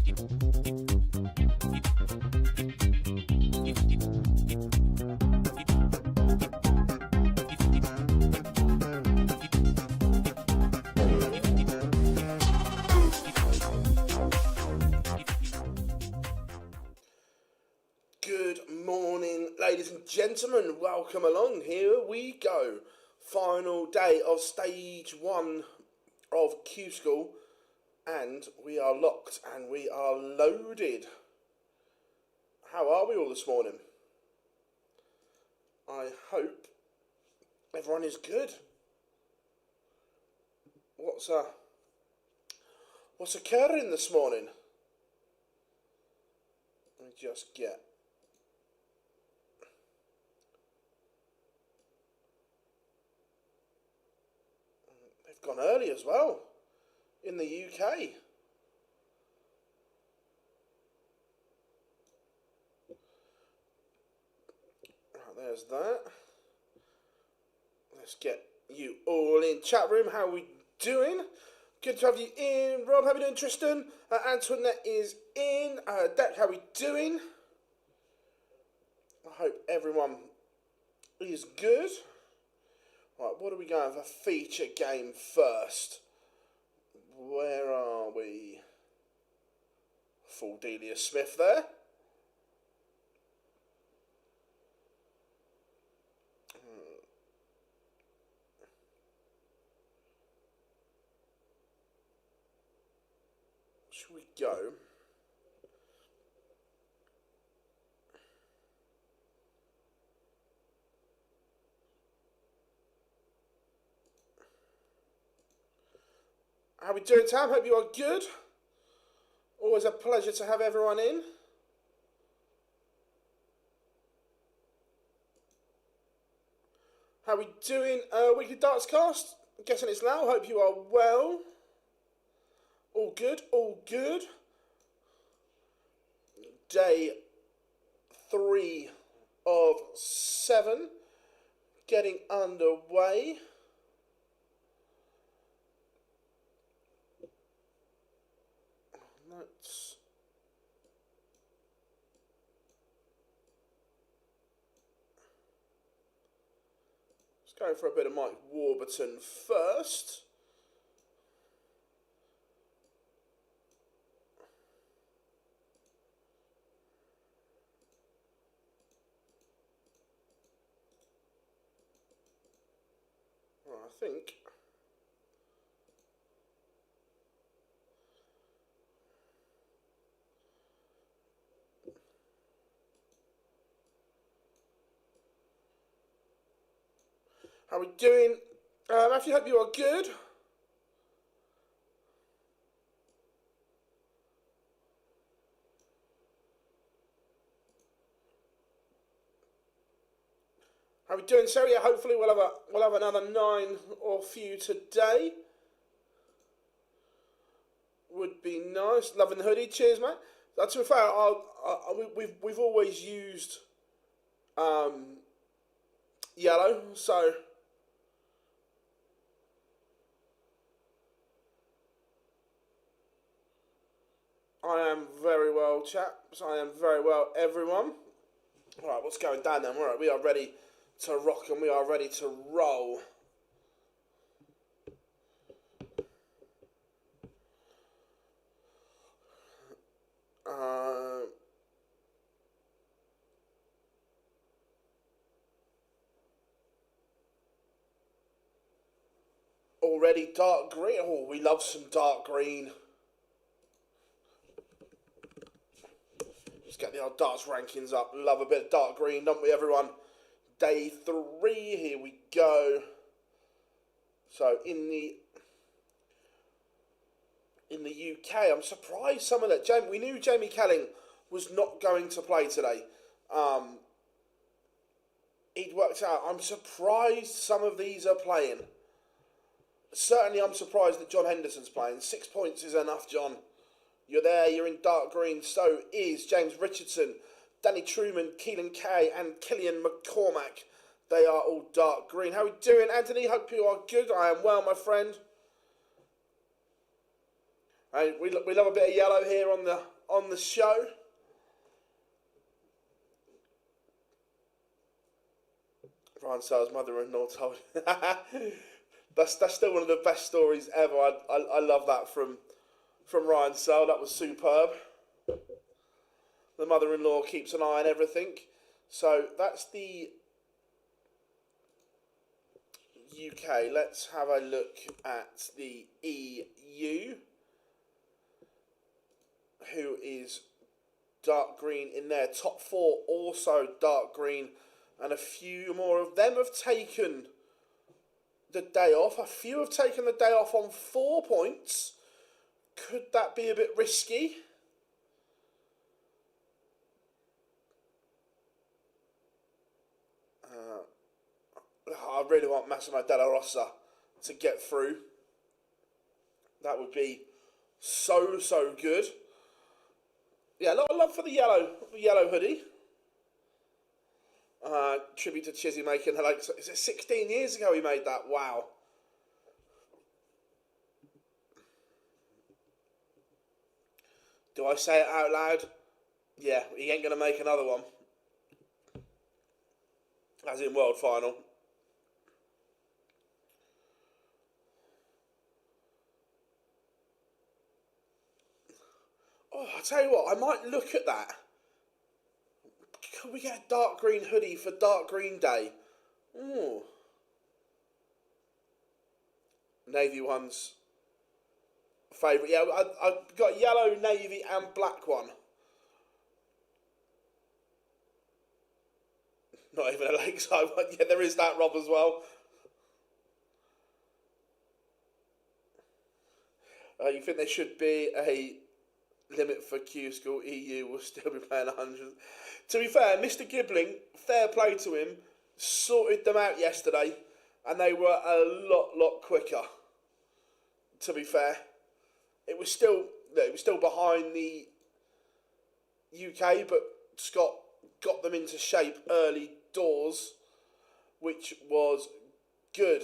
Good morning, ladies and gentlemen. Welcome along. Here we go. Final day of stage 1 of Q-School, and we are locked and we are loaded. How are we all this morning? I hope everyone is good. What's occurring this morning? Let me just get... They've gone early as well in the UK. Right, there's that. Let's get you all in chat room. How are we doing? Good to have you in. Rob, how are we doing? Tristan, Antoinette is in. Deck, how are we doing? I hope everyone is good. Right, what are we going for? Feature game first. Where are we? Full Delia Smith there. Should we go? How are we doing, Tam? Hope you are good. Always a pleasure to have everyone in. How are we doing? Weekly Darts Cast. I'm guessing it's now. Hope you are well. All good, all good. Day 3 of 7 getting underway. Let's go for a bit of Mike Warburton first. Well, I think how are we doing? Matthew, hope you are good. How are we doing, Sarah? Yeah, hopefully we'll have another 9 or few today. Would be nice. Loving the hoodie. Cheers, mate. To be fair, we've always used yellow, so I am very well, chaps. I am very well, everyone. All right, what's going down then? All right, we are ready to rock and we are ready to roll. Already dark green. Oh, we love some dark green. Let's get the old darts rankings up. Love a bit of dark green, don't we, everyone? Day 3, here we go. So in the UK, I'm surprised some of that. We knew Jamie Kelling was not going to play today. He'd worked out. I'm surprised some of these are playing. Certainly, I'm surprised that John Henderson's playing. 6 points is enough, John. You're there, you're in dark green. So is James Richardson, Danny Truman, Keelan Kay, and Killian McCormack. They are all dark green. How are we doing, Anthony? Hope you are good. I am well, my friend. And we love a bit of yellow here on on the show. Ryan Searle's mother-in-law told. That's still one of the best stories ever. I love that from Ryan Searle. That was superb. The mother-in-law keeps an eye on everything. So that's the UK. Let's have a look at the EU, who is dark green in their top four, also dark green, and a few more of them have taken the day off. A few have taken the day off on 4 points. Could that be a bit risky? I really want Massimo Della Rosa to get through. That would be so good. Yeah, a lot of love for the yellow hoodie. Tribute to Chizzy making, like, is it 16 years ago he made that? Wow. Do I say it out loud? Yeah, he ain't going to make another one. As in World Final. Oh, I tell you what, I might look at that. Could we get a dark green hoodie for Dark Green Day? Ooh. Navy one's favourite. Yeah, I've got yellow, navy and black one. Not even a lakeside one. Yeah, there is that, Rob, as well. You think there should be a limit for Q-School? EU will still be playing 100. To be fair, Mr. Gibbling, fair play to him, sorted them out yesterday, and they were a lot quicker. To be fair, it was still behind the UK, but Scott got them into shape early doors, which was good.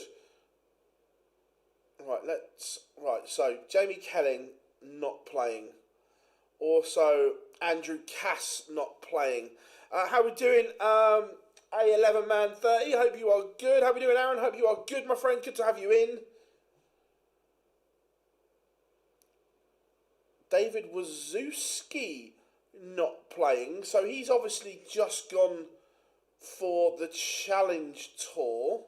Right, so Jamie Kelling not playing. Also, Andrew Cass not playing. How we doing? A11 Man 30. Hope you are good. How we doing, Aaron? Hope you are good, my friend. Good to have you in. David Wazowski not playing. So he's obviously just gone for the Challenge Tour.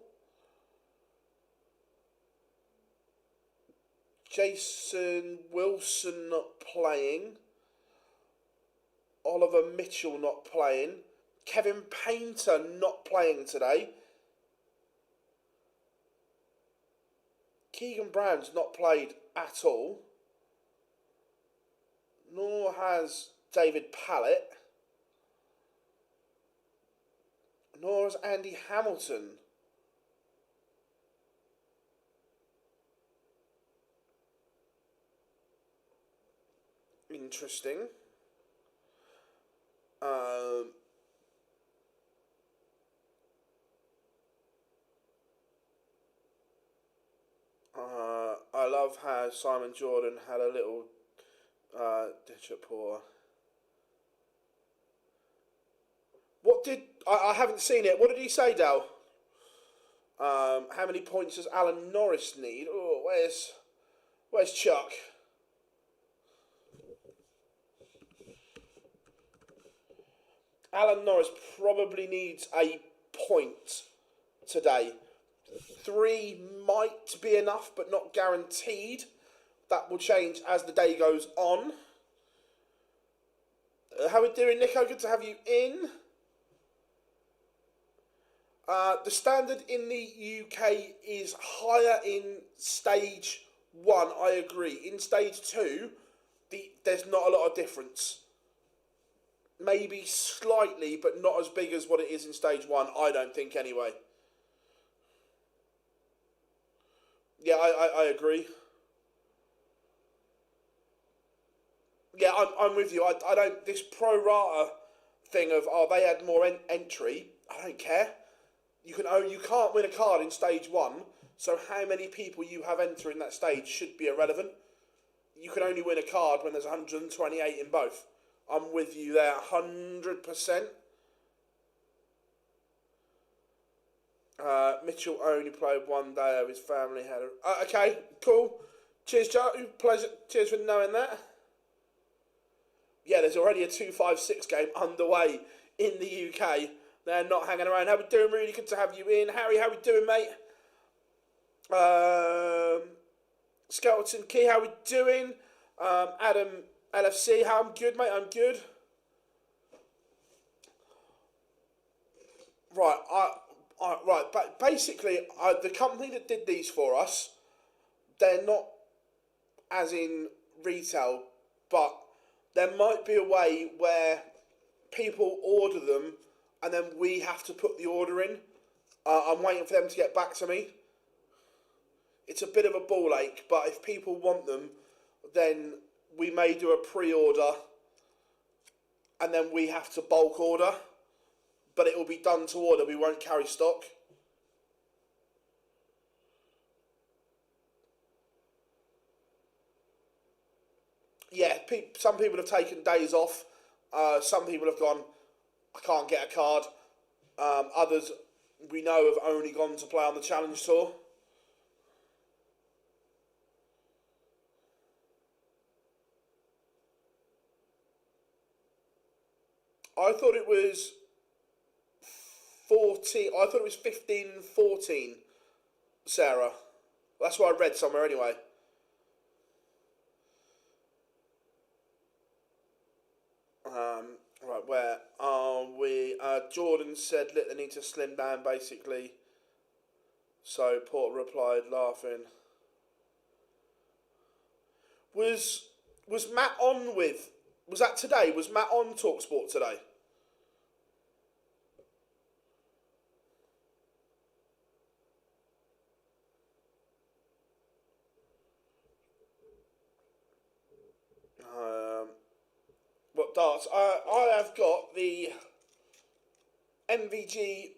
Jason Wilson not playing. Oliver Mitchell not playing. Kevin Painter not playing today. Keegan Brown's not played at all. Nor has David Pallett. Nor has Andy Hamilton. Interesting. I love how Simon Jordan had a little ditch at poor. What did I haven't seen it? What did he say, Dal? How many points does Alan Norris need? Oh, where's Chuck? Alan Norris probably needs a point today. 3 might be enough, but not guaranteed. That will change as the day goes on. How are we doing, Nico? Good to have you in. The standard in the UK is higher in stage 1, I agree. In stage 2, there's not a lot of difference. Maybe slightly, but not as big as what it is in stage 1, I don't think anyway. Yeah, I agree. Yeah, I'm with you. I don't, this pro rata thing of, they had more entry, I don't care. You can't win a card in stage 1, so how many people you have entering that stage should be irrelevant. you can only win a card when there's 128 in both. I'm with you there, 100%. Mitchell only played one day of his family had a... okay, cool. Cheers, Joe. Pleasure. Cheers for knowing that. Yeah, there's already a 2-5-6 game underway in the UK. They're not hanging around. How we doing? Really good to have you in. Harry, how we doing, mate? Skelton Key, how we doing? Adam LFC, how I'm good, mate. I'm good. Right, but basically, the company that did these for us, they're not as in retail, but there might be a way where people order them and then we have to put the order in. I'm waiting for them to get back to me. It's a bit of a ball ache, but if people want them, then we may do a pre-order and then we have to bulk order. But it will be done to order. We won't carry stock. Yeah, some people have taken days off. Some people have gone, I can't get a card. Others, we know, have only gone to play on the Challenge Tour. I thought it was 14. I thought it was 15-14, Sarah. That's what I read somewhere anyway. Right, where are we? Jordan said, look, they need to slim down, basically. So Porter replied, laughing. Was Matt on with... Was that today? Was Matt on TalkSport today? What darts? I have got the MVG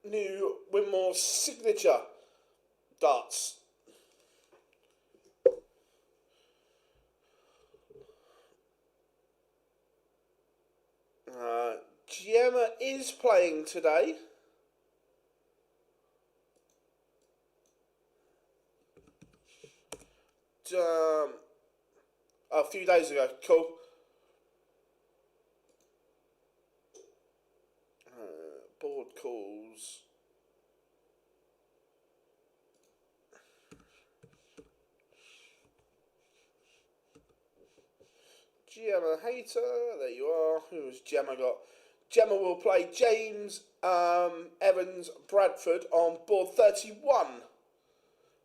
new Winmore signature darts. Gemma is playing today. A few days ago. Cool. Board calls. Gemma Hater, there you are. Who's Gemma got? Gemma will play James Evans Bradford on board 31.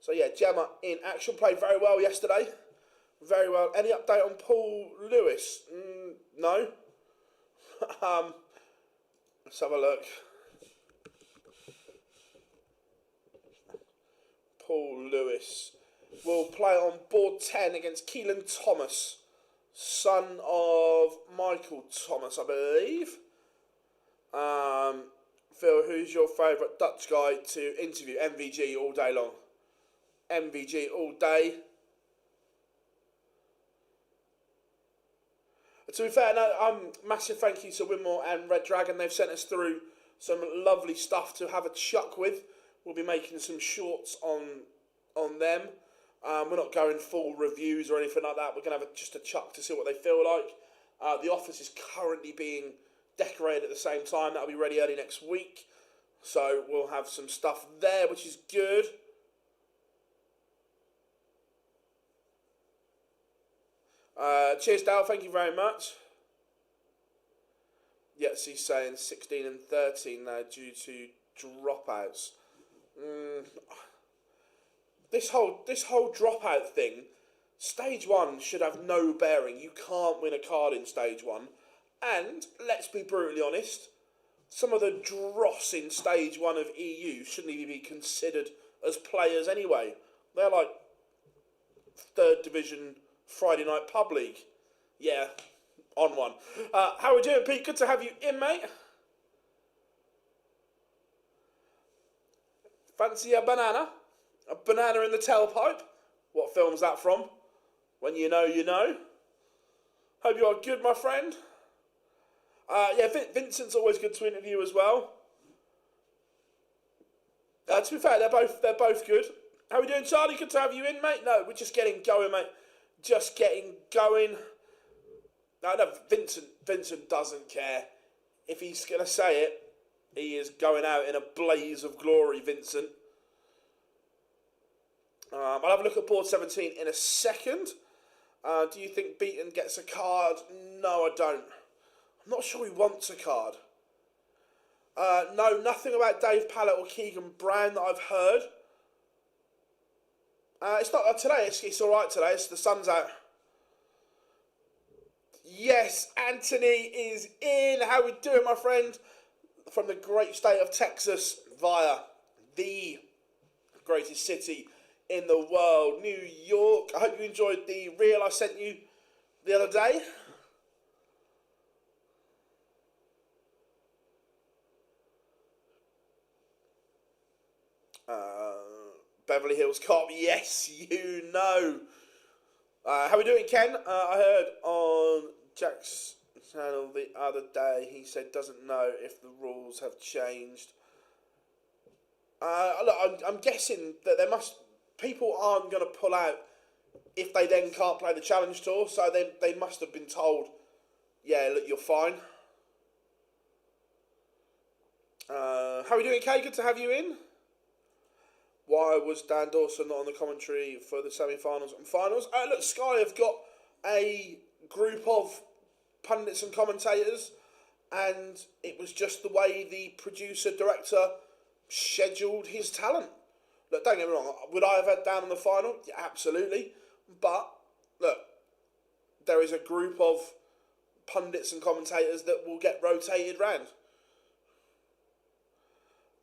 So yeah, Gemma in action, played very well yesterday. Very well. Any update on Paul Lewis? No. Let's have a look. Paul Lewis will play on board 10 against Keelan Thomas, son of Michael Thomas, I believe. Phil, who's your favourite Dutch guy to interview? MVG all day long. MVG all day. To be fair, no, massive thank you to Winmore and Red Dragon. They've sent us through some lovely stuff to have a chuck with. We'll be making some shorts on them. We're not going full reviews or anything like that. We're going to have just a chuck to see what they feel like. The office is currently being decorated at the same time. That'll be ready early next week. So we'll have some stuff there, which is good. Cheers, Dale. Thank you very much. Yes, he's saying 16 and 13 now due to dropouts. This whole dropout thing, stage 1 should have no bearing. You can't win a card in stage 1. And let's be brutally honest, some of the dross in stage 1 of EU shouldn't even be considered as players anyway. They're like 3rd division Friday night pub league. Yeah, on one. How are we doing, Pete? Good to have you in, mate. Fancy a banana? A banana in the tailpipe? What film's that from? When you know, you know. Hope you are good, my friend. Yeah, Vincent's always good to interview as well. To be fair, they're both good. How we doing, Charlie? Good to have you in, mate. No, we're just getting going, mate. Just getting going. No, Vincent doesn't care. If he's going to say it, he is going out in a blaze of glory, Vincent. I'll have a look at board 17 in a second. Do you think Beaton gets a card? No, I don't. I'm not sure he wants a card. No, nothing about Dave Pallett or Keegan Brown that I've heard. It's not today. It's all right today. The sun's out. Yes, Anthony is in. How we doing, my friend? From the great state of Texas via the greatest city in the world, New York. I hope you enjoyed the reel I sent you the other day. Beverly Hills Cop, yes, you know. How we doing, Ken? I heard on Jack's channel the other day, he said doesn't know if the rules have changed. Look, I'm guessing that people aren't going to pull out if they then can't play the Challenge Tour, so they must have been told, yeah, look, you're fine. How are we doing, Kay? Good to have you in. Why was Dan Dawson not on the commentary for the semi-finals and finals? Look, Sky have got a group of pundits and commentators, and it was just the way the producer-director scheduled his talent. Look, don't get me wrong, would I have had Dan on the final? Yeah, absolutely. But, look, there is a group of pundits and commentators that will get rotated round.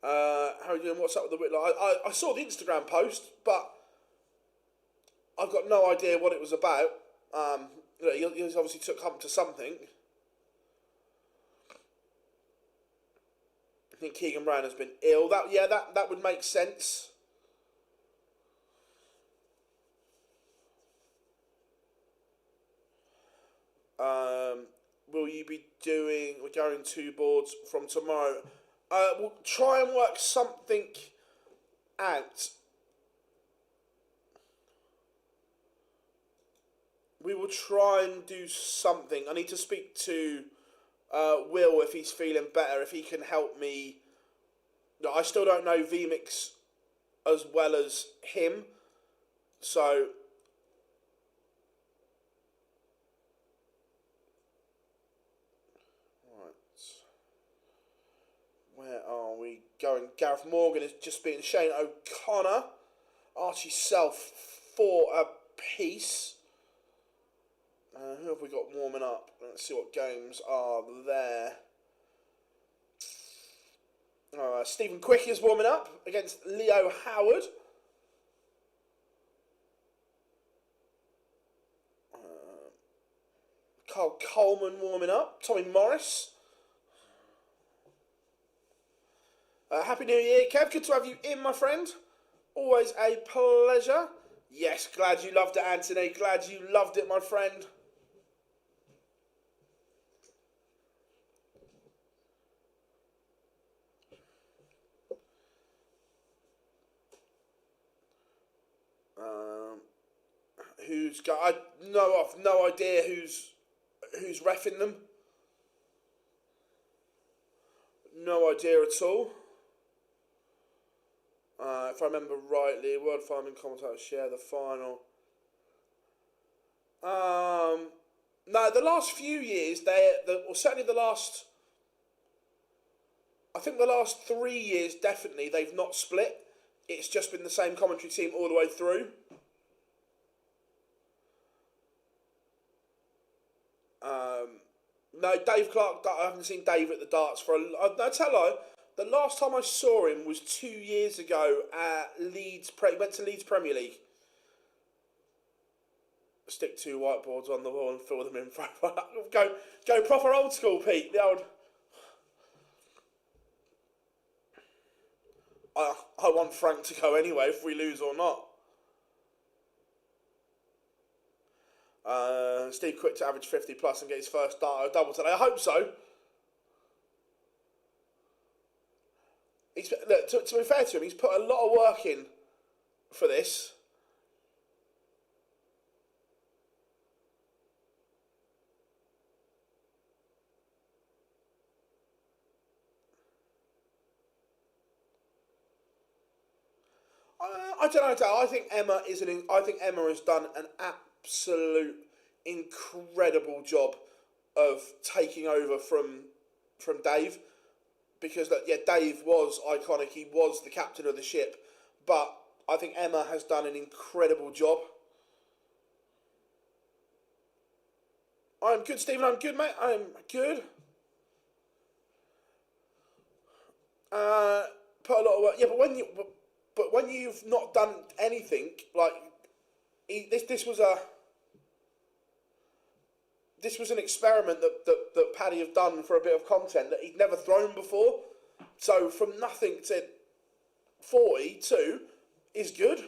How are you doing? What's up with the Whitlock? I saw the Instagram post, but I've got no idea what it was about. He obviously took hump to something. I think Keegan Brown has been ill. That would make sense. Will you be doing? We're going 2 boards from tomorrow. We'll try and work something out. We will try and do something. I need to speak to Will if he's feeling better, if he can help me. I still don't know VMix as well as him, so where are we going? Gareth Morgan is just beating Shane O'Connor. Archie Self for a piece. Who have we got warming up? Let's see what games are there. Stephen Quick is warming up against Leo Howard. Carl Coleman warming up. Tommy Morris. Happy New Year, Kev. Good to have you in, my friend. Always a pleasure. Yes, glad you loved it, Anthony. Glad you loved it, my friend. I know I've no idea who's reffing them. No idea at all. If I remember rightly, World Farming commentators share the final. No, the last few years, certainly the last 3 years, definitely, they've not split. It's just been the same commentary team all the way through. No, Dave Clark, I haven't seen Dave at the darts for I tell you, the last time I saw him was 2 years ago at Leeds. He went to Leeds Premier League. Stick 2 whiteboards on the wall and fill them in. Go proper old school, Pete. The old. I want Frank to go anyway, if we lose or not. Steve Quick to average 50 plus and get his first double today. I hope so. Look, to be fair to him, he's put a lot of work in for this. I don't know. I think Emma has done an absolute incredible job of taking over from Dave, because Dave was iconic. He was the captain of the ship, but I think Emma has done an incredible job. I'm good, Stephen. I'm good, mate. I'm good. Put a lot of work. Yeah, but when you've not done anything, like this was an experiment that Paddy have done for a bit of content that he'd never thrown before. So from nothing to 42 is good.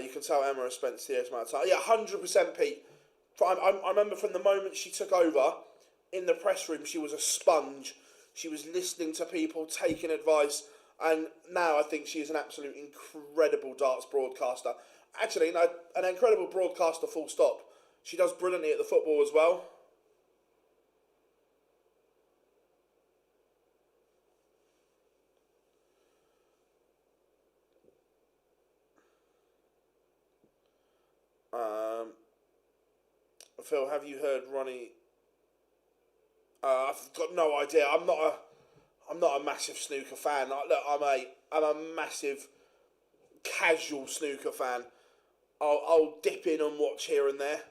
You can tell Emma has spent serious amount of time. Yeah, 100%, Pete. I remember from the moment she took over in the press room, she was a sponge. She was listening to people, taking advice, and now I think she is an absolute incredible darts broadcaster. Actually, an incredible broadcaster, full stop. She does brilliantly at the football as well. Phil, have you heard Ronnie? I've got no idea. I'm not a massive snooker fan. I'm a massive casual snooker fan. I'll dip in and watch here and there.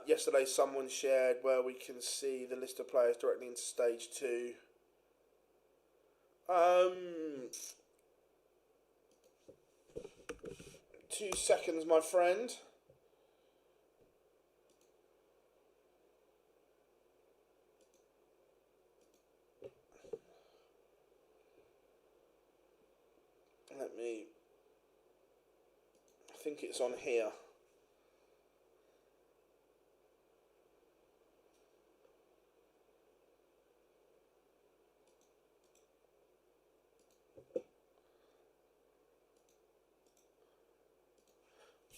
Yesterday, someone shared where we can see the list of players directly into stage 2. 2 seconds, my friend. I think it's on here.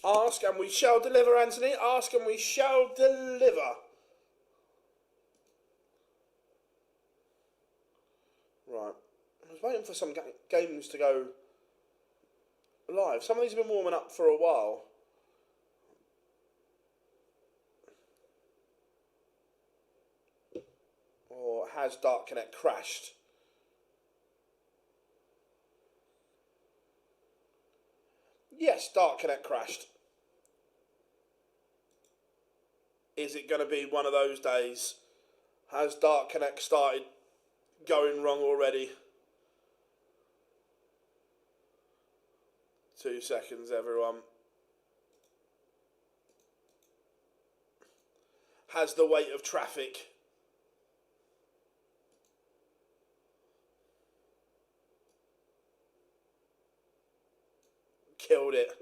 Ask and we shall deliver, Anthony. Ask and we shall deliver. Right. I was waiting for some games to go live. Some of these have been warming up for a while. Or has Dark Connect crashed? Yes, Dark Connect crashed. Is it going to be one of those days? Has Dark Connect started going wrong already? 2 seconds, everyone. Has the weight of traffic killed it?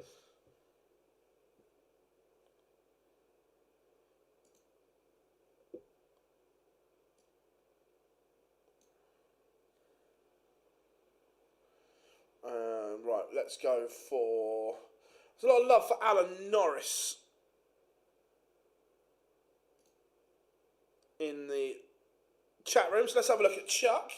Right, let's go for... There's a lot of love for Alan Norris in the chat room, so let's have a look at Chuck.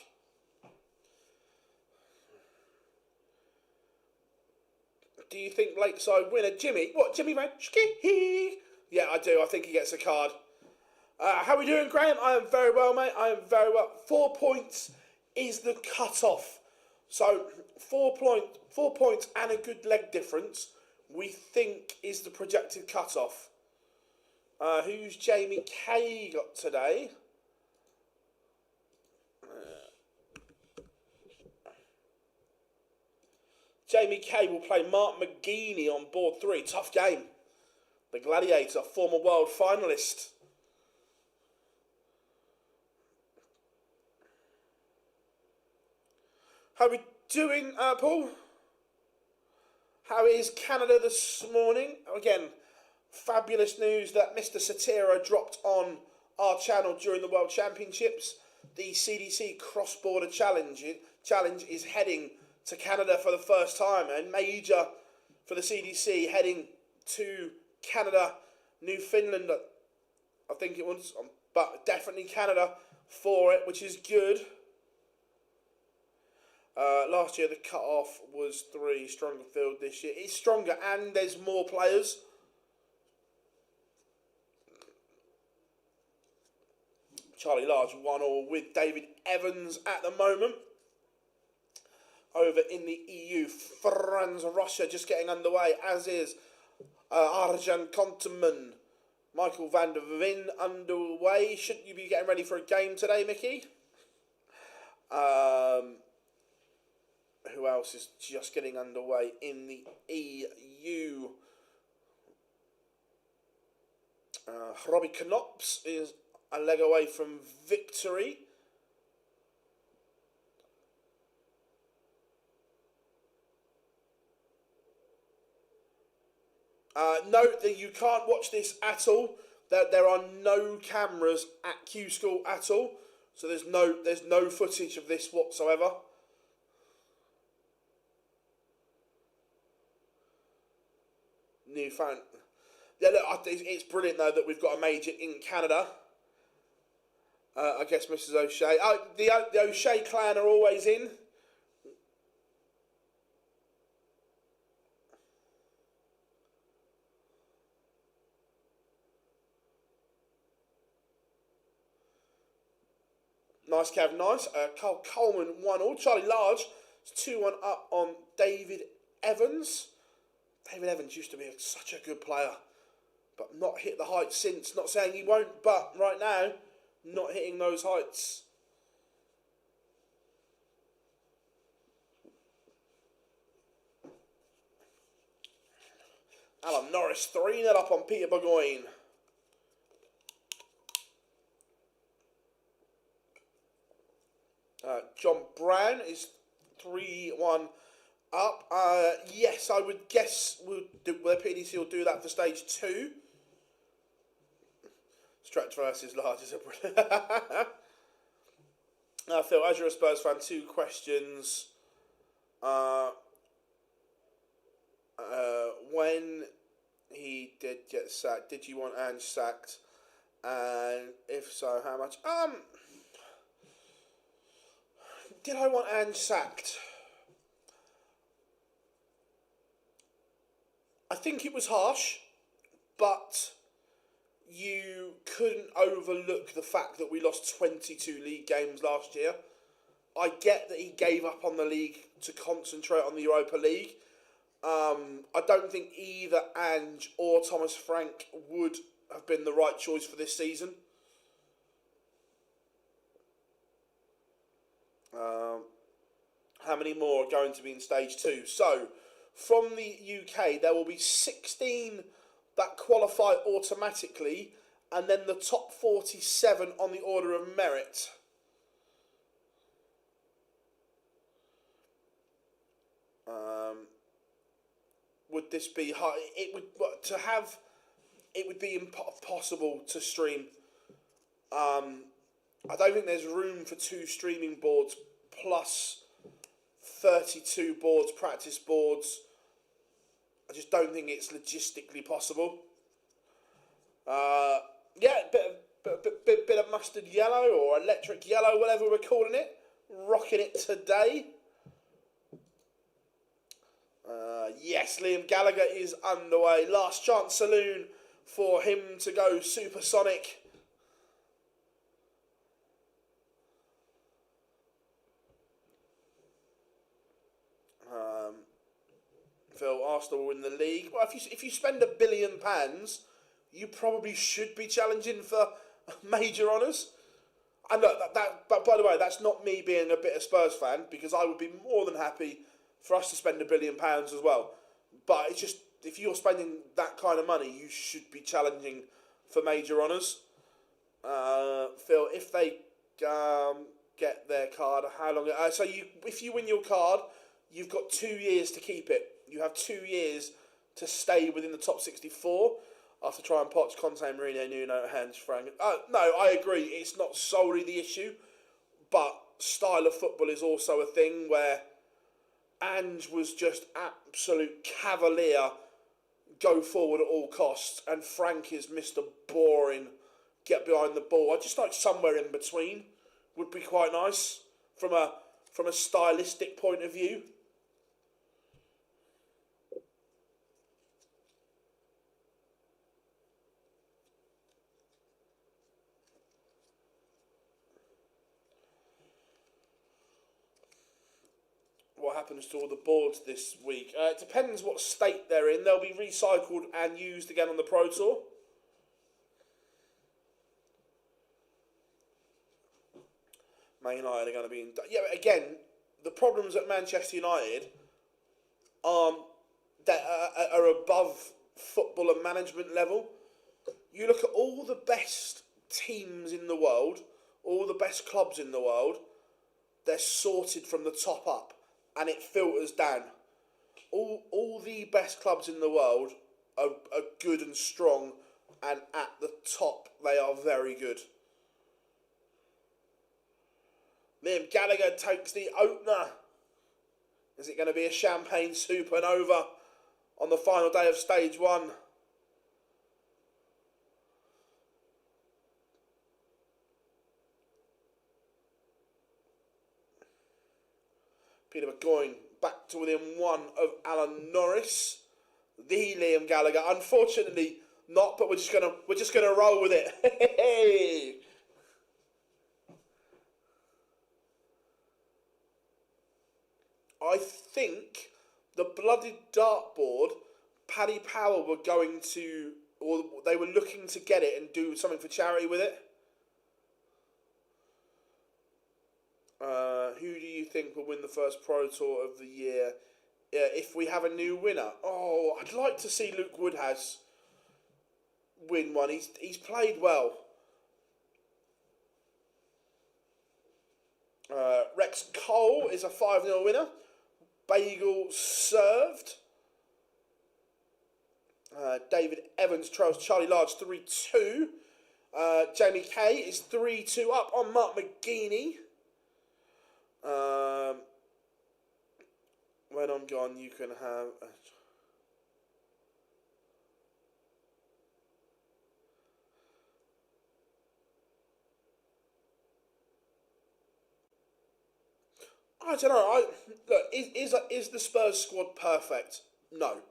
Do you think Lakeside winner Jimmy? What, Jimmy Ranchke? Yeah, I do. I think he gets a card. How are we doing, Graham? I am very well, mate. I am very well. 4 points is the cut-off. So 4 points and a good leg difference, we think, is the projected cut-off. Who's Jamie K got today? Jamie K will play Mark McGeaney on board 3. Tough game. The Gladiator, former world finalist. How are we doing, Paul? How is Canada this morning? Again, fabulous news that Mr. Satira dropped on our channel during the World Championships. The CDC Cross-Border Challenge is heading to Canada for the first time, and major for the CDC heading to Canada, Newfoundland, I think it was, but definitely Canada for it, which is good. Last year the cut-off was 3, stronger field this year. It's stronger and there's more players. Charlie Large 1-1 with David Evans at the moment. Over in the EU, France, Russia just getting underway, as is Arjan Konteman. Michael van der Vin underway. Shouldn't you be getting ready for a game today, Mickey? Who else is just getting underway in the EU? Robbie Knops is a leg away from victory. Note that you can't watch this at all. That there are no cameras at Q-School at all, so there's no footage of this whatsoever. Newfound. Yeah, look, it's brilliant though that we've got a major in Canada. I guess Mrs. O'Shea. The O'Shea clan are always in. Nice, Kev, nice. Carl Coleman 1-1. Charlie Large is 2-1 up on David Evans. David Evans used to be such a good player, but not hit the heights since. Not saying he won't, but right now, not hitting those heights. Alan Norris 3-0 up on Peter Burgoyne. John Brown is 3-1 up. Yes, I would guess the PDC will do that for stage 2. Stretch versus Large is a brilliant. Phil, as you're a Spurs fan, 2 questions. When he did get sacked, did you want Ange sacked? And if so, how much? Did I want Ange sacked? I think it was harsh, but you couldn't overlook the fact that we lost 22 league games last year. I get that he gave up on the league to concentrate on the Europa League. I don't think either Ange or Thomas Frank would have been the right choice for this season. How many more are going to be in stage 2? So, from the UK, there will be 16 that qualify automatically, and then the top 47 on the order of merit. Would this be hard? It would be impossible to stream. I don't think there's room for 2 streaming boards plus 32 boards, practice boards. I just don't think it's logistically possible. Yeah, bit of mustard yellow or electric yellow, whatever we're calling it. Rocking it today. Yes, Liam Gallagher is underway. Last chance saloon for him to go supersonic. Phil, Arsenal win the league. Well, if you spend £1 billion, you probably should be challenging for major honours. And look, but by the way, that's not me being a bitter Spurs fan, because I would be more than happy for us to spend £1 billion as well. But it's just, if you're spending that kind of money, you should be challenging for major honours. Phil, if they get their card, how long? So if you win your card, you've got 2 years to keep it. You have 2 years to stay within the top 64 after trying Poch, Conte, Mourinho, Nuno, Hans, Frank. No, I agree. It's not solely the issue, but style of football is also a thing where Ange was just absolute cavalier, go forward at all costs, and Frank is Mr. Boring, get behind the ball. I just like somewhere in between would be quite nice from a stylistic point of view. What happens to all the boards this week? It depends what state they're in. They'll be recycled and used again on the Pro Tour. Man United are going to be in... Yeah, again, the problems at Manchester United that are above football and management level. You look at all the best teams in the world, all the best clubs in the world, they're sorted from the top up, and it filters down. All the best clubs in the world are good and strong, and at the top they are very good. Liam Gallagher takes the opener. Is it going to be a champagne supernova on the final day of stage 1? Peter McGoyne back to within 1 of Alan Norris. The Liam Gallagher. Unfortunately not, but we're just gonna roll with it. Hey! I think the blooded dartboard, Paddy Power were going to, or they were looking to get it and do something for charity with it. Who do you think will win the first Pro Tour of the year if we have a new winner? Oh, I'd like to see Luke Woodhouse win one. He's played well. Rex Cole is a 5-0 winner. Bagel served. David Evans trails Charlie Large 3-2. Jamie Kay is 3-2 up on Mark McGeaney. When I'm gone, you can have... I don't know. Look, is the Spurs squad perfect? No.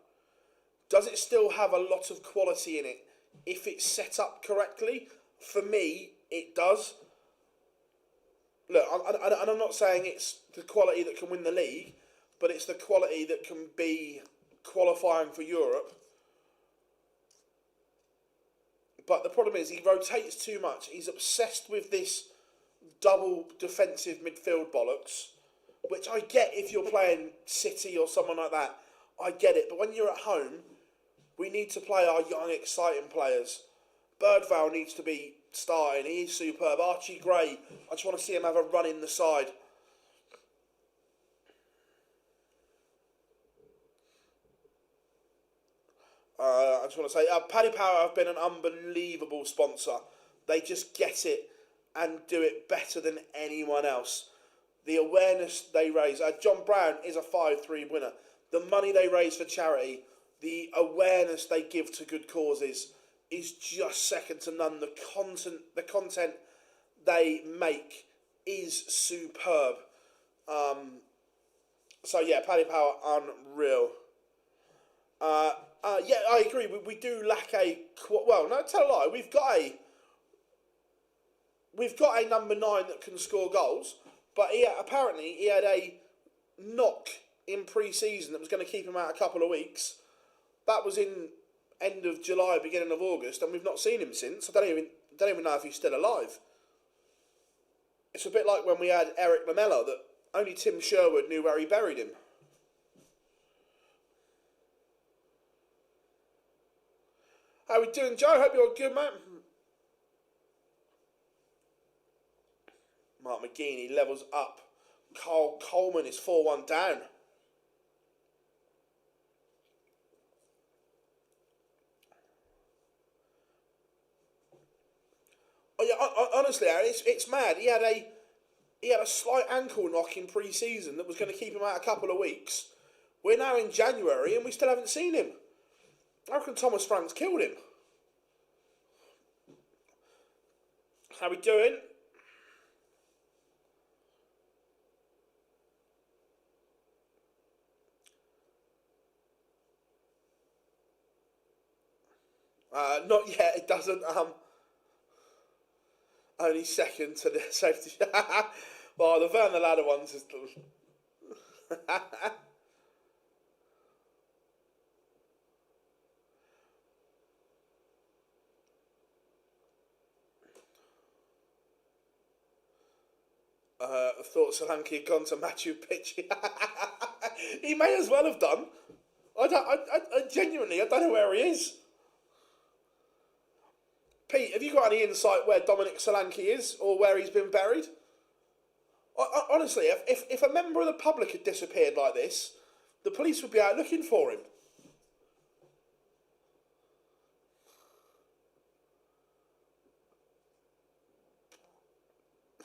Does it still have a lot of quality in it if it's set up correctly? For me, it does. Look, I'm not saying it's the quality that can win the league, but it's the quality that can be qualifying for Europe. But the problem is he rotates too much. He's obsessed with this double defensive midfield bollocks, which I get if you're playing City or someone like that. I get it. But when you're at home, we need to play our young, exciting players. Birdvale needs to be starting. He's superb. Archie Gray, I just want to see him have a run in the side. I just want to say, Paddy Power have been an unbelievable sponsor. They just get it and do it better than anyone else. The awareness they raise. John Brown is a 5-3 winner. The money they raise for charity, the awareness they give to good causes is just second to none. The content they make is superb. So yeah, Paddy Power, unreal. Yeah, I agree. We do lack a... Well, no, tell a lie. We've got a number 9 that can score goals, but apparently he had a knock in pre-season that was going to keep him out a couple of weeks. That was in end of July, beginning of August, and we've not seen him since. I don't even know if he's still alive. It's a bit like when we had Eric Lamela, that only Tim Sherwood knew where he buried him. How we doing, Joe? Hope you're good, mate. Mark McGeaney levels up. Carl Coleman is 4-1 down. Honestly, it's mad. He had a slight ankle knock in pre-season that was going to keep him out a couple of weeks. We're now in January and we still haven't seen him. I reckon Thomas Frank's killed him. How we doing? Not yet. It doesn't. Only second to the safety. Well, the Van the Ladder ones is. Thought Solanke had gone to Machu Picchu. He may as well have done. I genuinely, I don't know where he is. Pete, have you got any insight where Dominic Solanke is or where he's been buried? Honestly, if a member of the public had disappeared like this, the police would be out looking for him.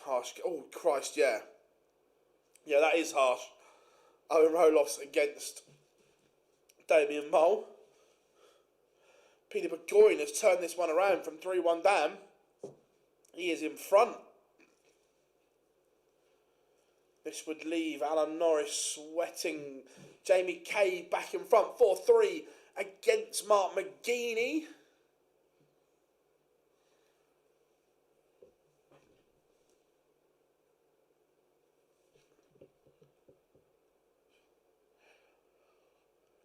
Harsh. Oh, Christ, yeah. Yeah, that is harsh. Owen Roloff's against Damien Mole. Peter Burgoyne has turned this one around from 3-1 down. He is in front. This would leave Alan Norris sweating. Jamie Kay back in front, 4-3 against Mark McGeaney.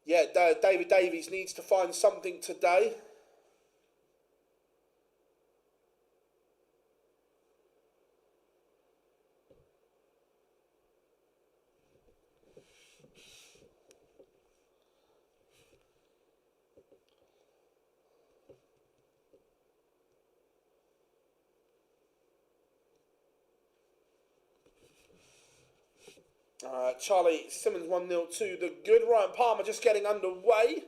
Yeah, David Davies needs to find something today. Charlie Simmons 1-0 to the good. Ryan Palmer just getting underway.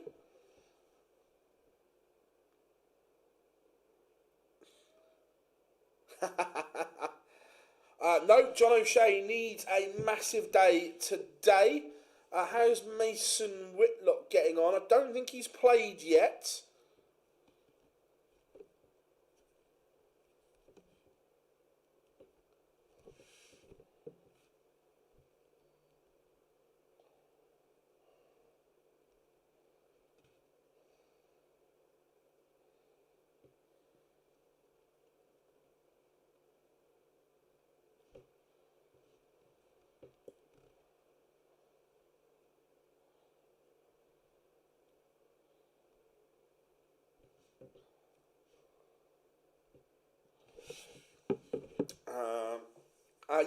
No, John O'Shea needs a massive day today. How's Mason Whitlock getting on? I don't think he's played yet.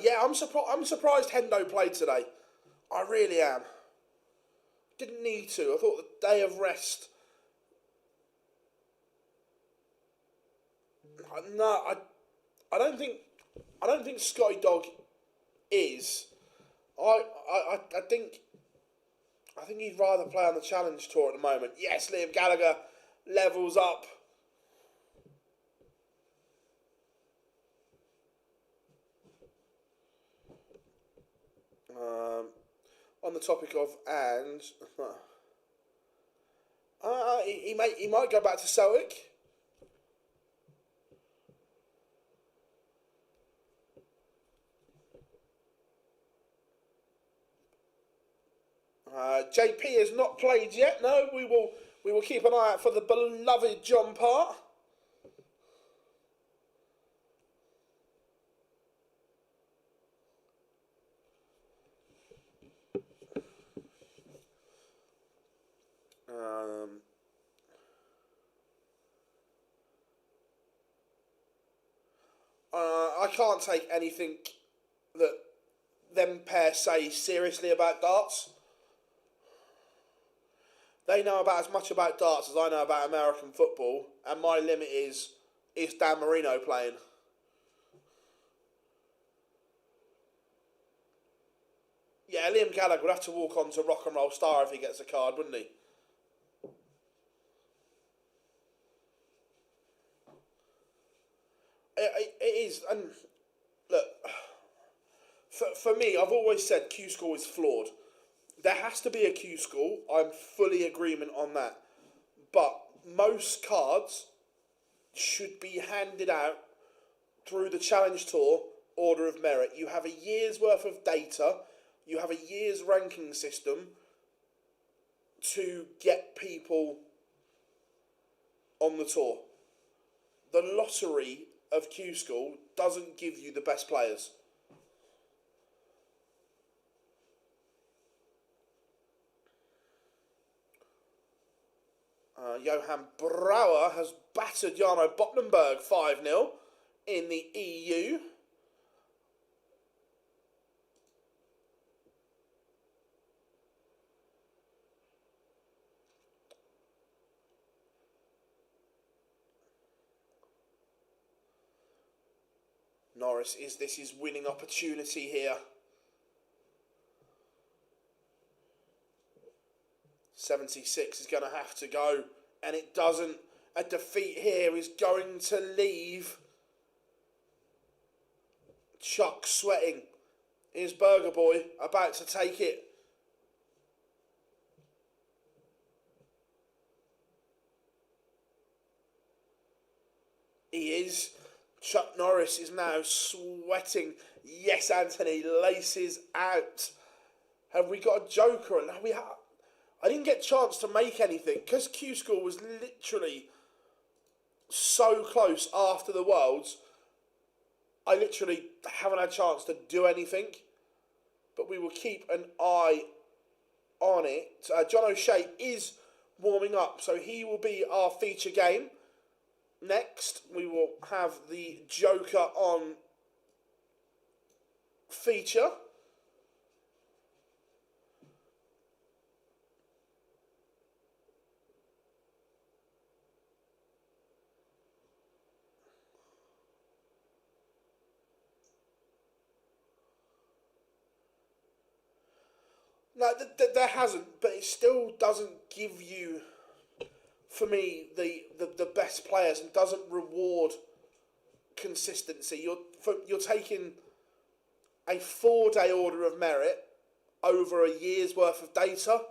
Yeah, I'm surprised Hendo played today. I really am. Didn't need to. I thought the day of rest. No, I don't think Scotty Dog is. I think he'd rather play on the Challenge Tour at the moment. Yes, Liam Gallagher levels up. On the topic of he might go back to Celtic. JP has not played yet. No, we will keep an eye out for the beloved John Part. I can't take anything that them pair say seriously about darts. They know about as much about darts as I know about American football, and my limit is Dan Marino playing? Yeah, Liam Gallagher would have to walk on to Rock and Roll Star if he gets a card, wouldn't he? It is, and look, for me, I've always said Q-School is flawed. There has to be a Q-School. I'm fully agreement on that. But most cards should be handed out through the Challenge Tour order of merit. You have a year's worth of data. You have a year's ranking system to get people on the tour. The lottery of Q-School doesn't give you the best players. Johan Brouwer has battered Jarno Bottenberg 5-0 in the EU. Norris this is winning opportunity here. 76 is going to have to go, and it doesn't. A defeat here is going to leave Chuck sweating. Here's Burger Boy about to take it. He is. Chuck Norris is now sweating. Yes, Anthony, laces out. Have we got a joker? No, we have. I didn't get a chance to make anything because Q-School was literally so close after the Worlds. I literally haven't had a chance to do anything, but we will keep an eye on it. John O'Shea is warming up, so he will be our feature game. Next, we will have the Joker on feature. No, there hasn't, but it still doesn't give you, for me, the best players and doesn't reward consistency. You're taking a 4-day order of merit over a year's worth of data.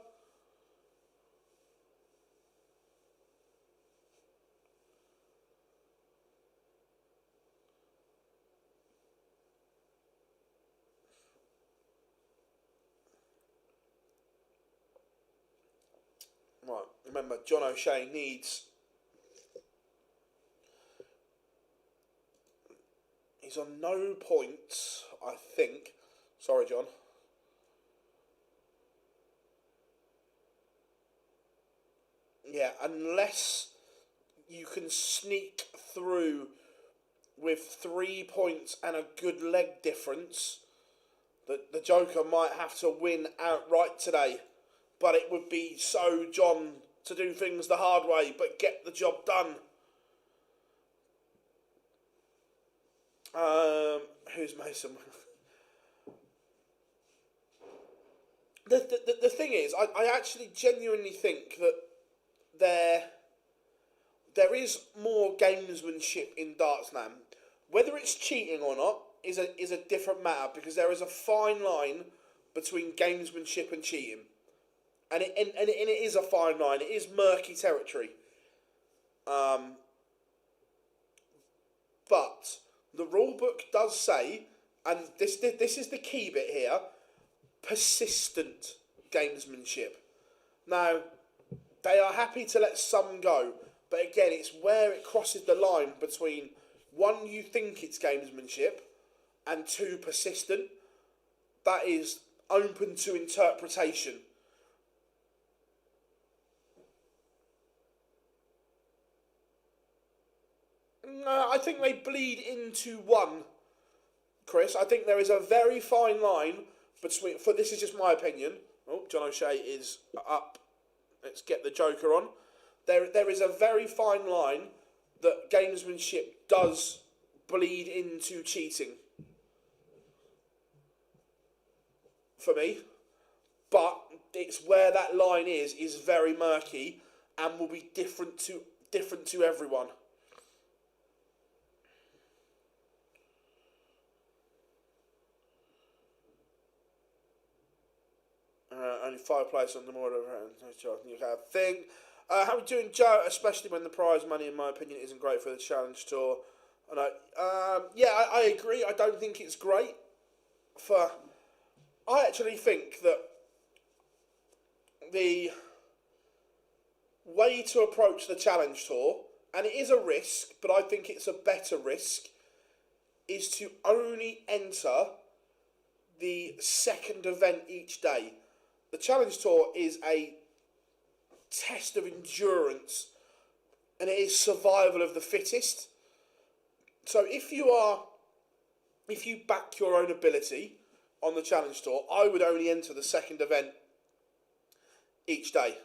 Right, remember, John O'Shea needs... He's on no points, I think. Sorry, John. Yeah, unless you can sneak through with 3 points and a good leg difference, the Joker might have to win outright today. But it would be so John to do things the hard way, but get the job done. Who's Mason? The thing is, I actually genuinely think that there is more gamesmanship in darts now. Whether it's cheating or not is a different matter, because there is a fine line between gamesmanship and cheating. And it is a fine line. It is murky territory. But the rule book does say, and this is the key bit here, persistent gamesmanship. Now, they are happy to let some go, but again, it's where it crosses the line between, one, you think it's gamesmanship, and two, persistent. That is open to interpretation. I think they bleed into one, Chris. I think there is a very fine line between... This is just my opinion. Oh, John O'Shea is up. Let's get the Joker on. There is a very fine line that gamesmanship does bleed into cheating. For me. But it's where that line is very murky and will be different to everyone. Only 5 places on the order. You have thing. How are we doing, Joe? Especially when the prize money, in my opinion, isn't great for the Challenge Tour. And I agree. I don't think it's great for. I actually think that the way to approach the Challenge Tour, and it is a risk, but I think it's a better risk, is to only enter the second event each day. The Challenge Tour is a test of endurance, and it is survival of the fittest. So if you back your own ability on the Challenge Tour, I would only enter the second event each day.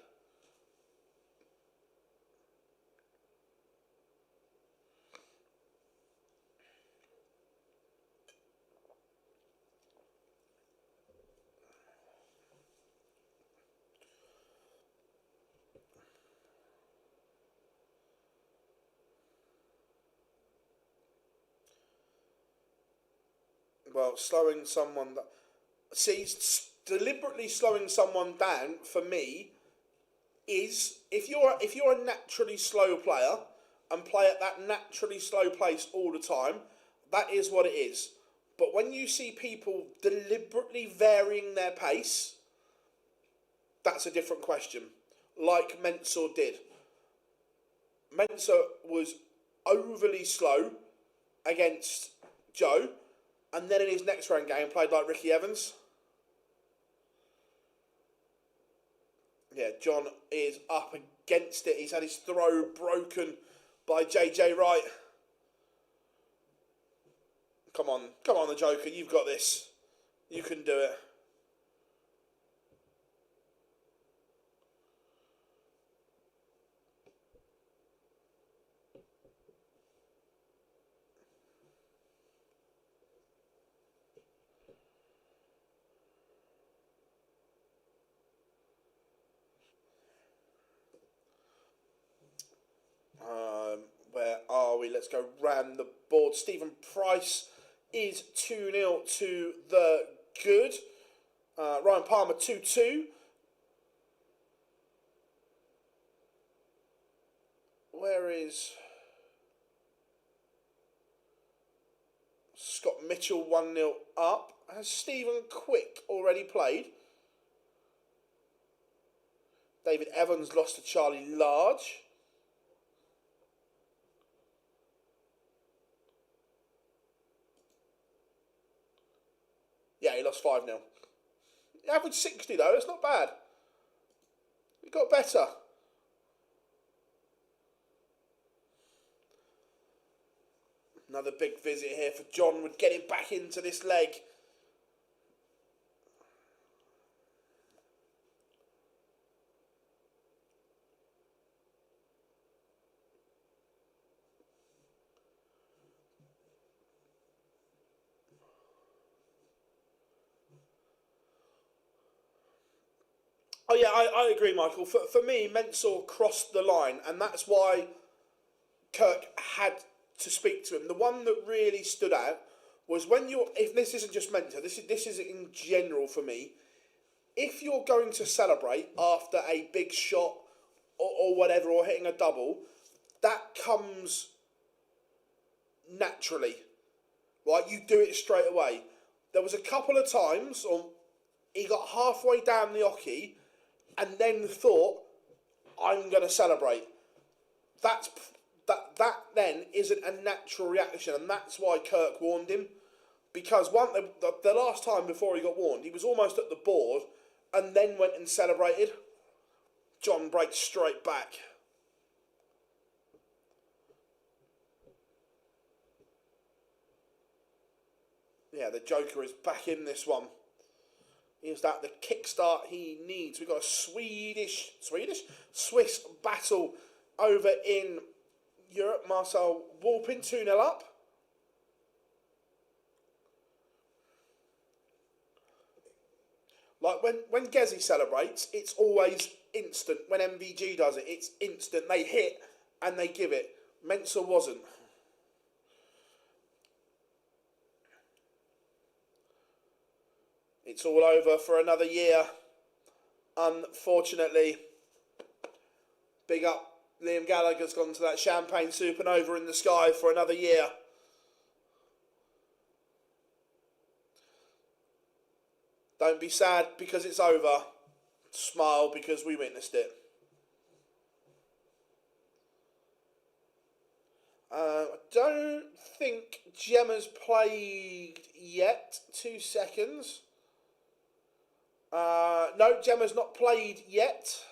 Well, slowing someone down. See, deliberately slowing someone down for me is if you're a naturally slow player and play at that naturally slow pace all the time, that is what it is. But when you see people deliberately varying their pace, that's a different question. Like Mensah did. Mensah was overly slow against Joe, and then in his next round game played like Ricky Evans. Yeah, John is up against it. He's had his throw broken by JJ Wright. Come on, the Joker, you've got this. You can do it. Where are we? Let's go round the board. Stephen Price is 2-0 to the good. Ryan Palmer 2-2. Where is Scott Mitchell 1-0 up? Has Stephen Quick already played? David Evans lost to Charlie Large. Yeah, he lost 5-0. He averaged 60 though, it's not bad. He got better. Another big visit here for John, would get him back into this leg. Oh yeah, I agree, Michael. For me, Mensah crossed the line, and that's why Kirk had to speak to him. The one that really stood out was when you're, if this isn't just Mensah, this is in general for me, if you're going to celebrate after a big shot or whatever, or hitting a double, that comes naturally, right? You do it straight away. There was a couple of times he got halfway down the oche and then thought, I'm going to celebrate. That then isn't a natural reaction, and that's why Kirk warned him. Because the last time before he got warned, he was almost at the board and then went and celebrated. John breaks straight back. Yeah, the Joker is back in this one. Is that the kickstart he needs? We've got a Swiss battle over in Europe. Marcel Walpin 2-0 up. Like when Gezi celebrates, it's always instant. When MVG does it, it's instant. They hit and they give it. Mensah wasn't. It's all over for another year. Unfortunately, big up, Liam Gallagher's gone to that champagne supernova in the sky for another year. Don't be sad because it's over. Smile because we witnessed it. I don't think Gemma's played yet. 2 seconds. No, Gemma's not played yet.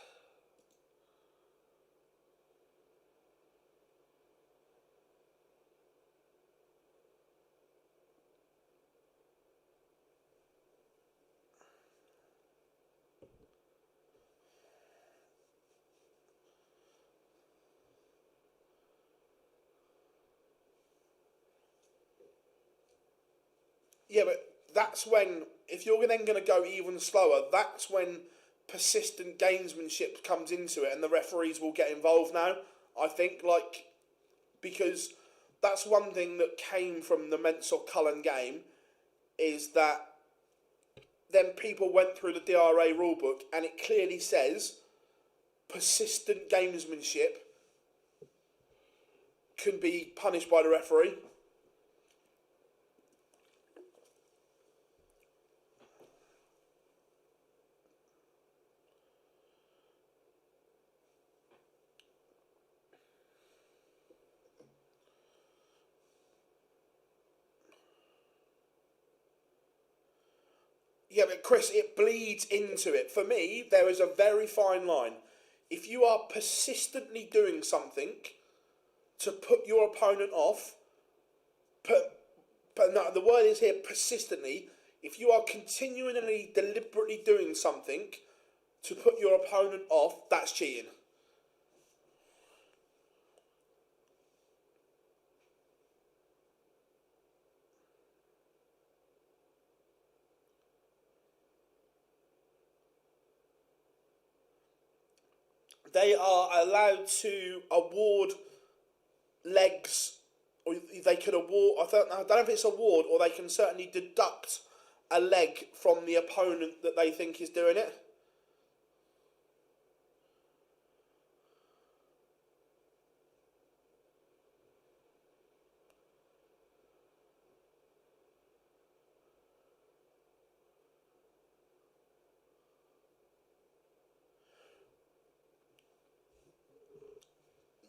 Yeah, but that's when, if you're then going to go even slower, that's when persistent gamesmanship comes into it and the referees will get involved now. I think, because that's one thing that came from the Mensah-Cullen game, is that then people went through the DRA rulebook and it clearly says persistent gamesmanship can be punished by the referee. Yeah, but Chris, it bleeds into it. For me, there is a very fine line. If you are persistently doing something to put your opponent off, but no, the word is here persistently. If you are continually, deliberately doing something to put your opponent off, that's cheating. They are allowed to award legs, or they could award. I don't know if it's award, or they can certainly deduct a leg from the opponent that they think is doing it.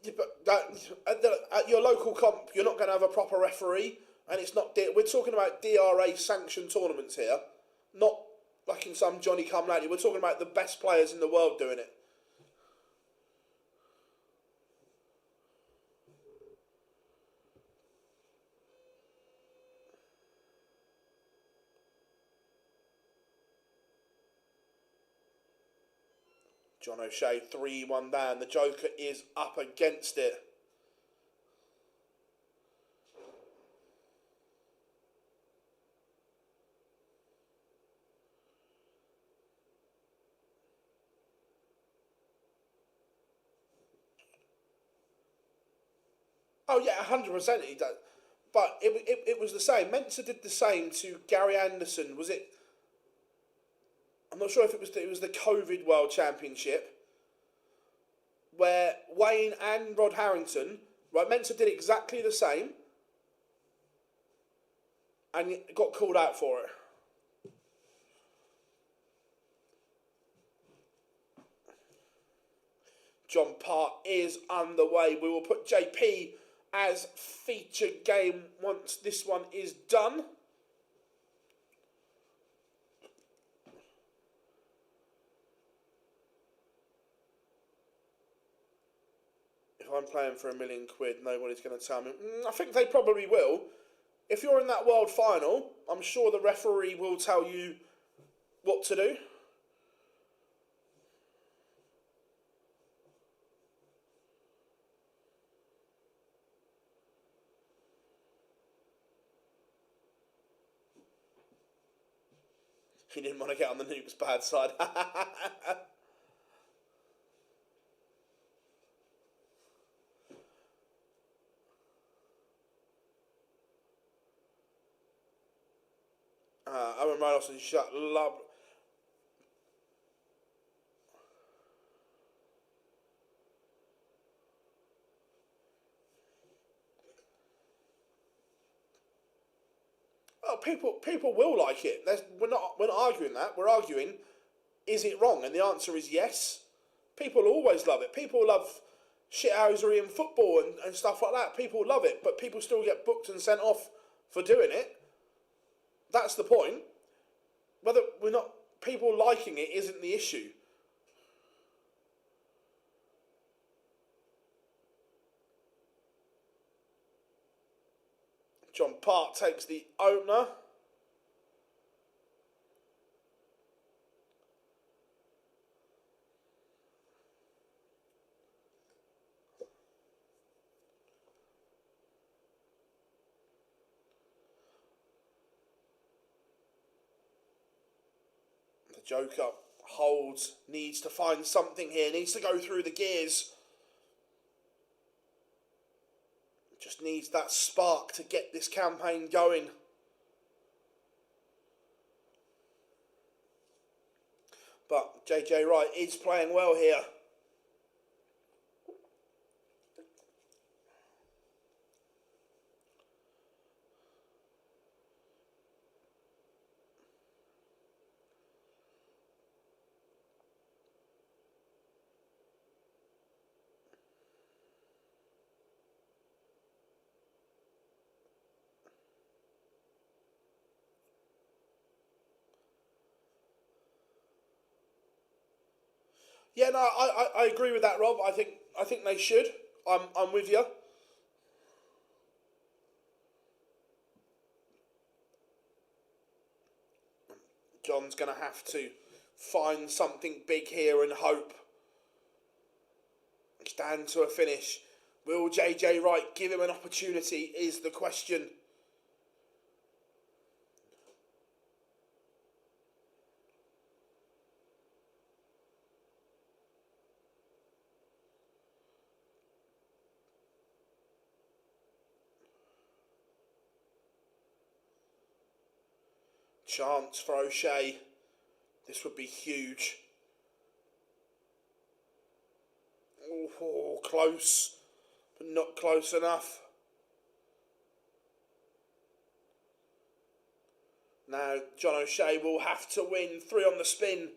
Yeah, but at your local comp, you're not going to have a proper referee, and it's not. We're talking about DRA sanctioned tournaments here, not like in some Johnny Come Lately. We're talking about the best players in the world doing it. John O'Shea 3-1 down. The Joker is up against it. Oh yeah, 100% he does. But it was the same. Mensah did the same to Gary Anderson. Was it? I'm not sure if it was the COVID World Championship where Wayne and Rod Harrington, right? Mensah did exactly the same, and got called out for it. John Part is underway. We will put JP as featured game once this one is done. If I'm playing for £1 million, nobody's going to tell me. I think they probably will. If you're in that world final, I'm sure the referee will tell you what to do. He didn't want to get on the noob's bad side. Owen Reynolds shut love. people will like it. We're not arguing that. We're arguing, is it wrong? And the answer is yes. People always love it. People love shithousery in football and stuff like that. People love it, but people still get booked and sent off for doing it. That's the point. Whether we're not, people liking it isn't the issue. John Park takes the opener. The Joker holds, needs to find something here, needs to go through the gears. Just needs that spark to get this campaign going. But JJ Wright is playing well here. Yeah, no, I agree with that, Rob. I think they should. I'm with you. John's going to have to find something big here and hope. Stand to a finish. Will JJ Wright give him an opportunity is the question. Chance for O'Shea. This would be huge. Oh, close, but not close enough. Now, John O'Shea will have to win. 3 on the spin.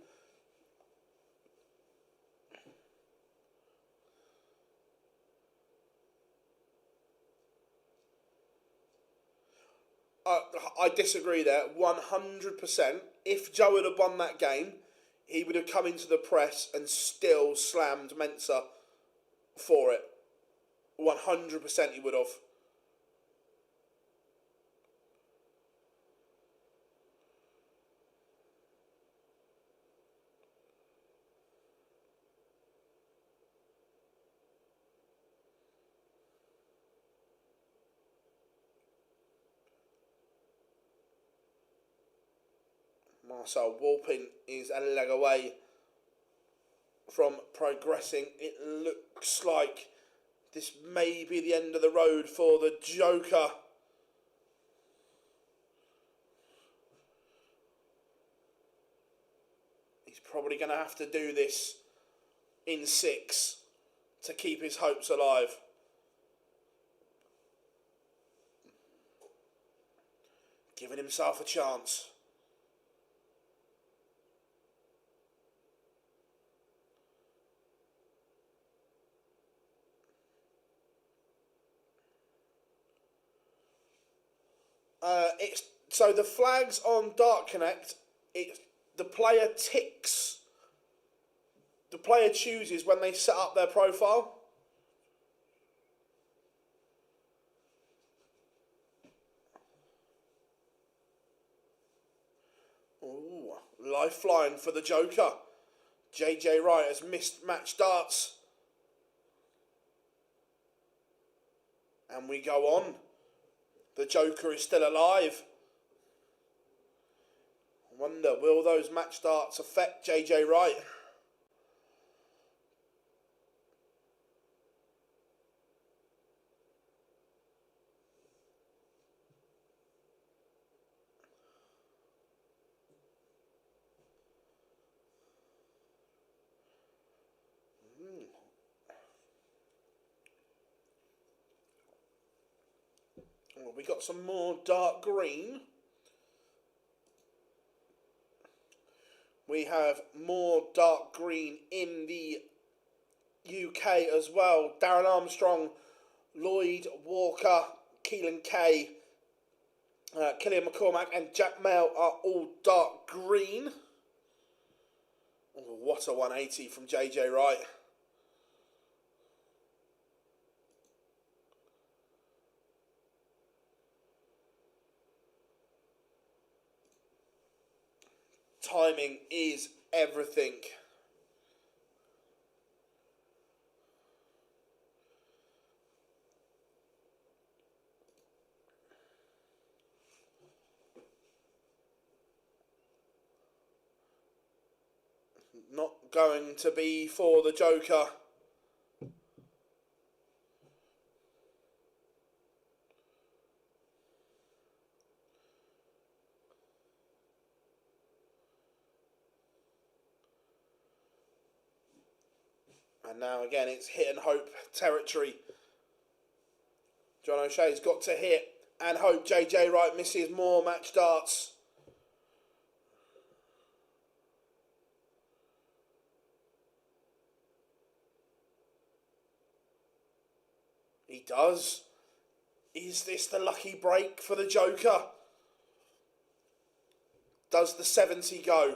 I disagree there, 100%. If Joe had won that game, he would have come into the press and still slammed Mensah for it. 100% he would have. Marcel Walpin is a leg away from progressing. It looks like this may be the end of the road for the Joker. He's probably going to have to do this in 6 to keep his hopes alive. Giving himself a chance. So the flags on Dart Connect, the player ticks. The player chooses when they set up their profile. Ooh, lifeline for the Joker. JJ Wright has missed match darts. And we go on. The Joker is still alive. I wonder, will those match darts affect JJ Wright? Well, we got some more dark green. We have more dark green in the UK as well. Darren Armstrong, Lloyd Walker, Keelan Kay, Killian McCormack and Jack Mail are all dark green. Oh, what a 180 from JJ Wright. Timing is everything. Not going to be for the Joker. And now again it's hit and hope territory. John O'Shea's got to hit and hope. JJ Wright misses more match darts. He does. Is this the lucky break for the Joker? Does the 70 go?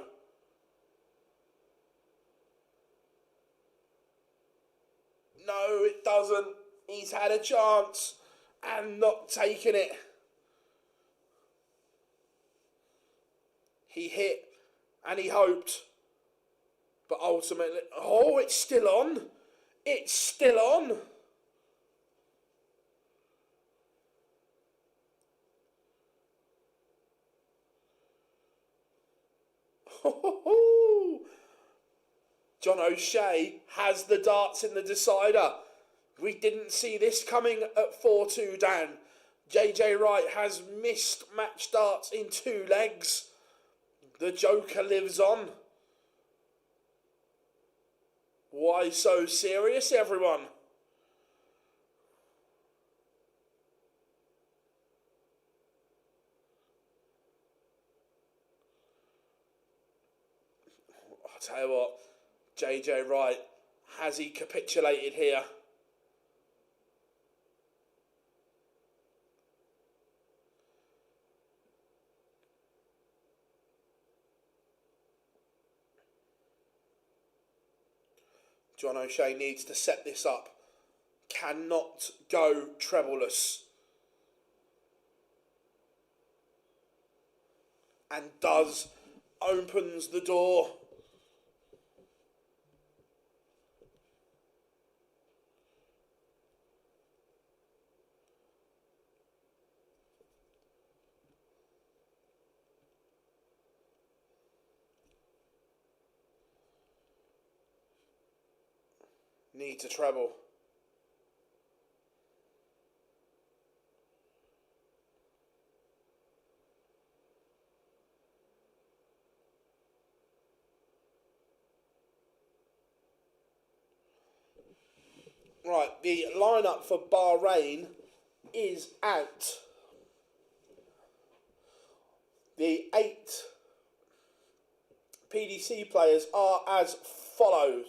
No, it doesn't. He's had a chance and not taken it. He hit and he hoped. But ultimately, oh, it's still on. It's still on. John O'Shea has the darts in the decider. We didn't see this coming at 4-2 down. JJ Wright has missed match darts in 2 legs. The Joker lives on. Why so serious, everyone? I'll tell you what, JJ Wright, has he capitulated here? John O'Shea needs to set this up. Cannot go trebleless. And does. Opens the door. Need to treble. Right, the lineup for Bahrain is out. The 8 PDC players are as follows.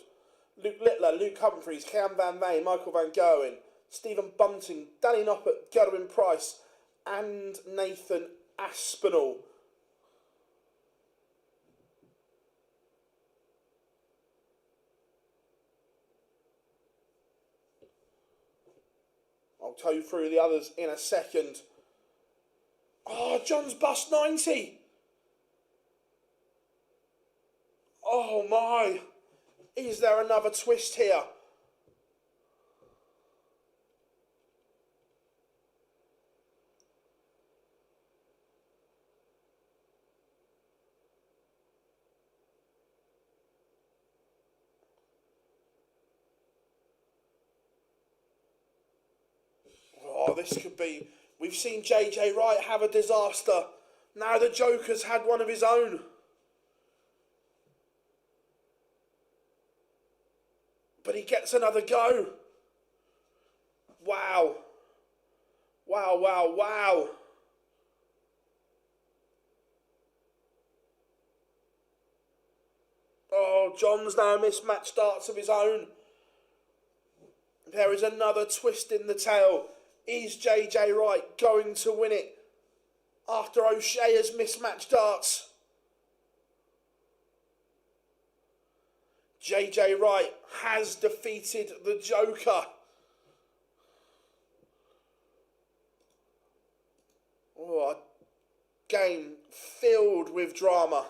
Luke Littler, Luke Humphreys, Cam Van Veen, Michael Van Gerwen, Stephen Bunting, Danny Noppert, Godwin Price and Nathan Aspinall. I'll tell you through the others in a second. Oh, John's bust 90. Oh my. Is there another twist here? Oh, this could be... We've seen JJ Wright have a disaster. Now the Joker's had one of his own. But he gets another go. Wow. Wow, wow, wow. John's now mismatched starts of his own. There is another twist in the tale. Is JJ Wright going to win it after O'Shea has mismatched darts? JJ Wright has defeated the Joker. Oh, a game filled with drama.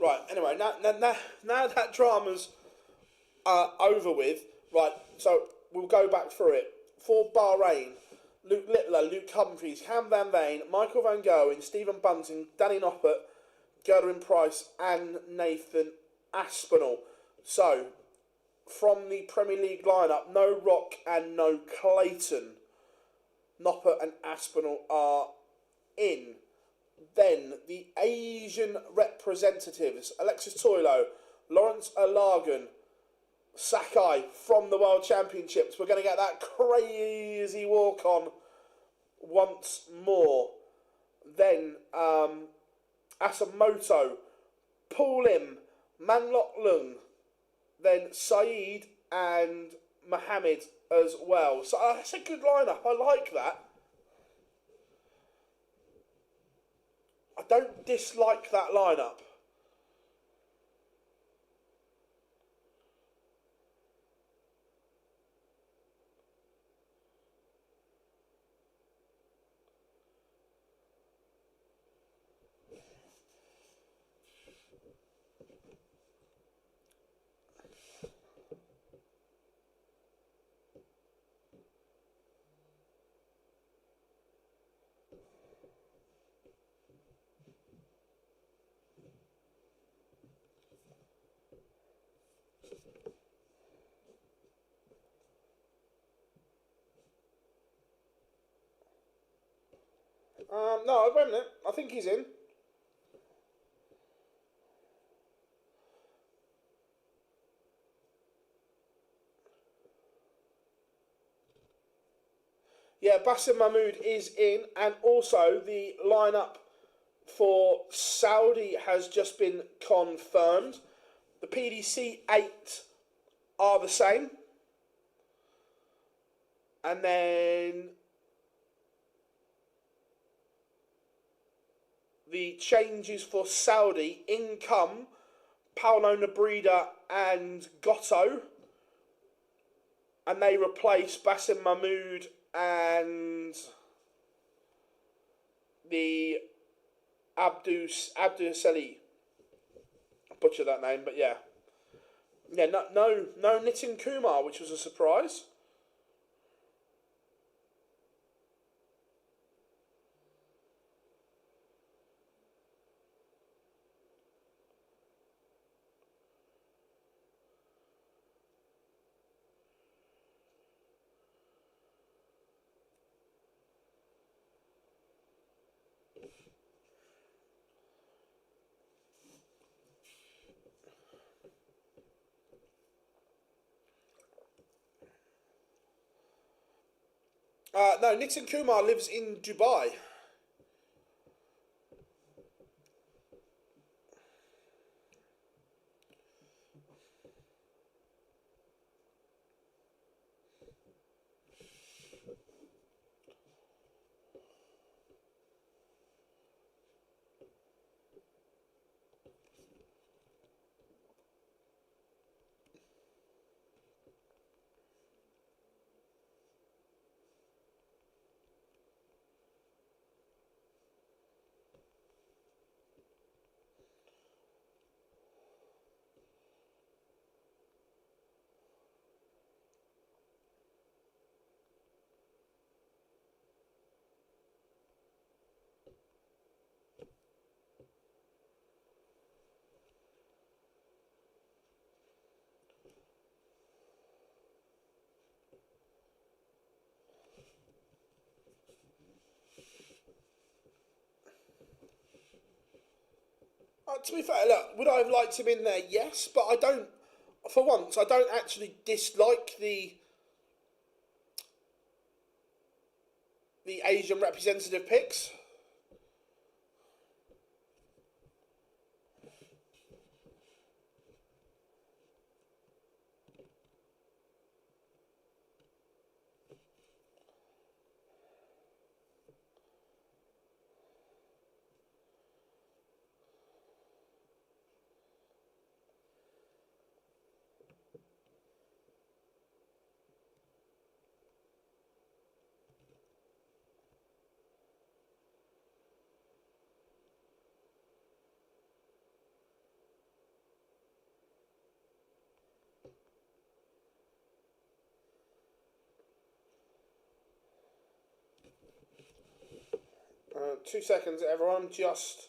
Right, anyway, now that drama's over with, right, so we'll go back through it. For Bahrain, Luke Littler, Luke Humphries, Cam Van Veen, Michael Van Gerwen, Stephen Bunting, Danny Noppert, Gerwin Price and Nathan Aspinall. So, from the Premier League lineup, no Rock and no Clayton. Noppert and Aspinall are in. Then the Asian representatives, Alexis Toilo, Lawrence Alagan, Sakai from the World Championships. We're going to get that crazy walk-on once more. Then Asamoto, Paul Lim, Manlok Lung, then Saeed and Mohammed as well. So that's a good lineup. I like that. I don't dislike that lineup. No, wait a minute. I think he's in. Yeah, Bassem Mahmood is in, and also the lineup for Saudi has just been confirmed. The PDC 8 are the same. And then the changes for Saudi, income, Paulo Nabrida and Gotto. And they replace Bassem Mahmood and the Abdus Ali. I butchered that name, but yeah. Yeah, no Nitin Kumar, which was a surprise. No, Nitin Kumar lives in Dubai. To be fair, look, would I have liked him in there? Yes, but I don't. For once, I don't actually dislike the the Asian representative picks. Two seconds, everyone. Just.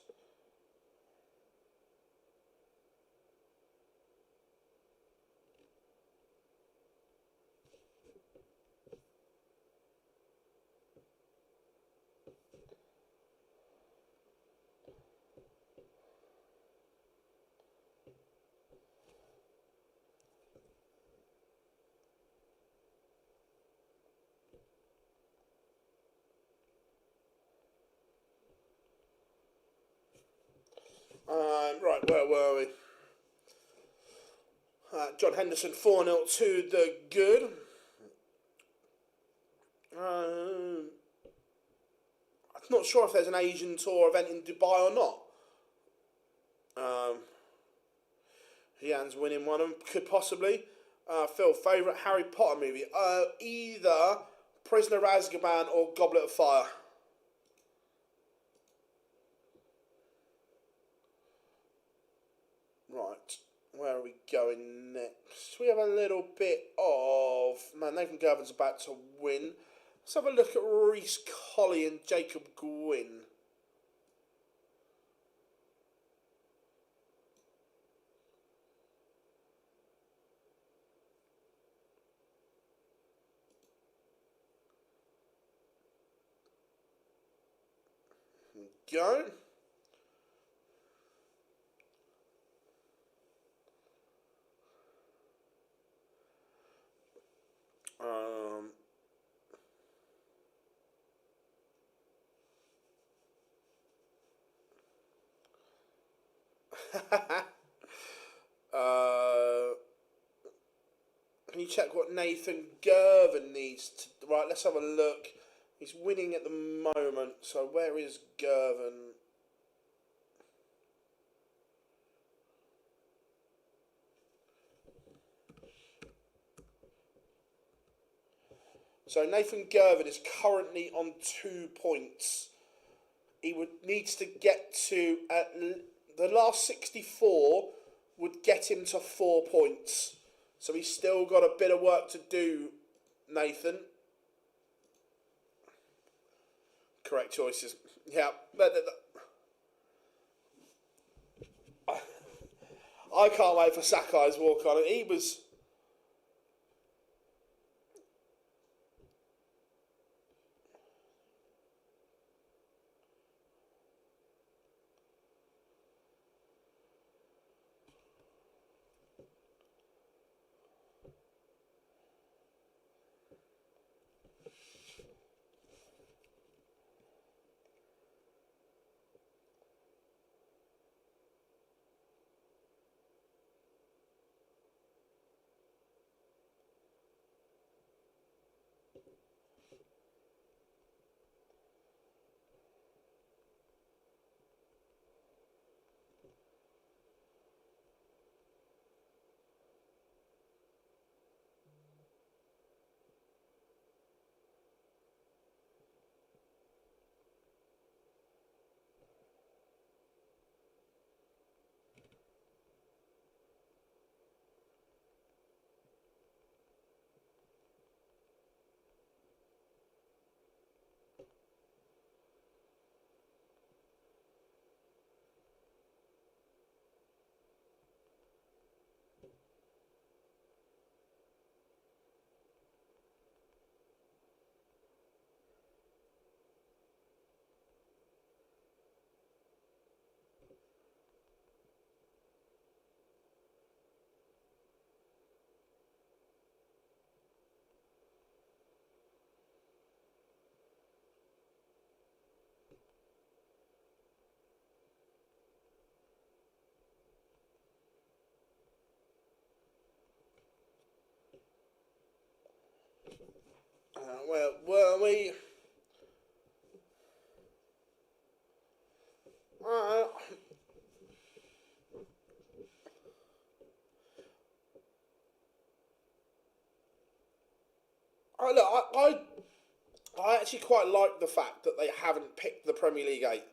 Right, where were we? John Henderson 4-0 to the good. I'm not sure if there's an Asian tour event in Dubai or not. Ian's winning one of them, could possibly. Phil, favourite Harry Potter movie? Either Prisoner of Azkaban or Goblet of Fire. Right, where are we going next? We have a little bit of... Man, Nathan Gervin's about to win. Let's have a look at Reece Colley and Jacob Gwynn. Go. Can you check what Nathan Gervin needs to... Right, let's have a look. He's winning at the moment, so where is Gervin? So Nathan Gervin is currently on 2 points. He needs to get to... the last 64 would get him to 4 points. So he's still got a bit of work to do, Nathan. Correct choices. Yeah. I can't wait for Sakai's walk on. He was... Well, were we? Uh, I actually quite like the fact that they haven't picked the Premier League 8.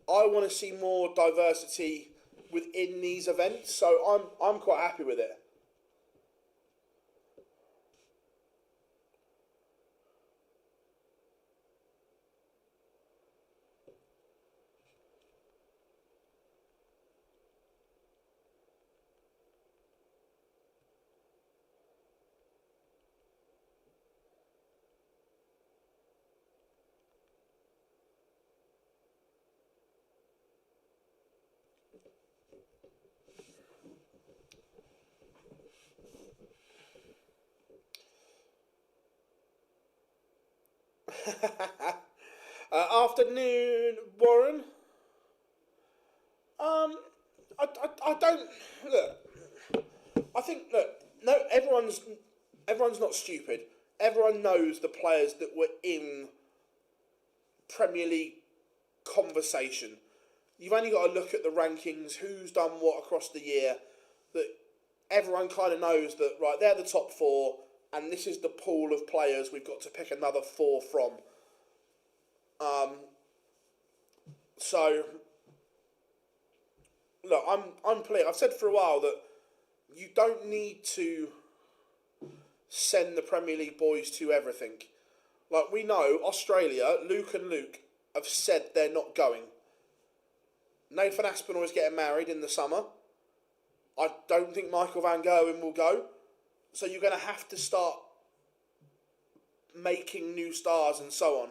I want to see more diversity within these events, so I'm quite happy with it. Afternoon, Warren. I don't look. I think look. No, everyone's not stupid. Everyone knows the players that were in Premier League conversation. You've only got to look at the rankings, who's done what across the year. That everyone kind of knows that right, they're the top four, and this is the pool of players we've got to pick another four from. So look, I'm clear. I've said for a while that you don't need to send the Premier League boys to everything. Like we know, Australia, Luke and Luke have said they're not going. Nathan Aspinall is getting married in the summer. I don't think Michael Van Gerwen will go. So you're going to have to start making new stars and so on.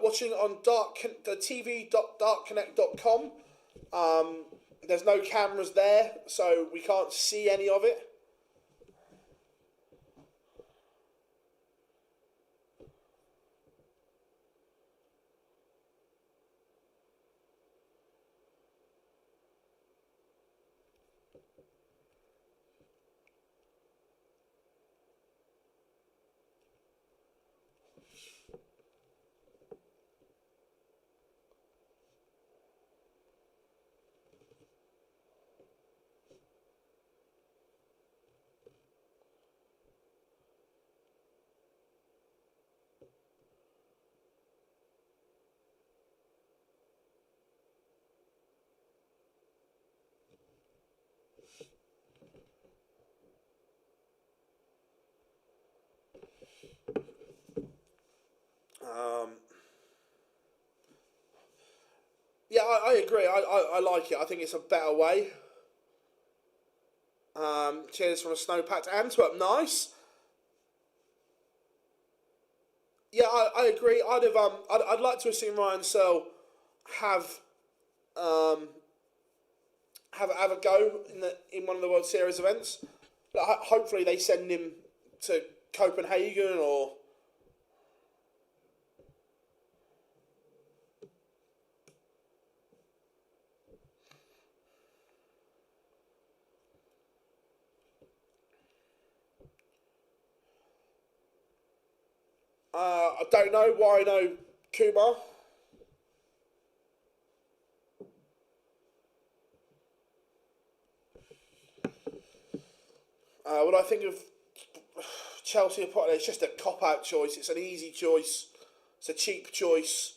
Watching on the tv.darkconnect.com. There's no cameras there, so we can't see any of it. Yeah, I agree. I like it. I think it's a better way. Cheers from a snow-packed Antwerp. Nice. Yeah, I agree. I'd like to have seen Ryan Searle have um, have a go in one of the World Series events. But hopefully they send him to Copenhagen or. I don't know why I know Kumar. When I think of Chelsea, it's just a cop-out choice. It's an easy choice. It's a cheap choice.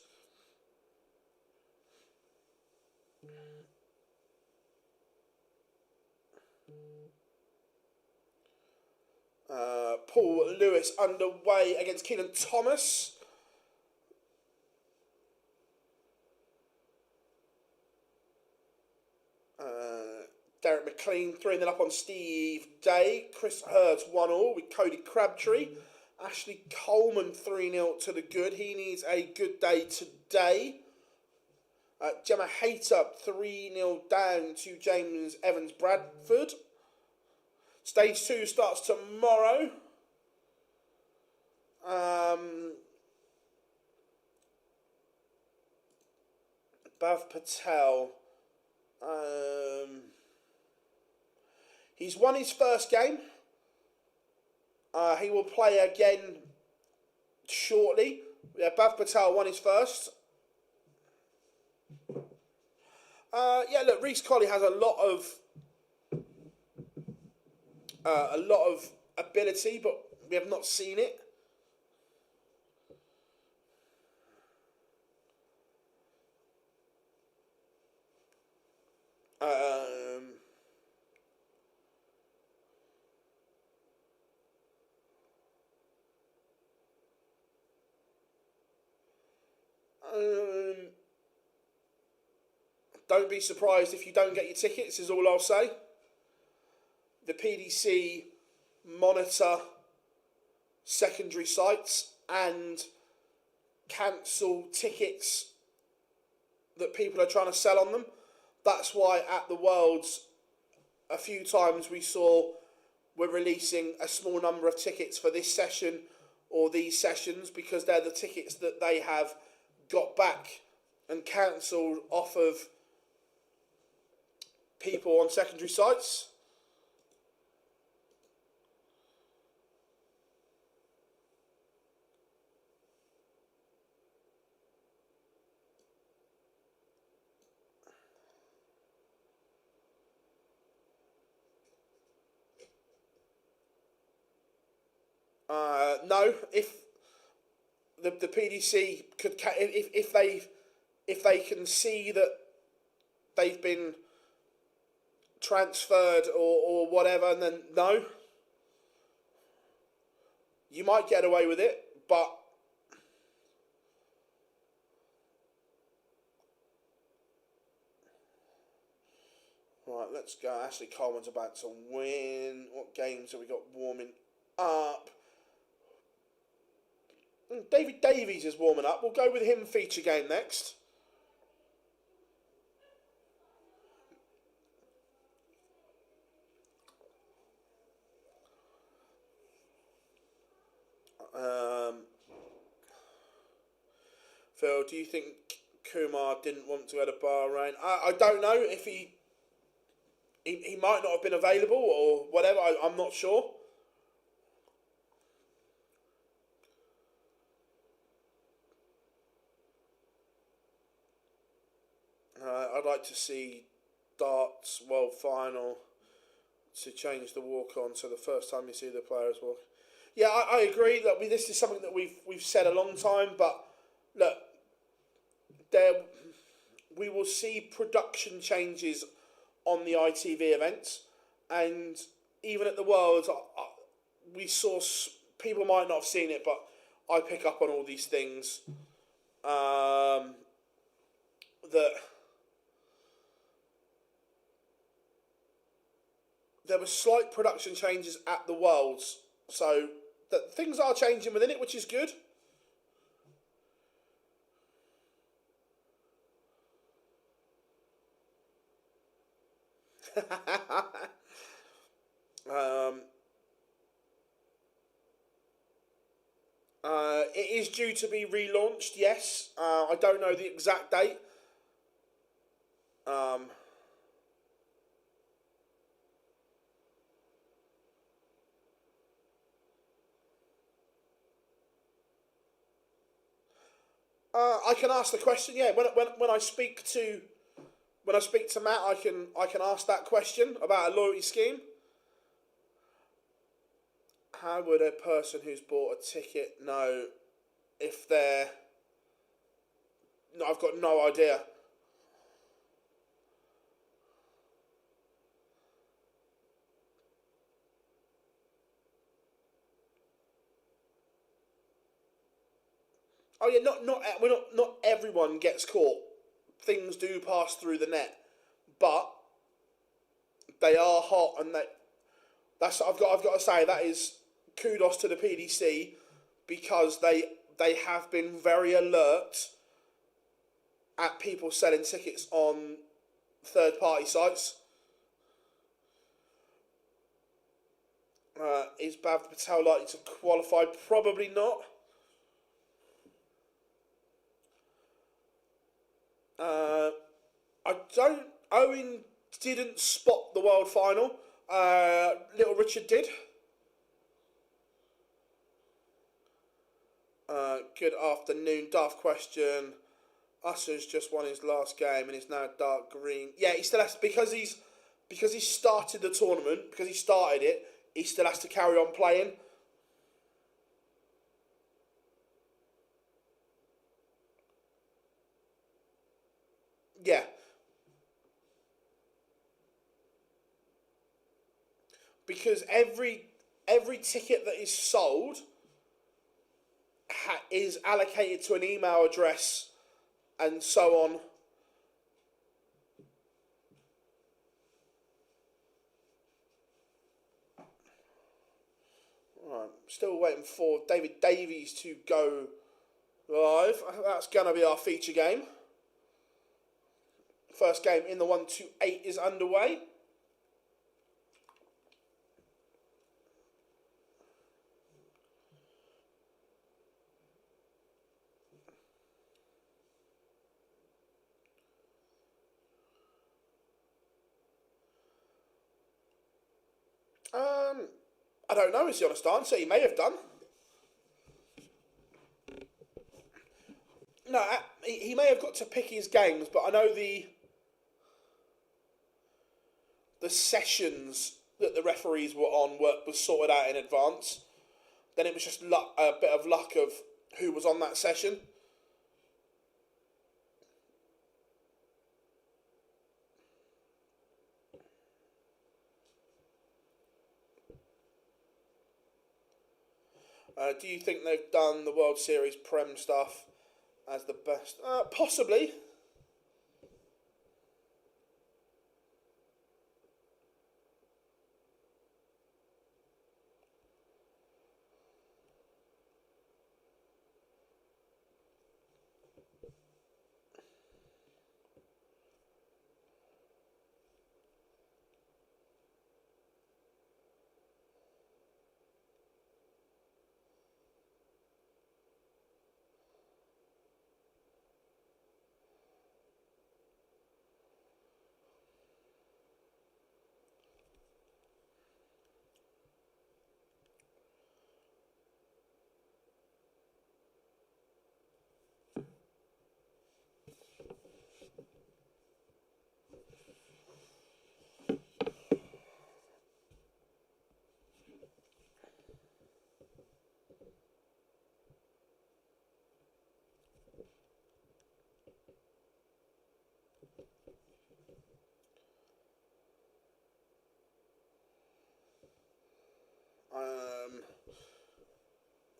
Paul Lewis underway against Keenan Thomas. Derek McLean 3-0 up on Steve Day. Chris Hurds 1-1 with Cody Crabtree. Ashley Coleman 3-0 to the good. He needs a good day today. Gemma Hayter 3-0 down to James Evans Bradford. Stage 2 starts tomorrow. Bhav Patel. He's won his first game. He will play again shortly. Yeah, Bhav Patel won his first. Yeah, look, Reece Colley has a lot of ability, but we have not seen it. Don't be surprised if you don't get your tickets, is all I'll say. The PDC monitor secondary sites and cancel tickets that people are trying to sell on them. That's why at the Worlds, a few times we saw we're releasing a small number of tickets for this session or these sessions, because they're the tickets that they have got back and cancelled off of people on secondary sites. No, if the PDC could, if they can see that they've been transferred or whatever, and then no, you might get away with it, but right, let's go. Ashley Coleman's about to win. What games have we got warming up? David Davies is warming up. We'll go with him feature game next. Phil, do you think Kumar didn't want to go to Bahrain? I don't know if he might not have been available or whatever. I'm not sure. I'd like to see darts world final to change the walk on. So the first time you see the players walk. Yeah, I agree that this is something that we've said a long time. But look, we will see production changes on the ITV events, and even at the Worlds, we saw people might not have seen it, but I pick up on all these things. That there were slight production changes at the Worlds, so that things are changing within it, which is good. It is due to be relaunched, yes. I don't know the exact date. I can ask the question. Yeah, when I speak to Matt, I can ask that question about a loyalty scheme. How would a person who's bought a ticket know if they're... No, I've got no idea. Oh yeah, not everyone gets caught. Things do pass through the net, but they are hot, and that's I've got to say that is kudos to the PDC, because they have been very alert at people selling tickets on third-party sites. Is Bhav Patel likely to qualify? Probably not. Owen didn't spot the world final, Little Richard did. Good afternoon. Daft question. Usher's just won his last game and is now dark green. Yeah, he still has to, because he started the tournament, because he started it, he still has to carry on playing. Yeah. Because every ticket that is sold is allocated to an email address and so on. Right, still waiting for David Davies to go live. That's going to be our feature game. First game in the 1-2-8 is underway. I don't know is the honest answer. He may have done. No, he may have got to pick his games, but I know the sessions that the referees were on was sorted out in advance. Then it was just a bit of luck of who was on that session. Do you think they've done the World Series Prem stuff as the best? Possibly.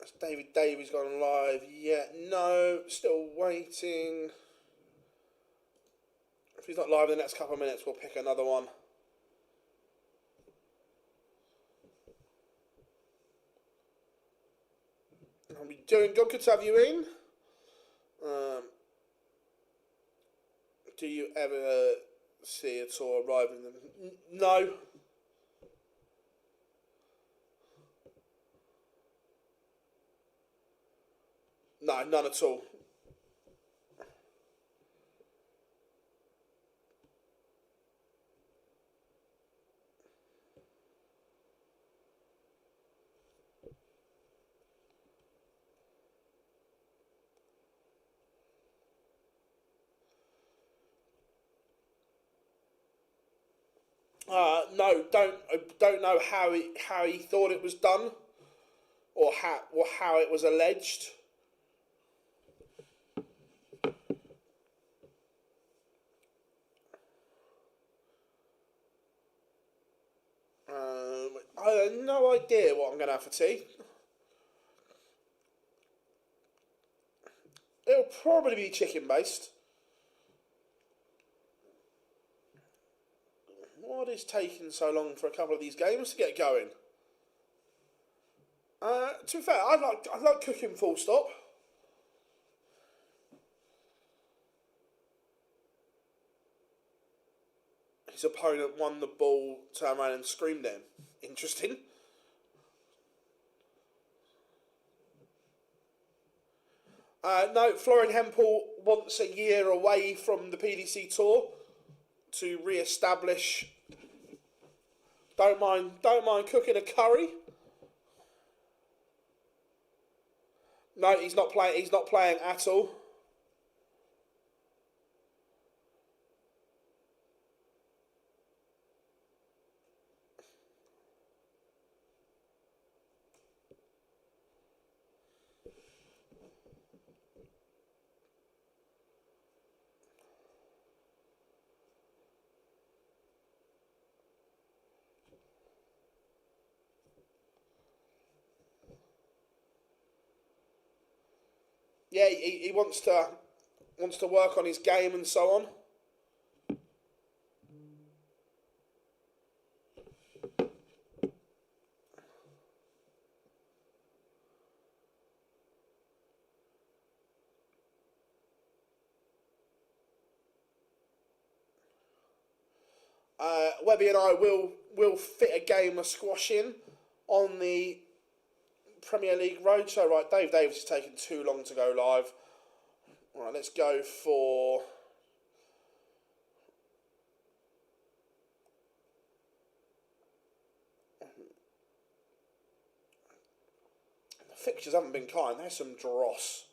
Has David Davies gone live yet? No, still waiting. If he's not live in the next couple of minutes, we'll pick another one. How are we doing? Good to have you in. Do you ever see a tour arriving? No. No, none at all. No, don't know how he thought it was done, or how it was alleged. I have no idea what I'm going to have for tea. It'll probably be chicken based. What is taking so long for a couple of these games to get going? To be fair, I like cooking full stop. His opponent won the ball, turned around and screamed at him. Interesting. No, Florian Hempel wants a year away from the PDC Tour to re-establish Don't mind cooking a curry. No, he's not playing. He's not playing at all. Yeah, he wants to work on his game and so on. Webby and I will fit a game of squash in on the Premier League Roadshow. Right, Dave Davis is taking too long to go live. Right, let's go for... The fixtures haven't been kind. There's some dross.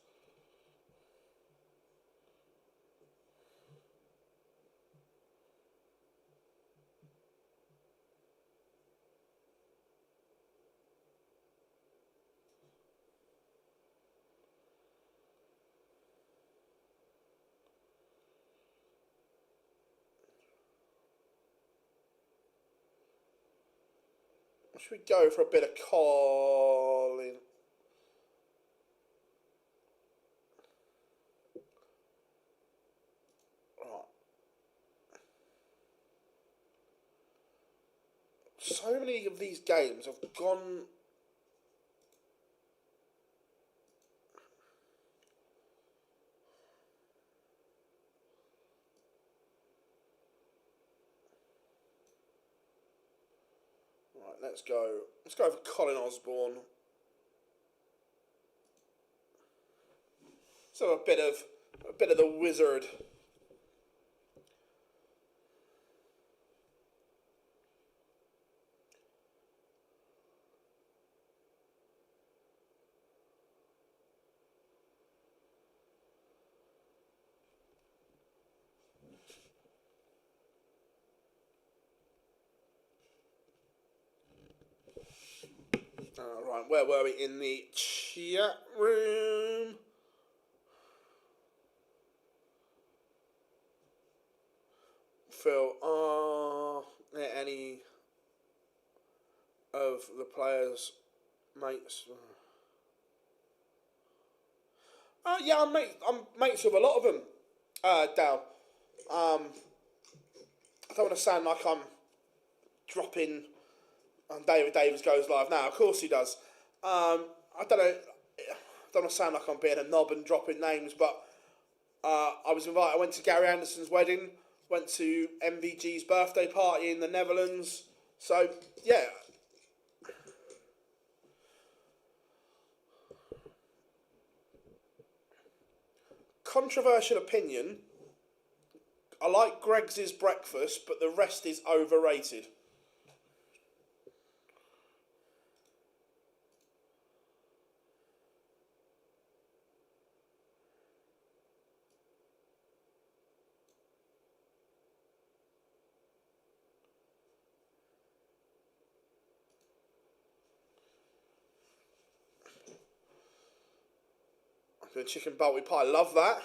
Should we go for a bit of Colin? Right. So many of these games have gone... Right, let's go for Colin Osborne. So a bit of the wizard. Right, where were we in the chat room? Phil, are there any of the players' mates? Yeah, I'm mates with a lot of them. Dal. I don't want to sound like I'm dropping. And David Davis goes live now. Of course he does. I don't know. I don't want to sound like I'm being a knob and dropping names, but I was invited. I went to Gary Anderson's wedding. Went to MVG's birthday party in the Netherlands. So yeah. Controversial opinion. I like Greg's breakfast, but the rest is overrated. Good chicken Balti pie, love that.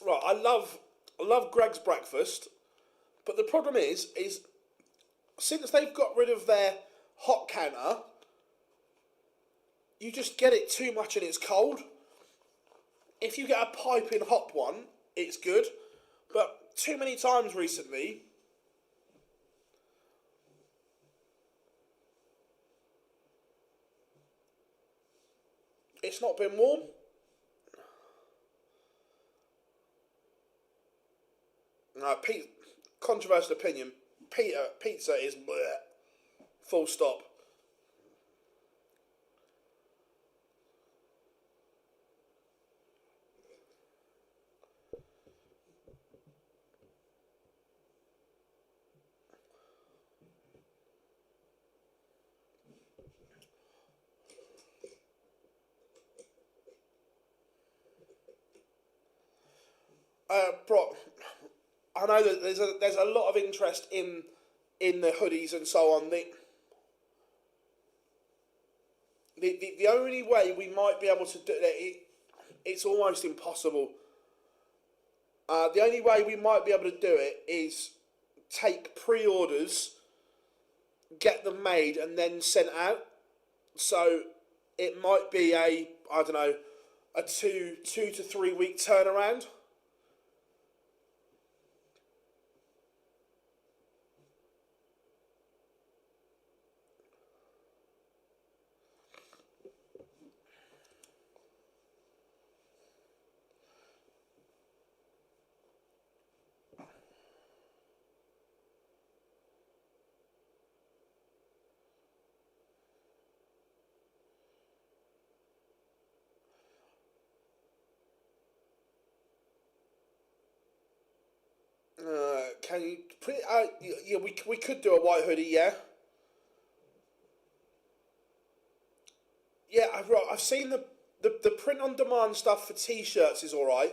Right, I love Greg's breakfast, but the problem is since they've got rid of their hot counter, you just get it too much and it's cold. If you get a piping hot one, it's good, but too many times recently, it's not been warm. Controversial opinion, pizza is bleh, full stop. Brock, I know that there's a lot of interest in the hoodies and so on. The only way we might be able to do it's almost impossible. The only way we might be able to do it is take pre-orders, get them made, and then sent out. So it might be a 2 to 3 week turnaround. Can you print? Yeah, we could do a white hoodie. Yeah, yeah. I've seen the print on demand stuff for t-shirts is all right,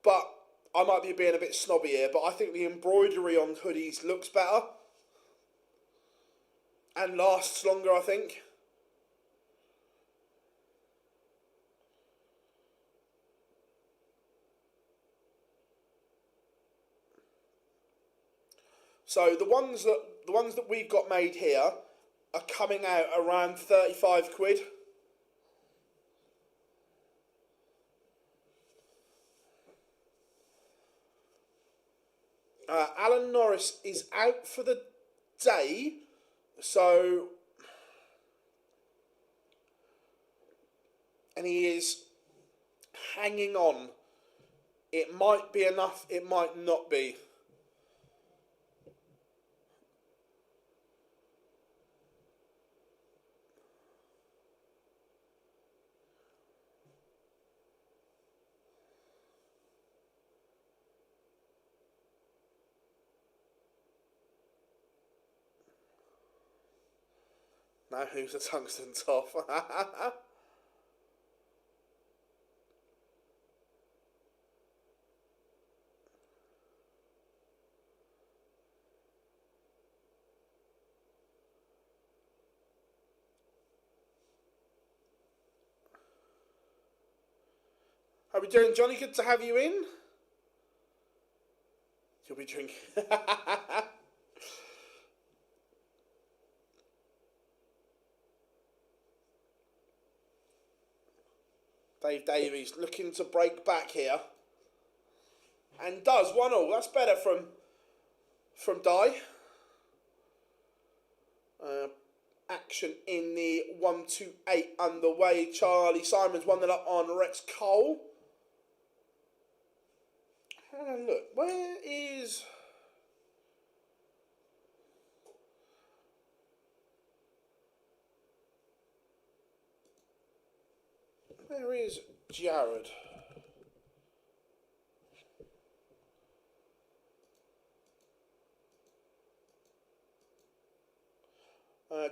but I might be being a bit snobby here. But I think the embroidery on hoodies looks better and lasts longer. I think. So the ones that we've got made here are coming out around 35 quid. Alan Norris is out for the day, so and he is hanging on. It might be enough, it might not be. Now who's a tungsten top? How are we doing, Johnny? Good to have you in. You'll be drinking. Dave Davies looking to break back here. And does 1-1. That's better from Di. Action in the 1-2-8 underway. Charlie Simons 1-0 up on Rex Cole. Look, where is... Where is Jared?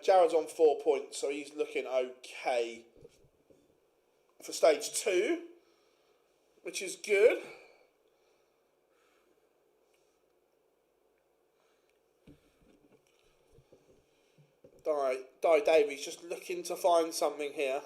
Jared's on 4 points, so he's looking okay for stage 2, which is good. Di Davies just looking to find something here.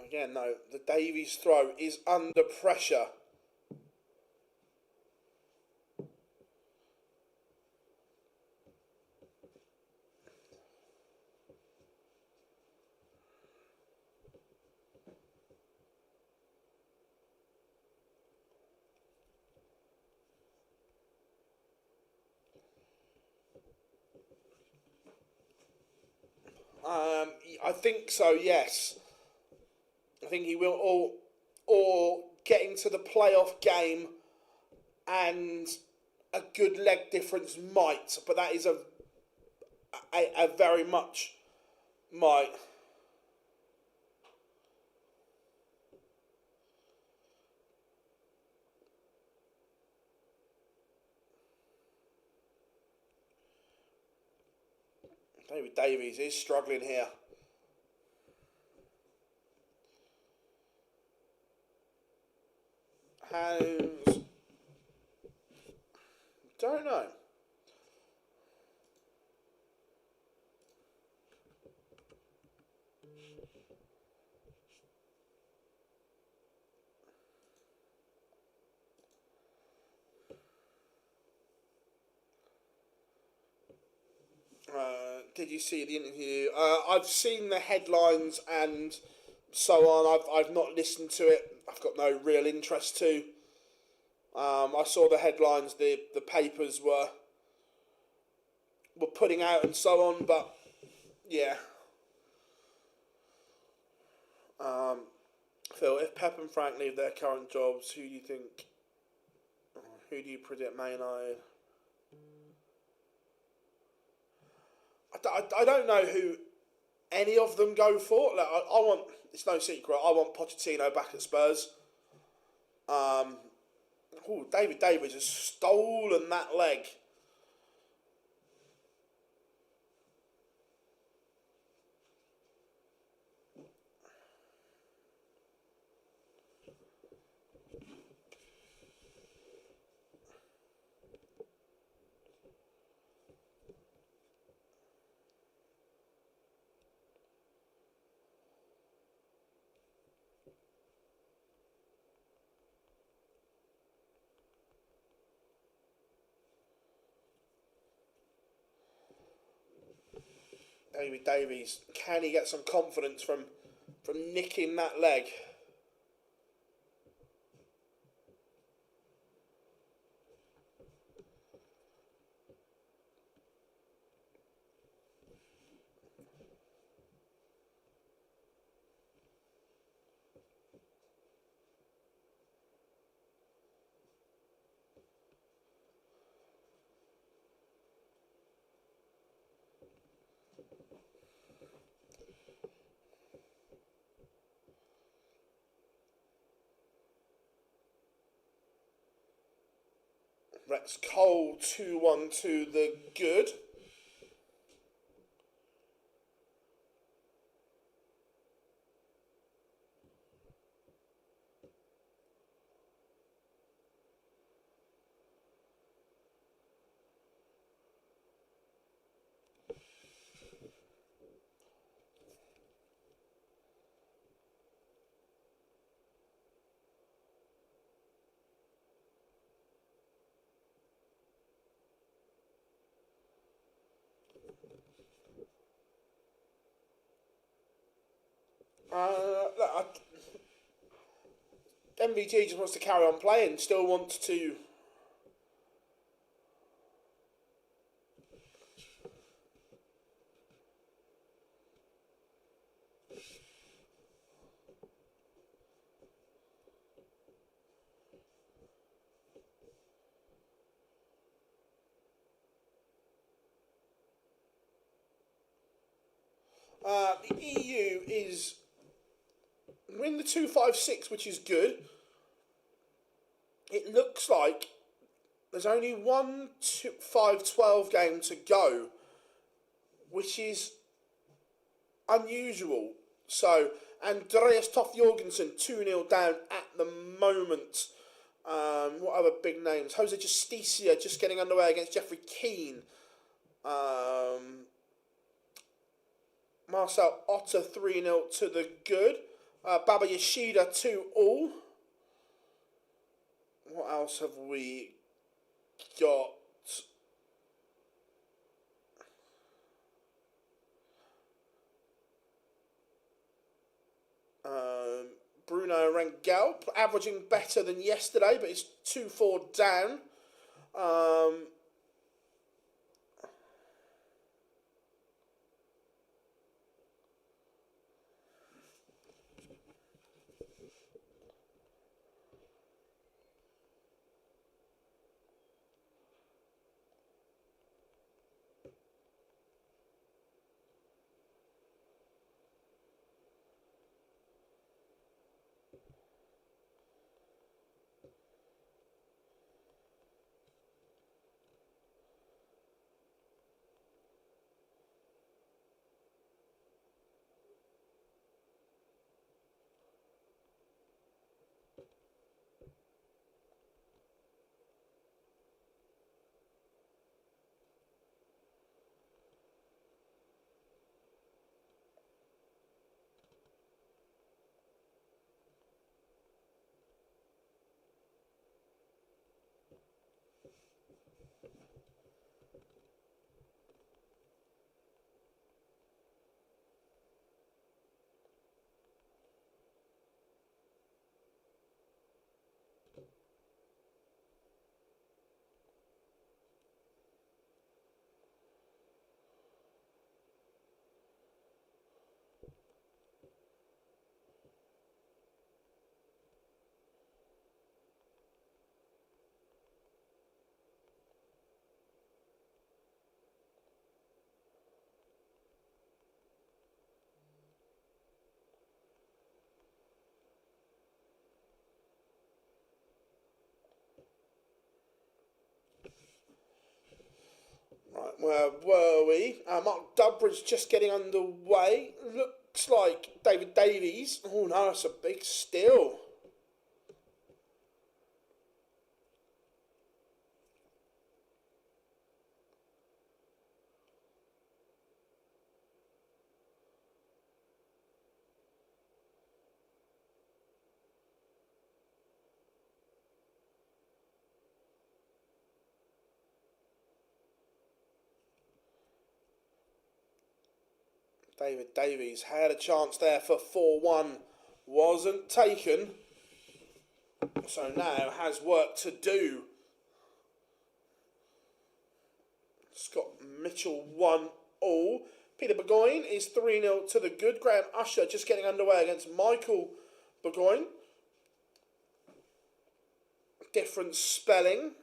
Again, no, the Davies throw is under pressure. I think so, yes. I think he will, or get into the playoff game and a good leg difference might, but that is a very much might. David Davies is struggling here. Hands. Don't know. Did you see the interview? I've seen the headlines and so on. I've not listened to it. I've got no real interest to. I saw the headlines the papers were putting out and so on, but yeah. Phil, if Pep and Frank leave their current jobs, who do you think? Who do you predict Man United? I don't know who any of them go for. Like, I want, it's no secret, I want Pochettino back at Spurs. David Davies has stolen that leg. David Davies, can he get some confidence from nicking that leg? Rex Cole 2-1 to the good. MVG just wants to carry on playing, still wants to. The EU is win the 2-5-6, which is good. It looks like there's only one 5-12 game to go, which is unusual. So, Andreas Toff Jorgensen 2-0 down at the moment. What other big names? Jose Justicia just getting underway against Jeffrey Keane. Marcel Otter 3-0 to the good. Baba Yoshida 2-all. What else have we got? Bruno Rangel averaging better than yesterday, but it's 2-4 down. Right, where were we? Mark Dubbridge just getting underway. Looks like David Davies. Oh no, that's a big steal. David Davies had a chance there for 4-1. Wasn't taken. So now has work to do. Scott Mitchell 1-all. Peter Burgoyne is 3-0 to the good. Graham Usher just getting underway against Michael Burgoyne. Different spelling.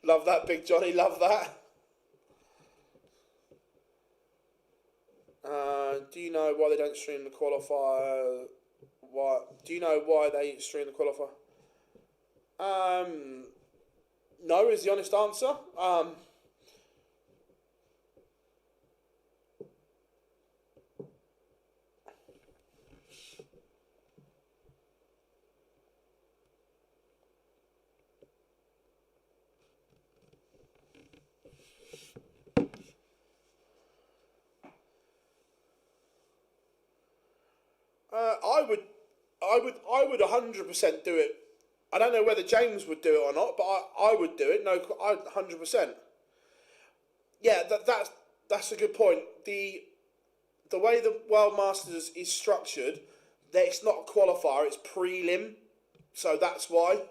Love that, Big Johnny, love that. Do you know why they don't stream the qualifier? Do you know why they stream the qualifier? No is the honest answer. I would 100% do it. I don't know whether James would do it or not, but I would do it. No, I 100%. Yeah, that's a good point. The way the World Masters is structured, that it's not a qualifier, it's prelim, so that's why.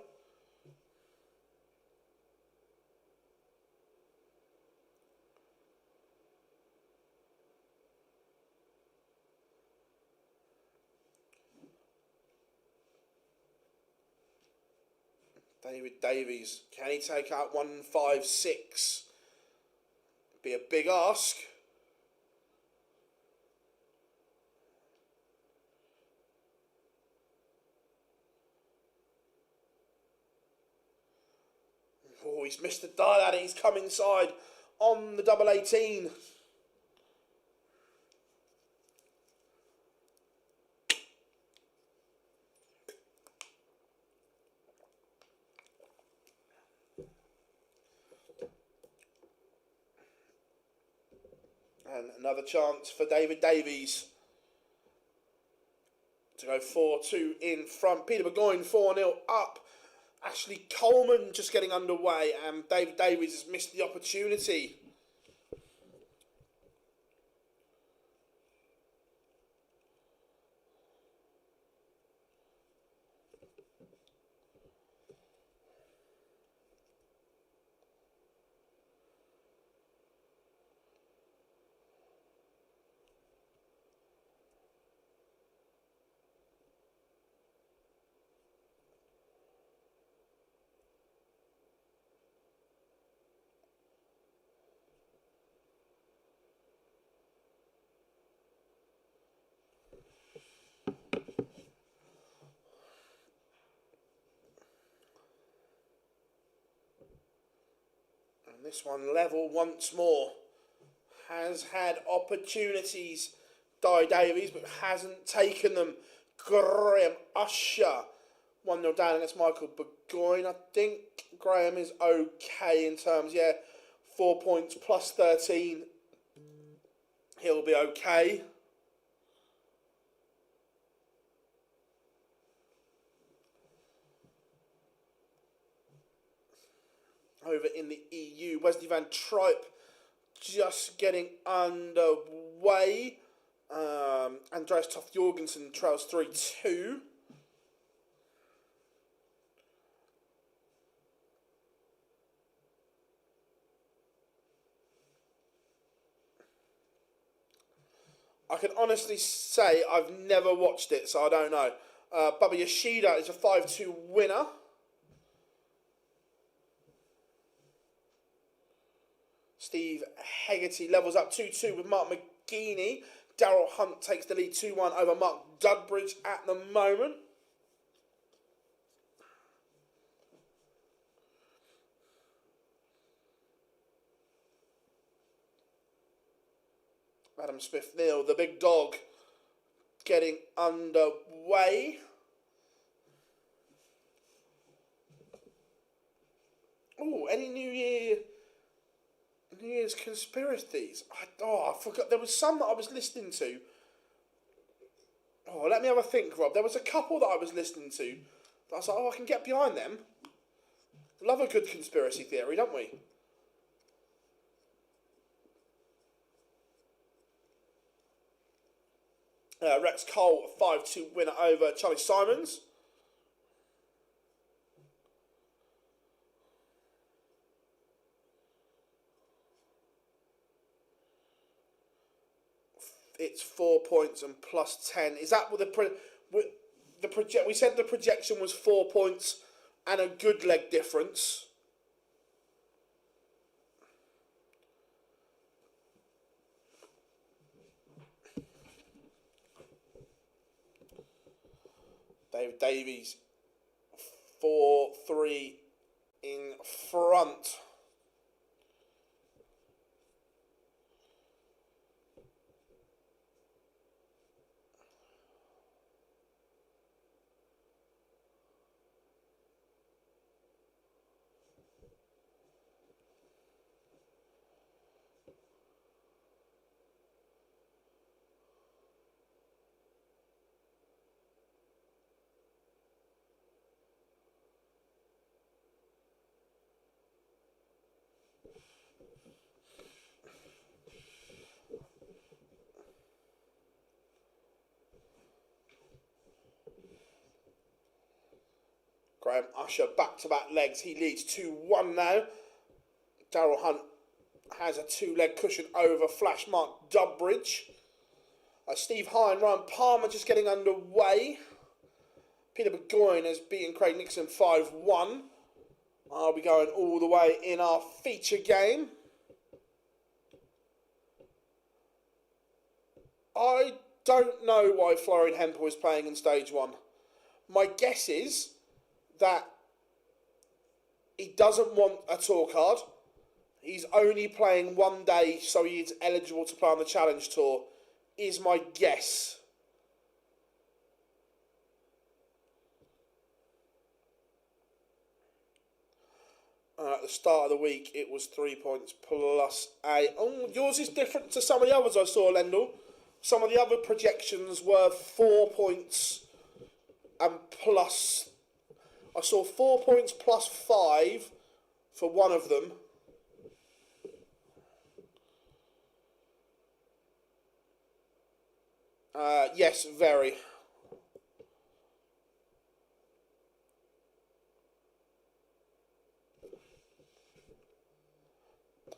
David Davies, can he take out 156? Be a big ask. Oh, he's missed the dial at it. He's come inside on the double 18. And another chance for David Davies to go 4-2 in front. Peter Burgoyne 4-0 up. Ashley Coleman just getting underway, and David Davies has missed the opportunity. And this one level once more. Has had opportunities, Di Davies, but hasn't taken them. Graham Usher 1-0 down against Michael Burgoyne. I think Graham is okay in terms, 4 points plus 13. He'll be okay. over in the EU. Wesley Van Tripe just getting underway. Andreas Toft Jorgensen trails 3-2. I can honestly say I've never watched it, so I don't know. Bubba Yoshida is a 5-2 winner. Steve Hegarty levels up 2-2 with Mark McGeaney. Daryl Hunt takes the lead 2-1 over Mark Dudbridge at the moment. Adam Smith-Neal, the big dog, getting underway. Oh, any New Year's conspiracies? I forgot. There was some that I was listening to. Oh, let me have a think, Rob. There was a couple that I was listening to. That I was like, I can get behind them. Love a good conspiracy theory, don't we? Rex Cole, 5-2 winner over Charlie Simons. It's 4 points and plus 10. Is that what we said the projection was 4 points and a good leg difference? David Davies, 4-3 in front. Graham Usher back-to-back legs. He leads 2-1 now. Daryl Hunt has a 2-leg cushion over Flash Mark Dudbridge. Steve High and Ryan Palmer just getting underway. Peter Burgoyne has beaten Craig Nixon 5-1. I'll be going all the way in our feature game. I don't know why Florian Hempel is playing in stage 1. My guess is that he doesn't want a tour card. He's only playing 1 day, so he is eligible to play on the Challenge Tour, is my guess. At the start of the week, it was 3 points plus 8. Oh, yours is different to some of the others I saw, Lendl. Some of the other projections were 4 points and plus. I saw 4 points plus 5 for one of them. Yes, very.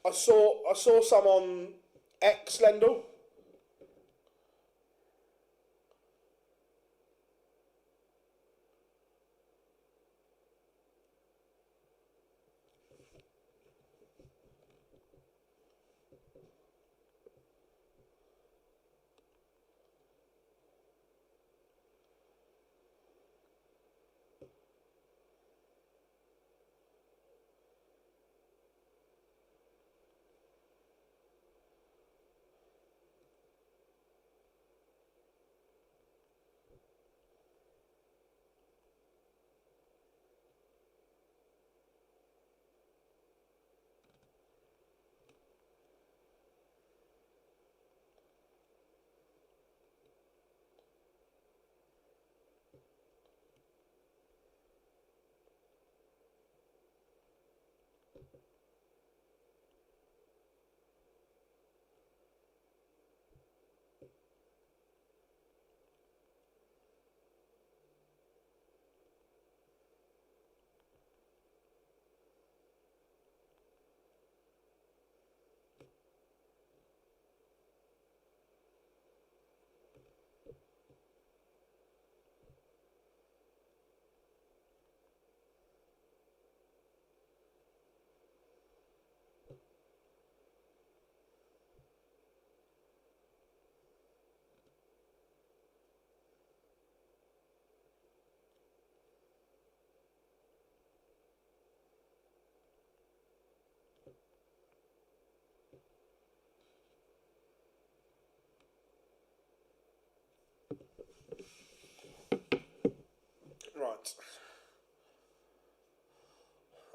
I saw some on X, Lendl.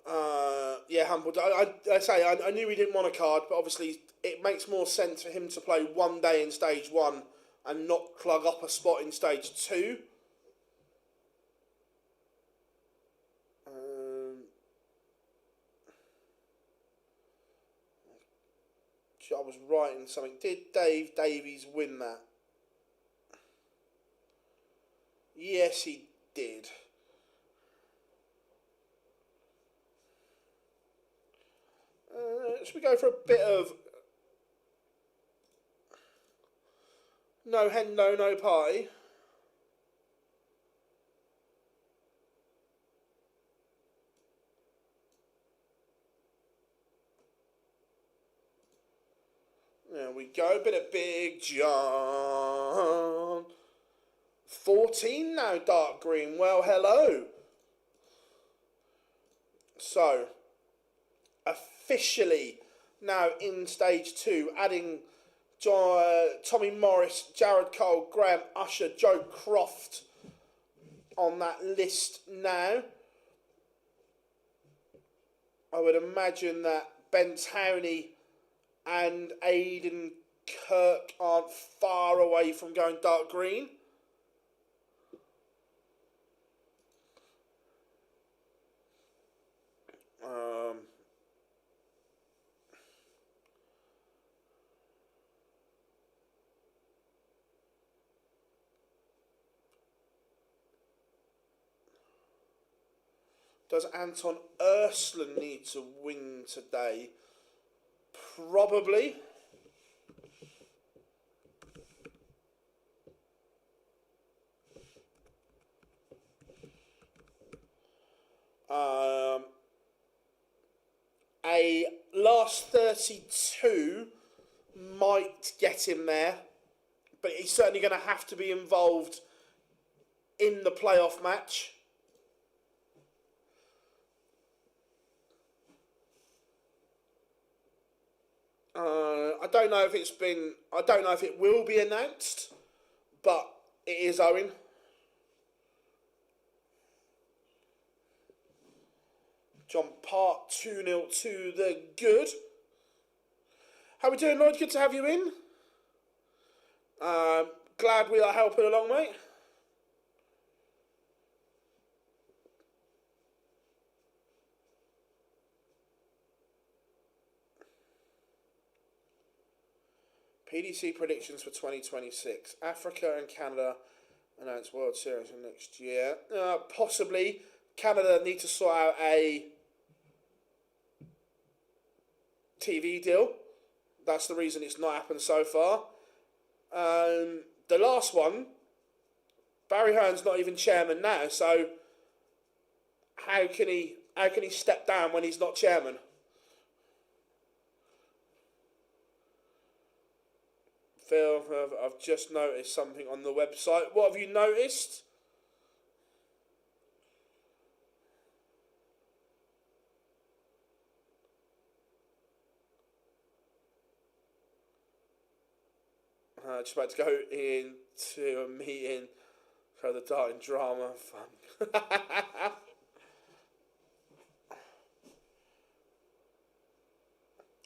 Right. Yeah, Humble. I knew he didn't want a card, but obviously it makes more sense for him to play 1 day in stage 1 and not plug up a spot in stage 2. I was writing something. Did Dave Davies win that? Yes, he did. Should we go for a bit of no hen, no pie? There we go. Bit of Big John. 14 now, dark green. Well, hello. So, officially now in stage 2, adding Tommy Morris, Jared Cole, Graham Usher, Joe Croft on that list now. I would imagine that Ben Towney and Aidan Kirk aren't far away from going dark green. Does Anton Urslan need to win today? Probably. A last 32 might get him there, but he's certainly going to have to be involved in the playoff match. I don't know if it's been. I don't know if it will be announced, but it is Owen. John Part 2-0 to the good. How we doing, Lloyd? Good to have you in. Glad we are helping along, mate. PDC predictions for 2026. Africa and Canada announce World Series for next year. Possibly. Canada need to sort out a TV deal. That's the reason it's not happened so far. The last one, Barry Hearn's not even chairman now, so how can he step down when he's not chairman? Phil, I've just noticed something on the website. What have you noticed? Just about to go into a meeting for the darting drama fun.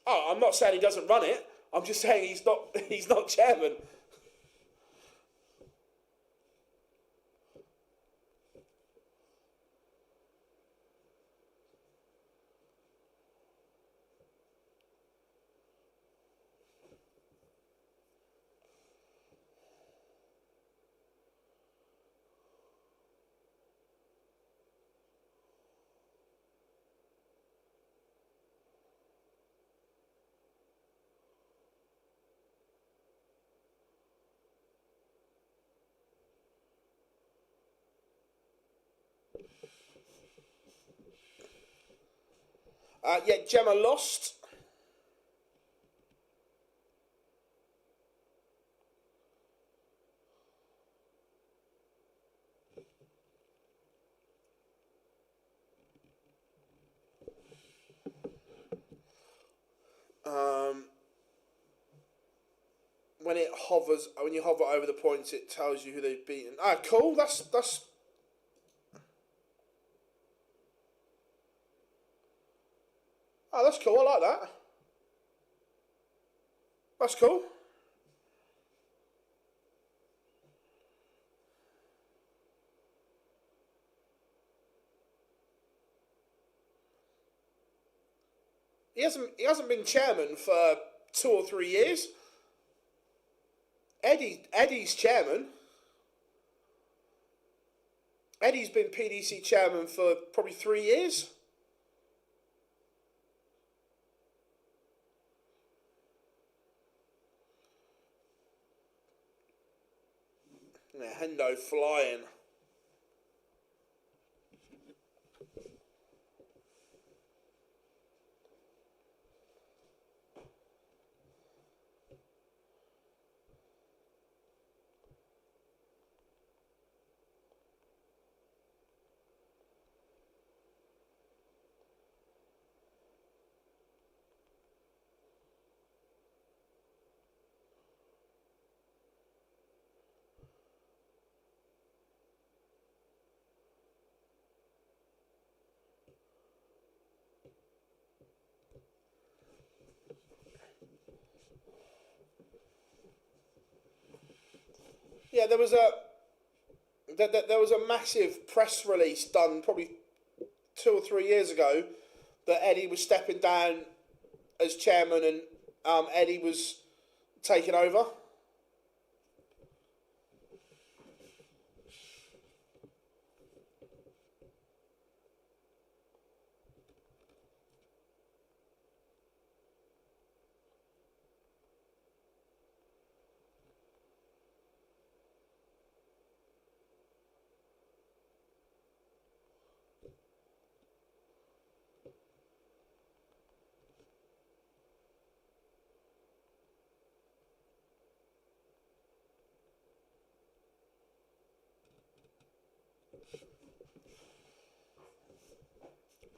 Oh, I'm not saying he doesn't run it. I'm just saying he's not chairman. Yeah, Gemma lost. When you hover over the points, it tells you who they've beaten. Cool. That's Oh, that's cool. I like that. That's cool. He hasn't been chairman for 2 or 3 years. Eddie's chairman. Eddie's been PDC chairman for probably 3 years. Yeah, Hendo flying. Yeah, there was a massive press release done probably 2 or 3 years ago that Eddie was stepping down as chairman and Eddie was taking over.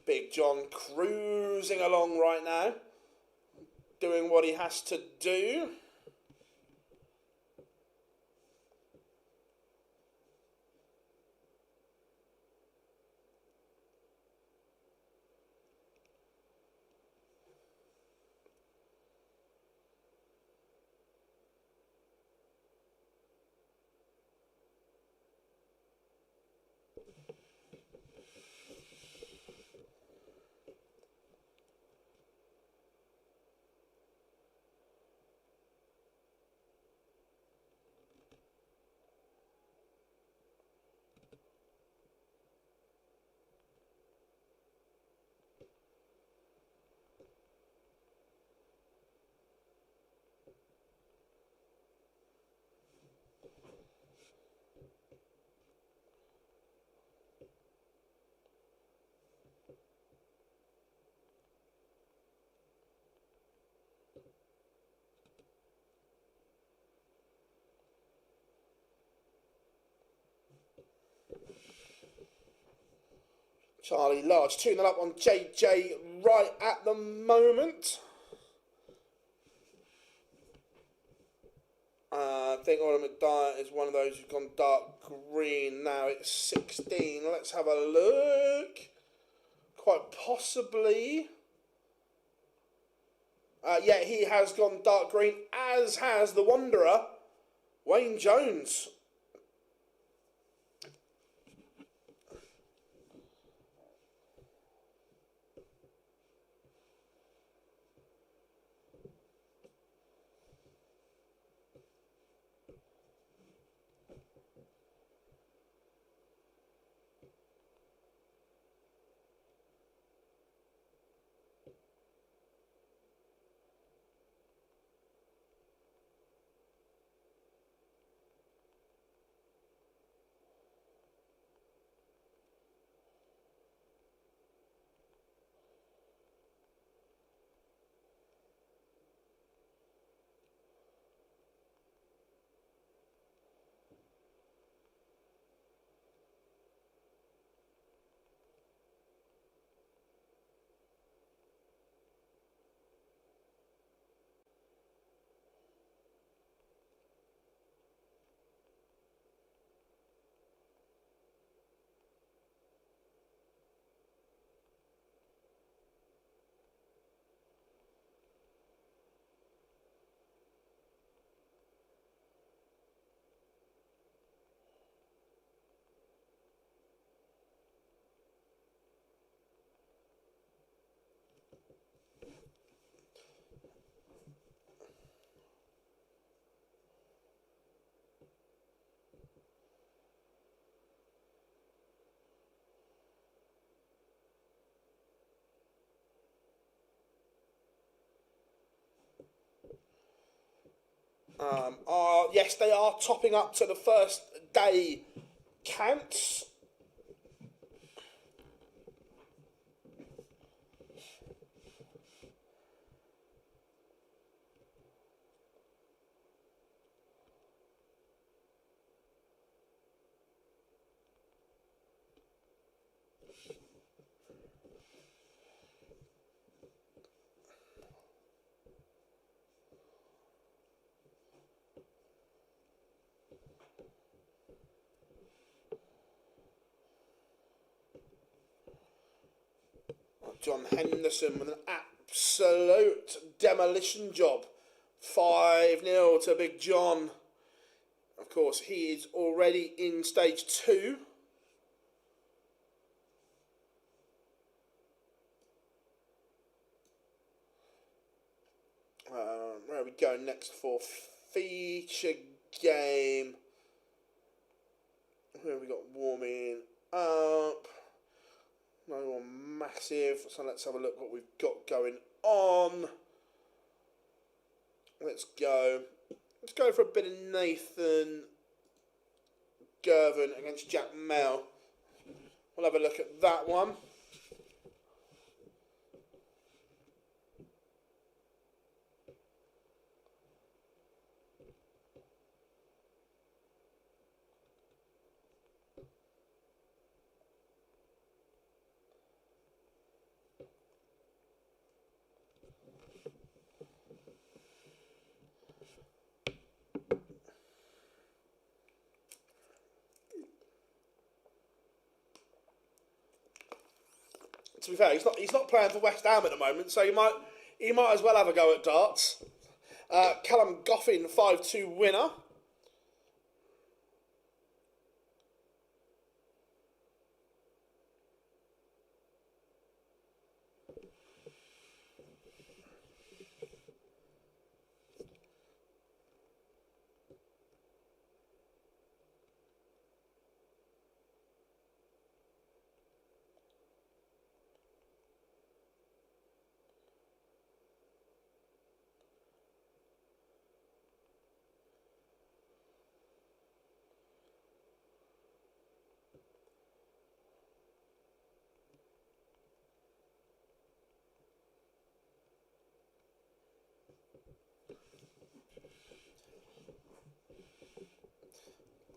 Big John cruising along right now, doing what he has to do. Charlie Large 2-0 up on JJ right at the moment. I think Oliver McDyer is one of those who's gone dark green now. It's 16. Let's have a look. Quite possibly. Yeah, he has gone dark green, as has the Wanderer, Wayne Jones. Yes, they are topping up to the first day counts. John Henderson with an absolute demolition job. 5-0 to Big John. Of course, he is already in stage 2. Where we go next for feature game? Where have we got warming up? No one massive, so let's have a look what we've got going on. Let's go for a bit of Nathan Gervin against Jack Mel. We'll have a look at that one. To be fair, he's not playing for West Ham at the moment, so he might as well have a go at darts. Callum Goffin, 5-2 winner.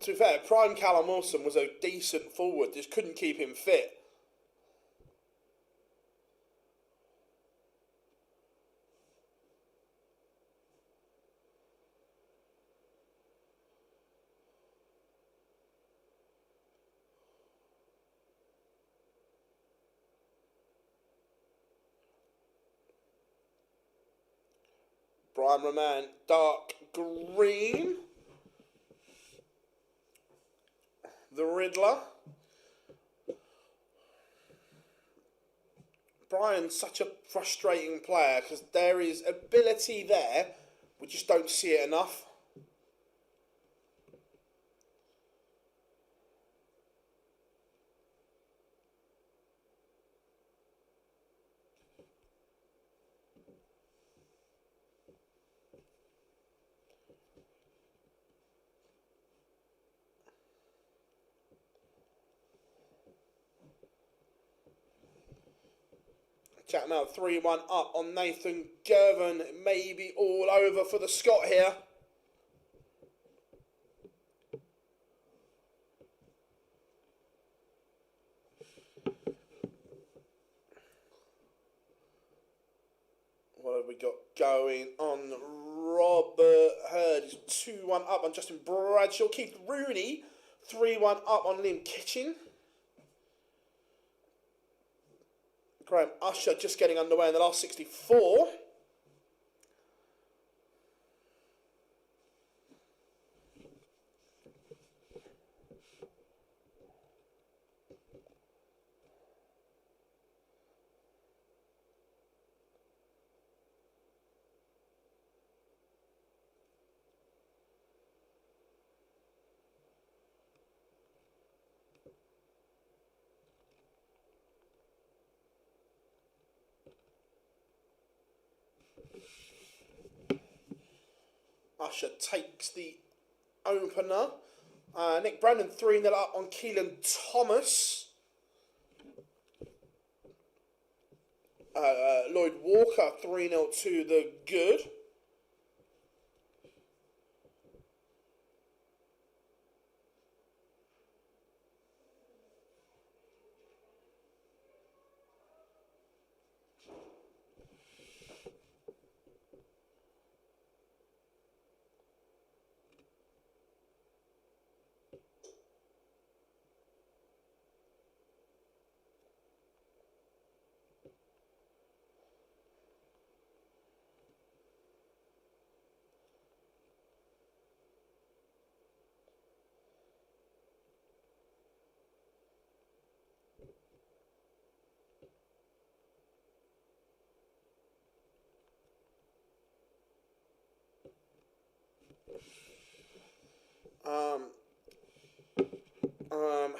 To be fair, prime Callum Wilson was a decent forward, just couldn't keep him fit. Brian Roman, dark green. The Riddler. Brian's such a frustrating player because there is ability there, we just don't see it enough. Jack Mel 3-1 up on Nathan Gervin. It may be all over for the Scot here. What have we got going on? Robert Hurd is 2-1 up on Justin Bradshaw. Keith Rooney 3-1 up on Liam Kitchen. Graham Usher just getting underway in the last 64. Usher takes the opener. Nick Brandon 3-0 up on Keelan Thomas. Lloyd Walker 3-0 to the good.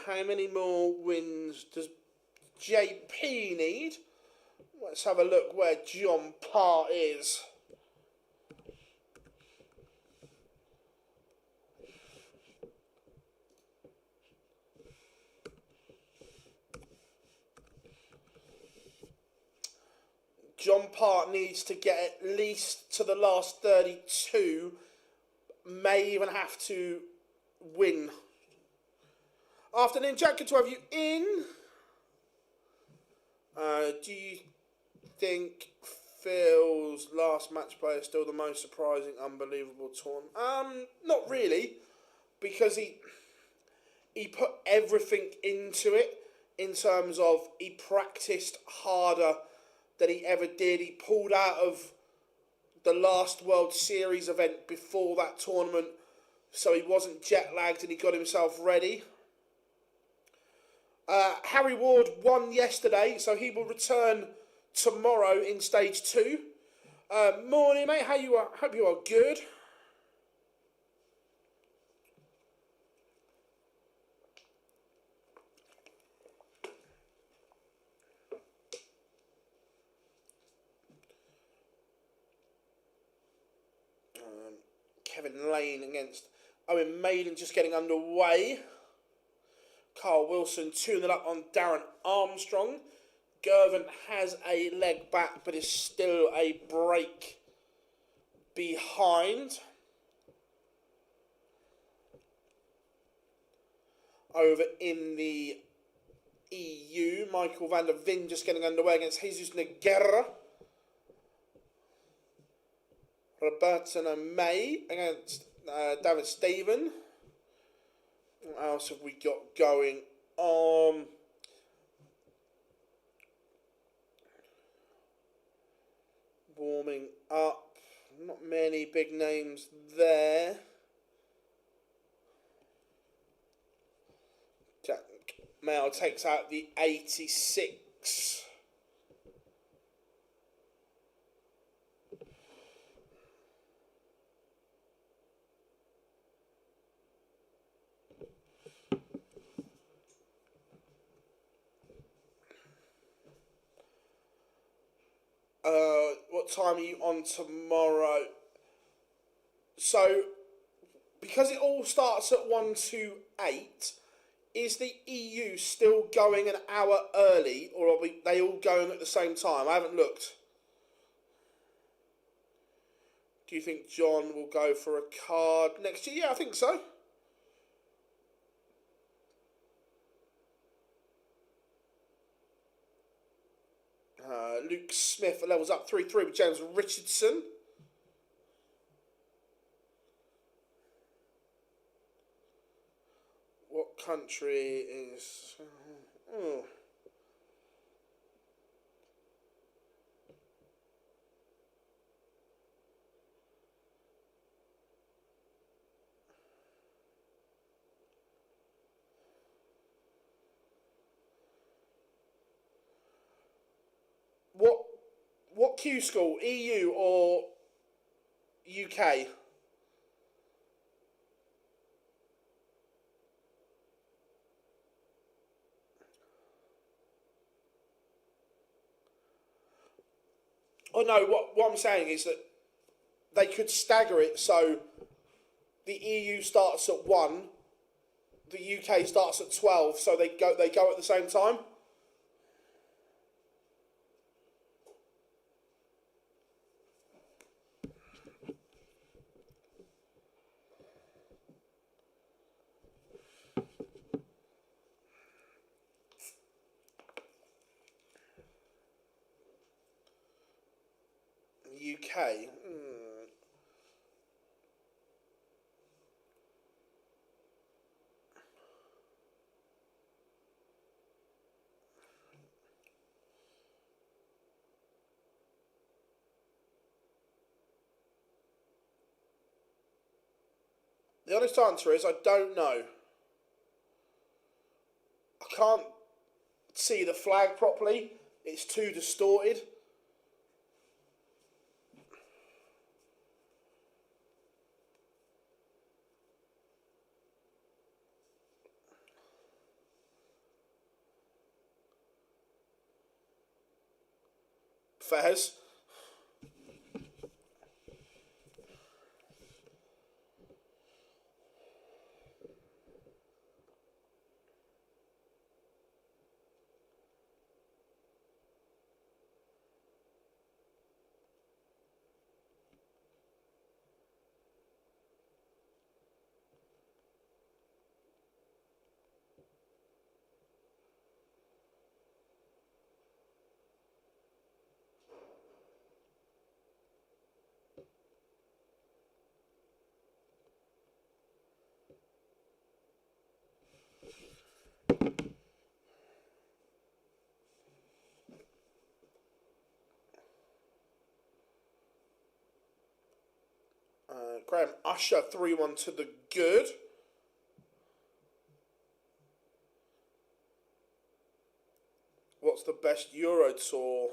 How many more wins does JP need? Let's have a look where John Parr is. John Parr needs to get at least to the last 32, may even have to win. Afternoon, Jack, good to have you in. Do you think Phil's last match play is still the most surprising, unbelievable tournament? Not really, because he put everything into it in terms of he practiced harder than he ever did. He pulled out of the last World Series event before that tournament, so he wasn't jet lagged and he got himself ready. Harry Ward won yesterday, so he will return tomorrow in stage 2. Morning, mate. How you are? Hope you are good. Kevin Lane against Owen Maiden just getting underway. Carl Wilson 2-0 up on Darren Armstrong. Gervin has a leg back, but is still a break behind. Over in the EU, Michael van der Veen just getting underway against Jesus Neguerra. Robertson and May against David Stephen. What else have we got going on? Warming up. Not many big names there. Jack Mail takes out the 86. What time are you on tomorrow? So, because it all starts at 1 to 8, is the EU still going an hour early, or are they all going at the same time? I haven't looked. Do you think John will go for a card next year? Yeah, I think so. Luke Smith levels up 3-3 with James Richardson. What country is... What Q-School, EU or UK? Oh no, what I'm saying is that they could stagger it so the EU starts at 1, the UK starts at 12, so they go at the same time. UK. The honest answer is I don't know. I can't see the flag properly. It's too distorted. Fairs. Graham Usher 3-1 to the good. What's the best Euro Tour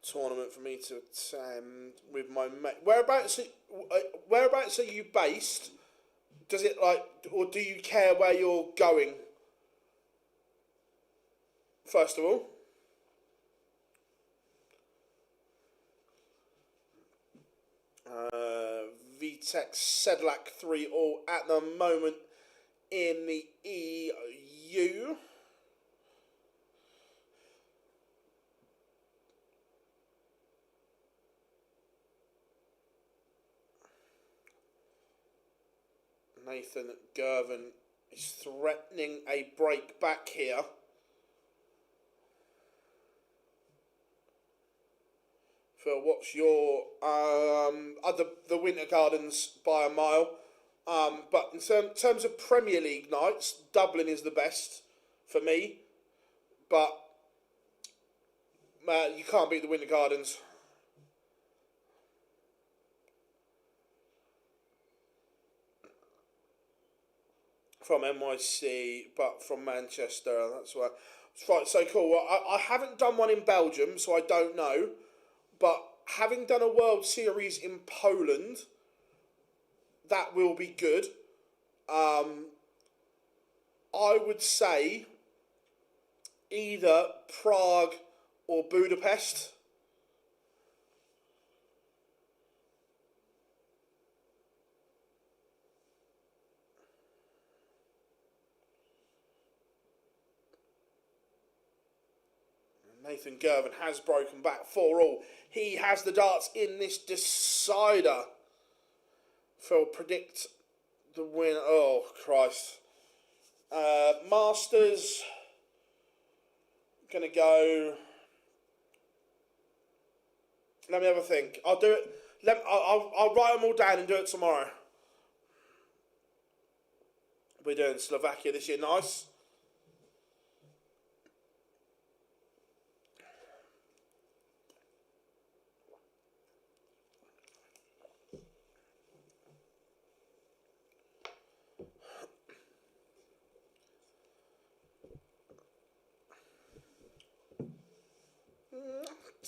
tournament for me to attend with my mate? Whereabouts are you based? Does it or do you care where you're going? First of all. VTEC Sedlak 3-all at the moment in the EU. Nathan Gervin is threatening a break back here. Phil, what's your the Winter Gardens by a mile? But in terms of Premier League nights, Dublin is the best for me. But you can't beat the Winter Gardens. From NYC, but from Manchester. That's why. Right, so cool. Well, I haven't done one in Belgium, so I don't know. But having done a World Series in Poland, that will be good. I would say either Prague or Budapest. Nathan Gervin has broken back 4-all. He has the darts in this decider. Phil, predict the win. Oh, Christ. Masters. Going to go. Let me have a think. I'll do it. I'll write them all down and do it tomorrow. We're doing Slovakia this year. Nice.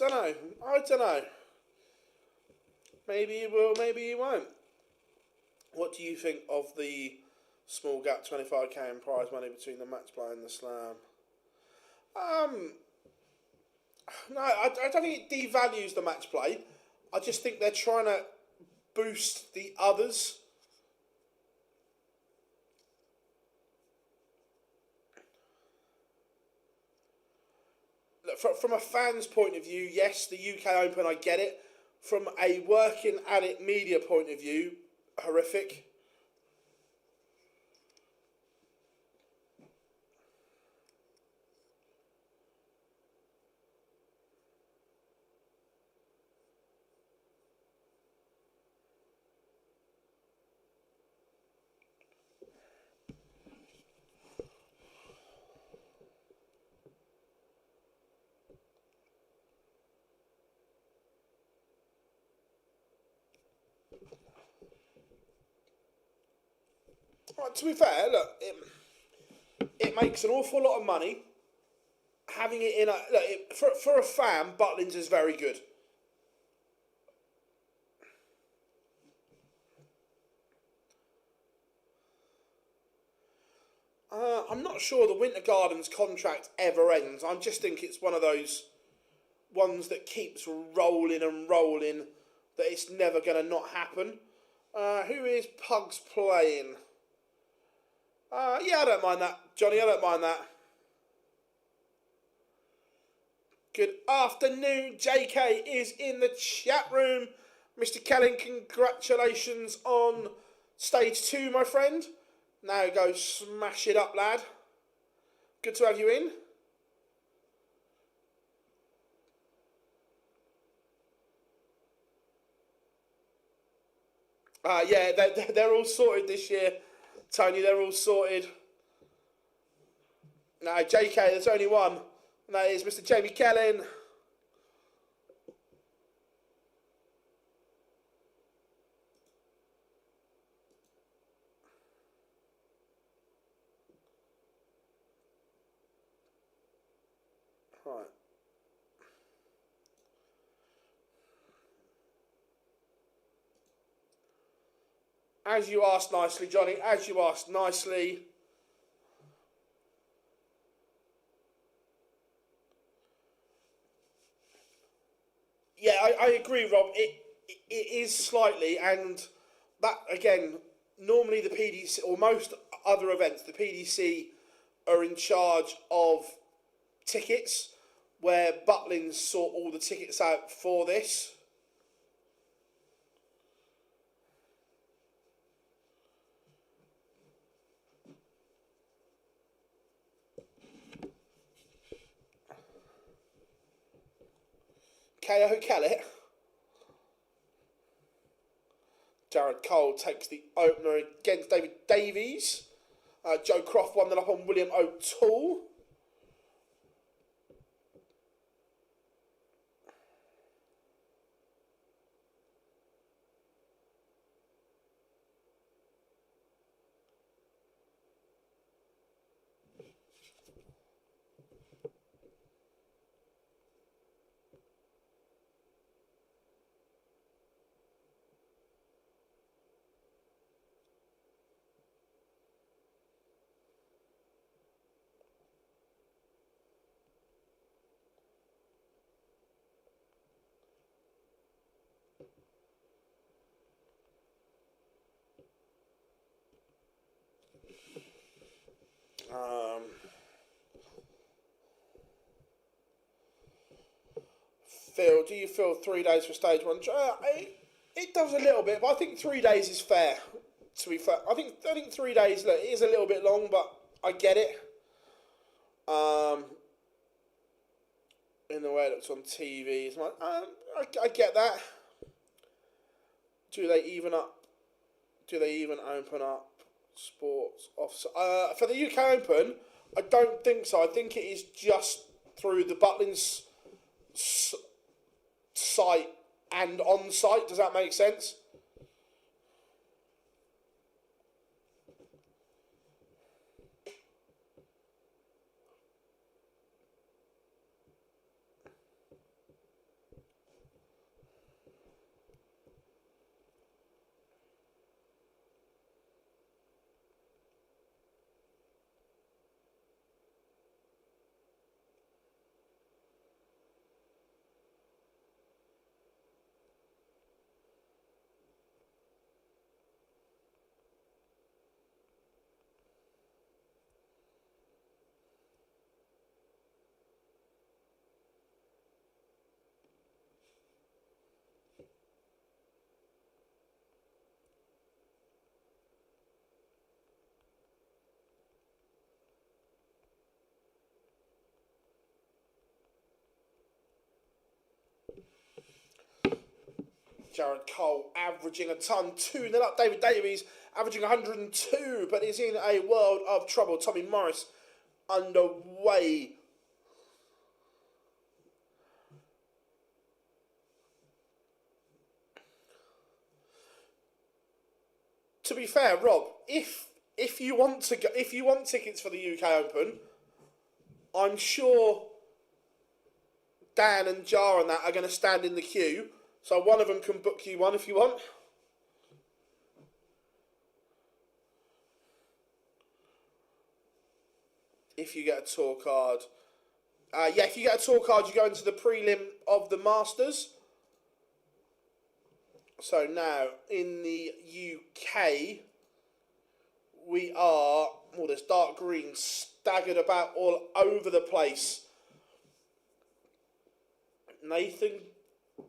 I don't know. Maybe you will, maybe you won't. What do you think of the small gap 25k in prize money between the match play and the slam? No, I don't think it devalues the match play. I just think they're trying to boost the others. Look, from a fan's point of view, yes, the UK Open, I get it. From a working at it media point of view, horrific. Right, to be fair, look, it makes an awful lot of money. Having it in a look, for a fan, Butlins is very good. I'm not sure the Winter Gardens contract ever ends. I just think it's one of those ones that keeps rolling and rolling, that it's never going to not happen. Who is Pugs playing? Yeah, I don't mind that, Johnny. I don't mind that. Good afternoon. JK is in the chat room. Mr. Kelling, congratulations on stage 2, my friend. Now go smash it up, lad. Good to have you in. Yeah, they're all sorted this year, Tony. They're all sorted. No, JK, there's only one. And that is Mr. Jamie Kelling. Right. As you asked nicely, Johnny, as you asked nicely. Yeah, I agree, Rob. It is slightly, and that, again, normally the PDC, or most other events, the PDC are in charge of tickets, where Butlins sort all the tickets out for this. KO Kellett. Jared Cole takes the opener against David Davies. Joe Croft 1-0 up on William O'Toole. Phil, do you feel 3 days for stage 1? It does a little bit, but I think 3 days is fair. To be fair, I think 3 days, look, it is a little bit long, but I get it. In the way it looks on TV, it's like, I get that. Do they even open up sports off? For the UK Open, I don't think so. I think it is just through the Butlins site and on site. Does that make sense? Jared Cole averaging a ton, 2-0 up. David Davies averaging 102, but is in a world of trouble. Tommy Morris underway. To be fair, Rob, if you want tickets for the UK Open, I'm sure Dan and Jar and that are going to stand in the queue, so one of them can book you one if you want. If you get a tour card. Yeah, if you get a tour card, you go into the prelim of the Masters. So now, in the UK, we are... Oh, there's dark green staggered about all over the place. Nathan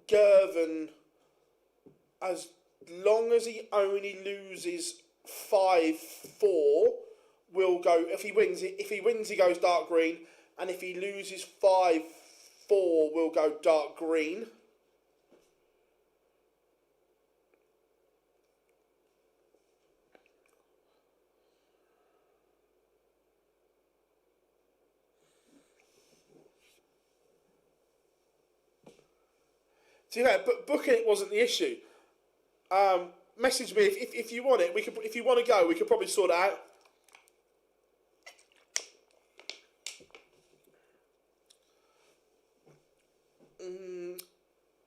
Gervin, as long as he only loses 5-4, will go. If he wins, he goes dark green, and if he loses 5-4, will go dark green. So yeah, but booking it wasn't the issue. Message me if you want it. We could, if you want to go, we could probably sort it out.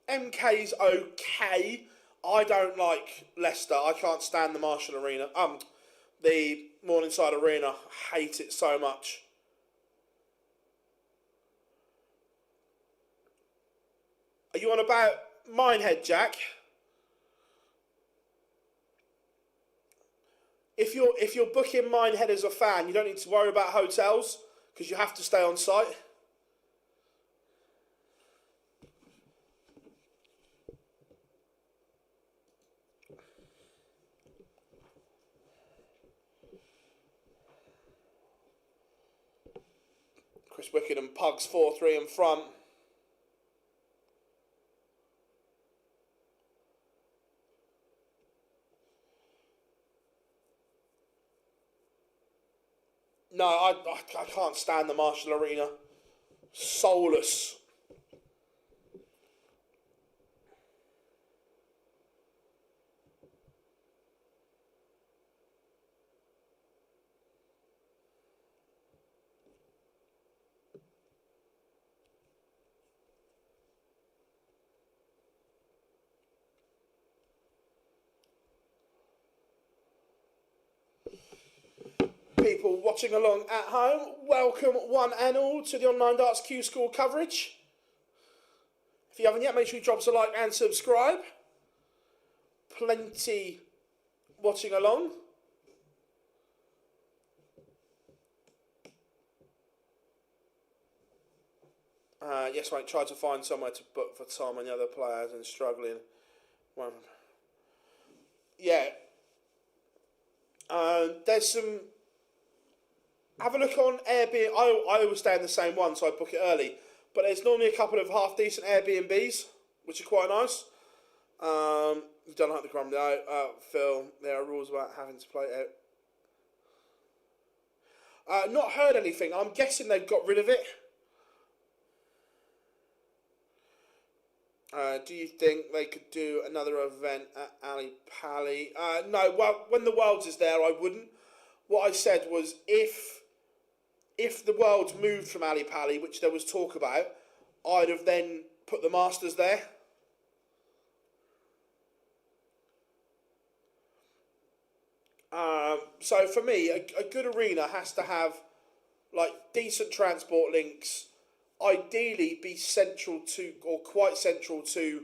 MK's okay. I don't like Leicester. I can't stand the Marshall Arena. The Morningside Arena. I hate it so much. Are you on about Minehead, Jack? If you're booking Minehead as a fan, you don't need to worry about hotels because you have to stay on site. Chris Wicked and Pugs 4-3 in front. No, I can't stand the Marshall Arena. Soulless. People watching along at home, welcome one and all to the Online Darts Q-School coverage. If you haven't yet, make sure you drop us a like and subscribe. Plenty watching along. Yes, mate, try to find somewhere to book for Tom and the other players and struggling. Well, yeah. There's some... Have a look on Airbnb. I always stay in the same one, so I book it early. But there's normally a couple of half-decent Airbnbs, which are quite nice. You don't like the crumble out, Phil. There are rules about having to play out. Not heard anything. I'm guessing they've got rid of it. Do you think they could do another event at Ali Pali? No, well, when the Worlds is there, I wouldn't. What I said was if the Worlds moved from Ali Pali, which there was talk about, I'd have then put the Masters there. So for me, a good arena has to have like decent transport links, ideally be central to, or quite central to,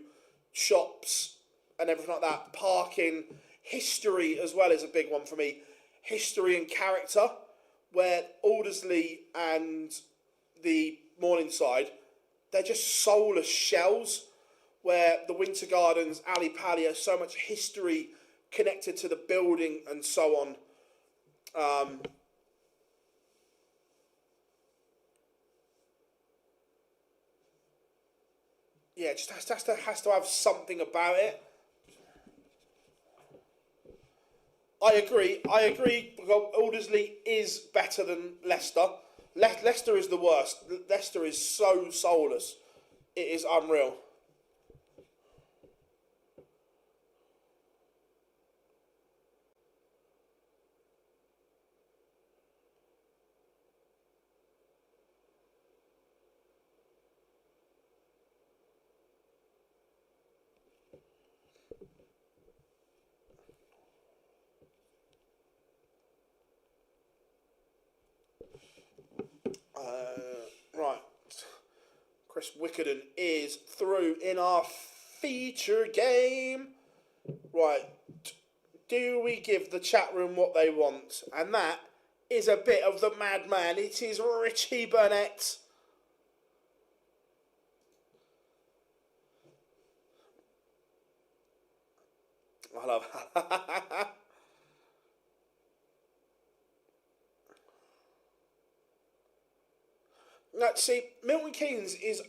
shops and everything like that. Parking, history as well is a big one for me. History and character, where Aldersley and the Morningside, they're just soulless shells, where the Winter Gardens, Ali Pali, has so much history connected to the building and so on. Yeah, it just has to have something about it. I agree. Aldersley is better than Leicester. Leicester is the worst. Leicester is so soulless. It is unreal. Right. Chris Wickenden is through in our feature game. Right. Do we give the chat room what they want? And that is a bit of the madman. It is Richie Burnett. I love Now, see, Milton Keynes is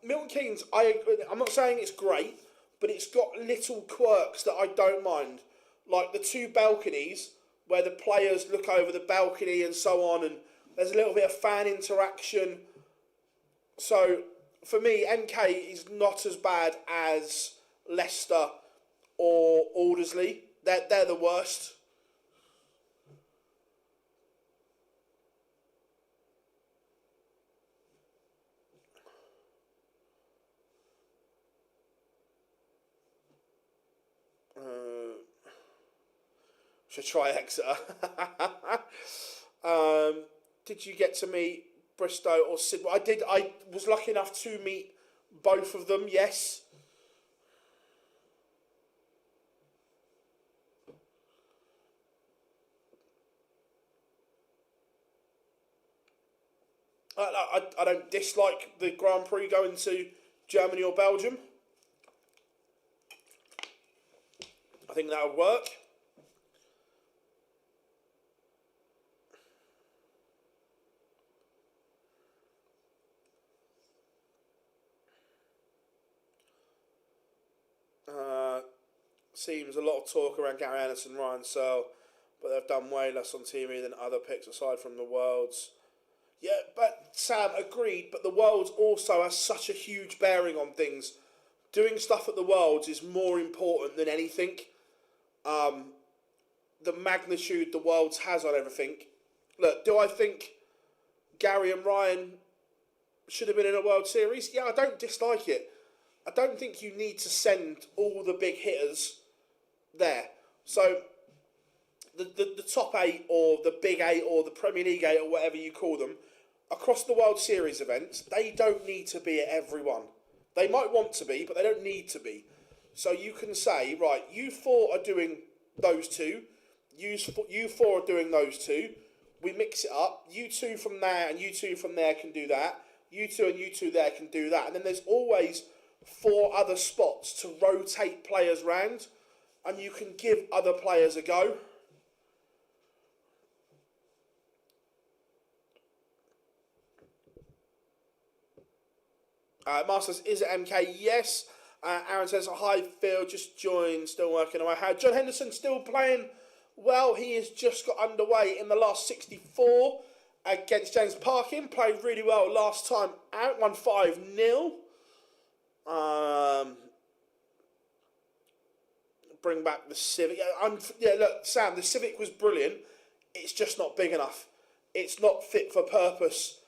Milton Keynes. I'm not saying it's great, but it's got little quirks that I don't mind, like the two balconies where the players look over the balcony and so on, and there's a little bit of fan interaction. So for me, MK is not as bad as Leicester or Aldersley. They're the worst. Should try Exeter. Did you get to meet Bristow or Sidwell? I did. I was lucky enough to meet both of them. Yes. I don't dislike the Grand Prix going to Germany or Belgium. I think that would work. Seems a lot of talk around Gary Anderson, Ryan Searle, but they've done way less on TV than other picks aside from the Worlds. Yeah, but Sam, agreed, but the Worlds also has such a huge bearing on things. Doing stuff at the Worlds is more important than anything. The magnitude the Worlds has on everything. Look, do I think Gary and Ryan should have been in a World Series? Yeah, I don't dislike it. I don't think you need to send all the big hitters there. So the top 8 or the big 8 or the Premier League 8 or whatever you call them, across the World Series events, they don't need to be at every one. They might want to be, but they don't need to be. So you can say, right, you 4 are doing those 2, you 4 are doing those 2, we mix it up, you 2 from there and you 2 from there can do that, you 2 and you 2 there can do that, and then there's always 4 other spots to rotate players round, and you can give other players a go. Masters, is it MK? Yes. Aaron says, hi Phil, just joined, still working away. John Henderson still playing well. He has just got underway in the last 64 against James Parkin. Played really well last time out, won 5-0. Bring back the Civic. Yeah, look, Sam, the Civic was brilliant. It's just not big enough. It's not fit for purpose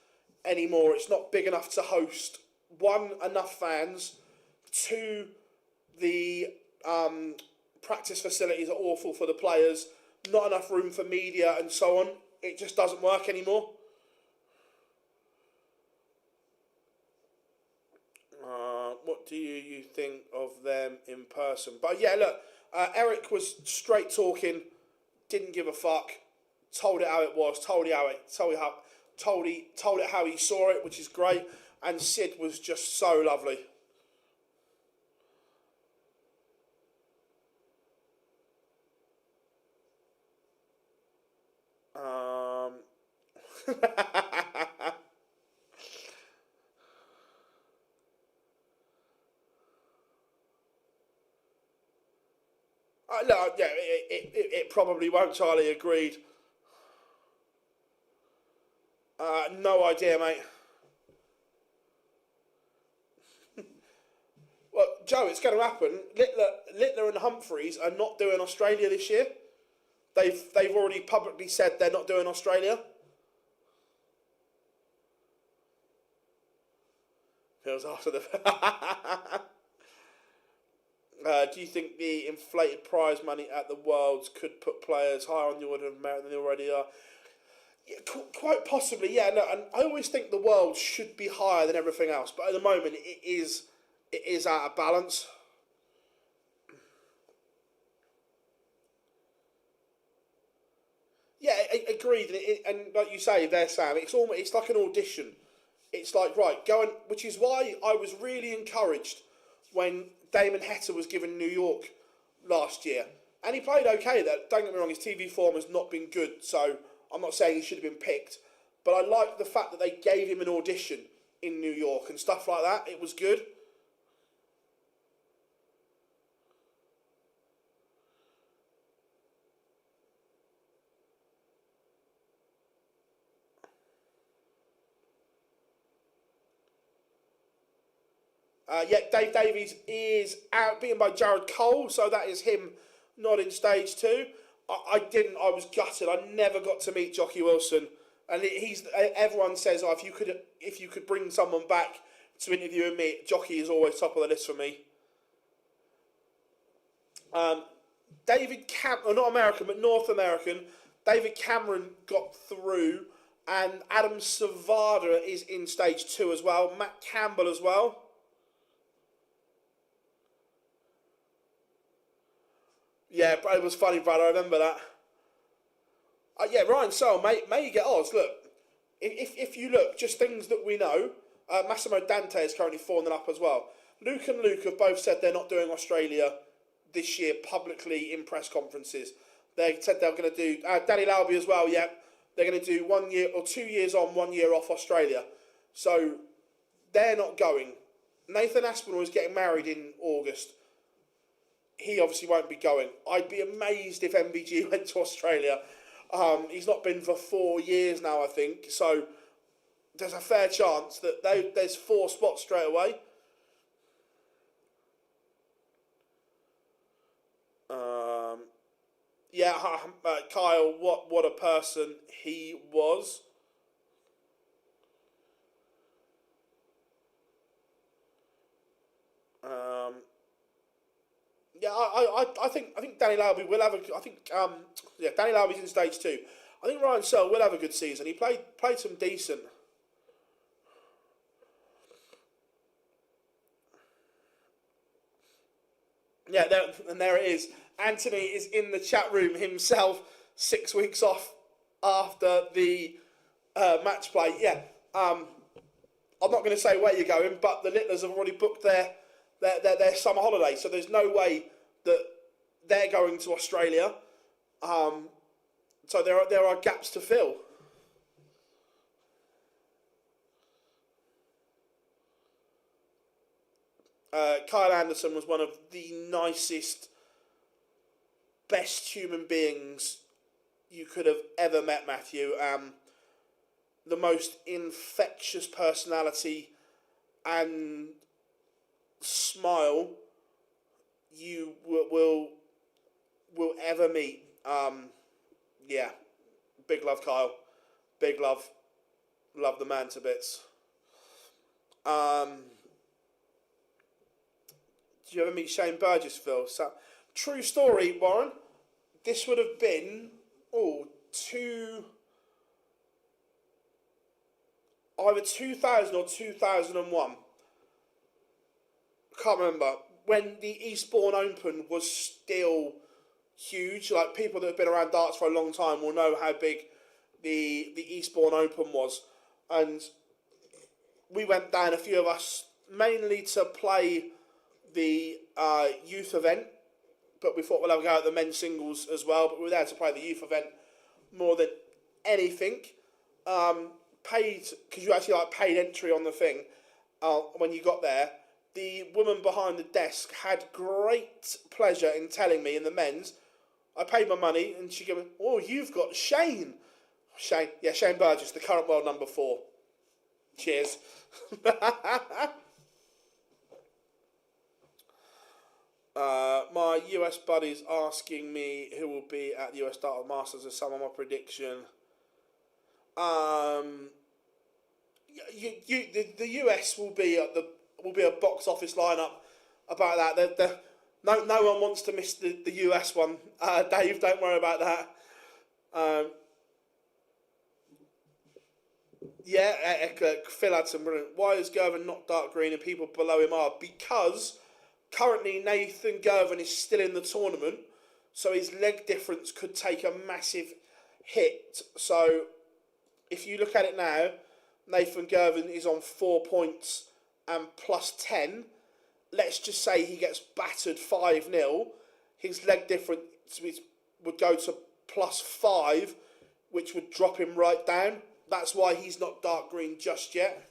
anymore. It's not big enough to host, 1, enough fans. 2, the practice facilities are awful for the players. Not enough room for media and so on. It just doesn't work anymore. What do you think of them in person? But yeah, look, Eric was straight talking, didn't give a fuck, told it how it was, told it how he saw it, which is great. And Sid was just so lovely. No, yeah, it probably won't. Charlie agreed. No idea, mate. Well, Joe, it's going to happen. Littler and Humphreys are not doing Australia this year. They've already publicly said they're not doing Australia. Feels after the. Do you think the inflated prize money at the Worlds could put players higher on the order of merit than they already are? Yeah, quite possibly, yeah. No, and I always think the Worlds should be higher than everything else, but at the moment it is out of balance. Yeah, agreed. And like you say there, Sam, it's like an audition. It's like, right, go and, which is why I was really encouraged when Damon Heta was given New York last year. And he played okay there. Don't get me wrong, his TV form has not been good, so I'm not saying he should have been picked. But I like the fact that they gave him an audition in New York and stuff like that. It was good. Yeah, Dave Davies is out beaten by Jared Cole, so that is him not in stage two. I didn't. I was gutted. I never got to meet Jockey Wilson, and he's. Everyone says, oh, if you could bring someone back to interview me, Jockey is always top of the list for me. David not American, but North American. David Cameron got through, and Adam Savada is in stage two as well. Matt Campbell as well. Yeah, it was funny, Brad. I remember that. Yeah, Ryan Searle, may you get odds. Look, if you look, just things that we know, Massimo Dante is currently 4-0 up as well. Luke and Luke have both said they're not doing Australia this year publicly in press conferences. They said they're going to do, Danny Lauby as well, yeah. They're going to do 1 year or 2 years on, 1 year off Australia. So they're not going. Nathan Aspinall is getting married in August. He obviously won't be going. I'd be amazed if MBG went to Australia. He's not been for 4 years now, I think. So there's a fair chance that there's 4 spots straight away. Yeah, Kyle, what a person he was. Yeah, I think Danny Lauby will have a. I think Danny Lauby's in stage two. I think Ryan Searle will have a good season. He played some decent. Yeah, there it is. Anthony is in the chat room himself. 6 weeks off after the match play. Yeah, I'm not going to say where you're going, but the Littlers have already booked their summer holiday, so there's no way that they're going to Australia. So there are gaps to fill. Kyle Anderson was one of the nicest, best human beings you could have ever met, Matthew. The most infectious personality and smile you will ever meet. Yeah, big love, Kyle. Big love. Love the man to bits. Did you ever meet Shane Burgess, Phil? So, true story, Warren. This would have been either 2000 or 2001. Can't remember, when the Eastbourne Open was still huge. Like, people that have been around darts for a long time will know how big the Eastbourne Open was. And we went down, a few of us, mainly to play the youth event, but we thought we'll have a go at the men's singles as well. But we were there to play the youth event more than anything. Paid, because you actually paid entry on the thing when you got there. the woman behind the desk had great pleasure in telling me in the men's, I paid my money, and she gave me, oh, you've got Shane. Shane Burgess, the current world number 4. Cheers. My US buddies asking me who will be at the US Dart Masters as some of my prediction. The US will be a box office lineup about that. No one wants to miss the US one. Dave, don't worry about that. Phil had some brilliant. Why is Gervin not dark green and people below him are? Because currently Nathan Gervin is still in the tournament, so his leg difference could take a massive hit. So if you look at it now, Nathan Gervin is on 4 points and plus 10. Let's just say he gets battered 5-0. His leg difference would go to plus 5, which would drop him right down. That's why he's not dark green just yet.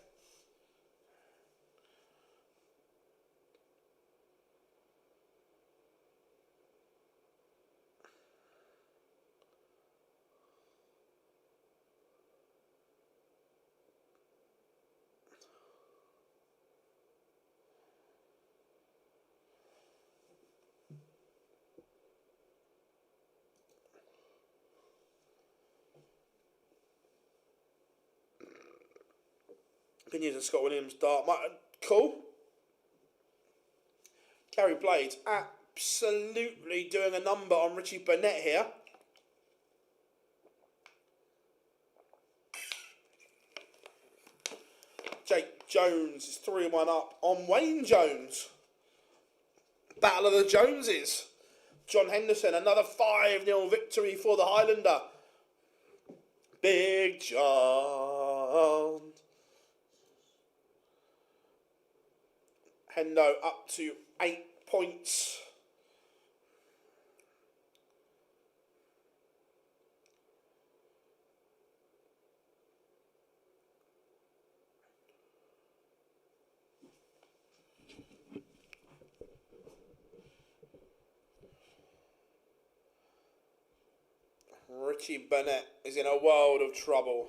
Been using Scott Williams dart. Cool. Gary Blades absolutely doing a number on Richie Burnett here. Jake Jones is 3-1 up on Wayne Jones. Battle of the Joneses. John Henderson, another 5-0 victory for the Highlander. Big John. Hendo up to 8 points. Richie Burnett is in a world of trouble.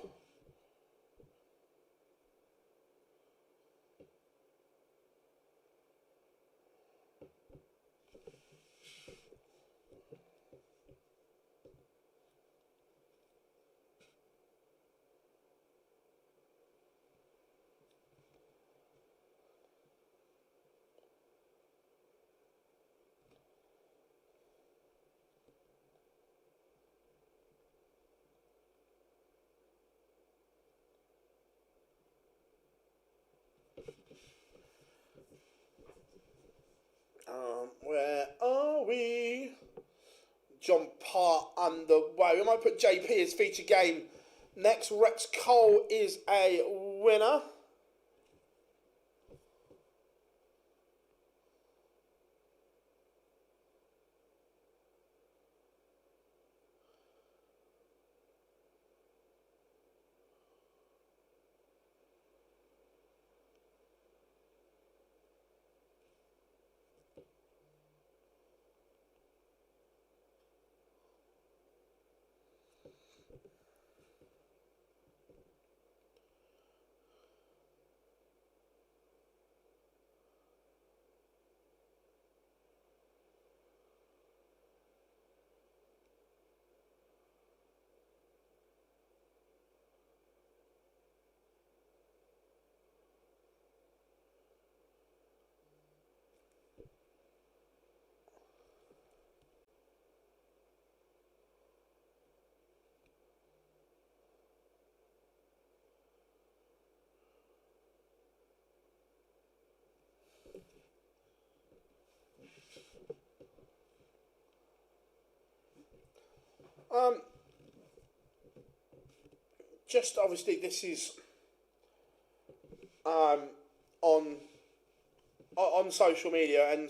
Where are we? John Parr underway. We might put JP as feature game next. Rex Cole is a winner. Just obviously this is on social media, and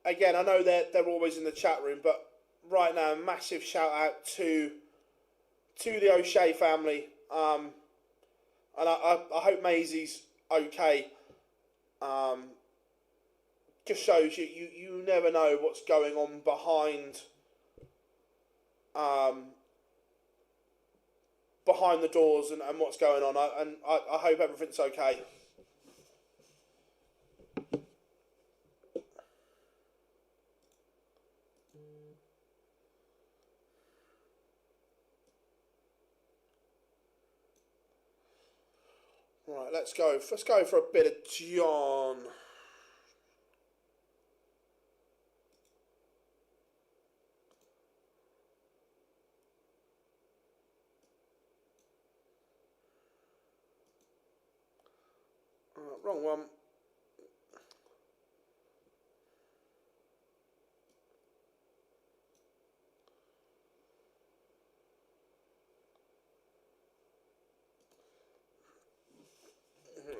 again I know they're always in the chat room, but right now massive shout out to the O'Shea family, and I hope Maisie's okay. just shows you never know what's going on behind behind the doors and what's going on. I hope everything's okay. Right, let's go for a bit of John. Wrong one.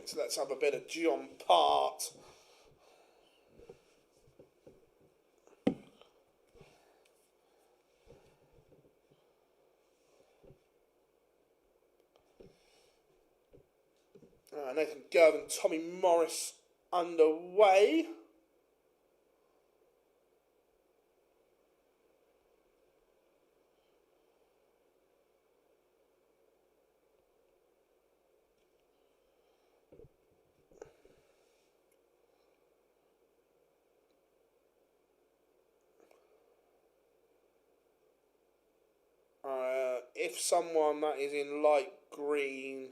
So let's have a bit of John Part. Nathan Gervin, Tommy Morris underway. If someone that is in light green,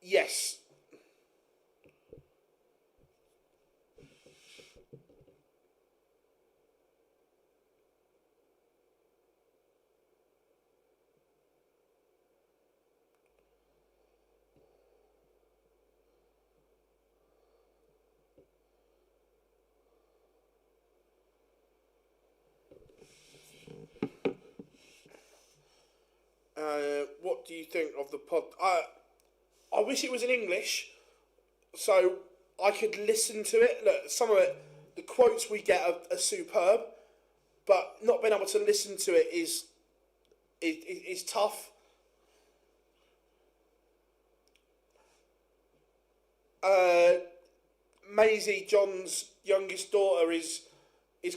yes. What do you think of the pod? I wish it was in English, so I could listen to it. Look, some of it, the quotes we get are superb, but not being able to listen to it is tough. Maisie, John's youngest daughter, is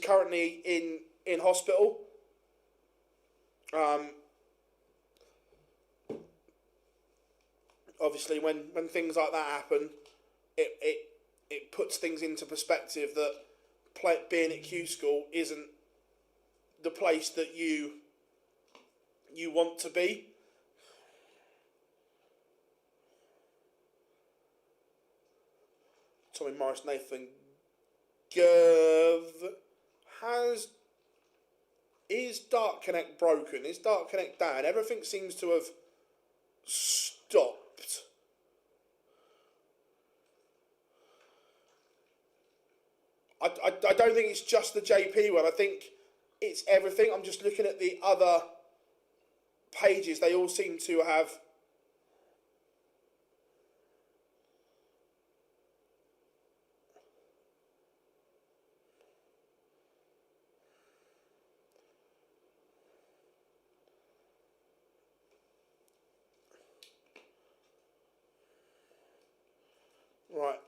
currently in hospital. Obviously, when things like that happen, it puts things into perspective that being at Q-School isn't the place that you want to be. Tommy Morris, Nathan Gerv is Dark Connect broken? Is Dark Connect down? Everything seems to have stopped. I don't think it's just the JP one. I think it's everything. I'm just looking at the other pages. They all seem to have right.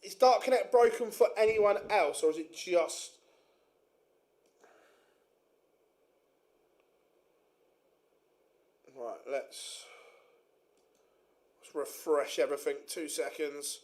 Is Dark Connect broken for anyone else, or is it just? Right, let's refresh everything. 2 seconds.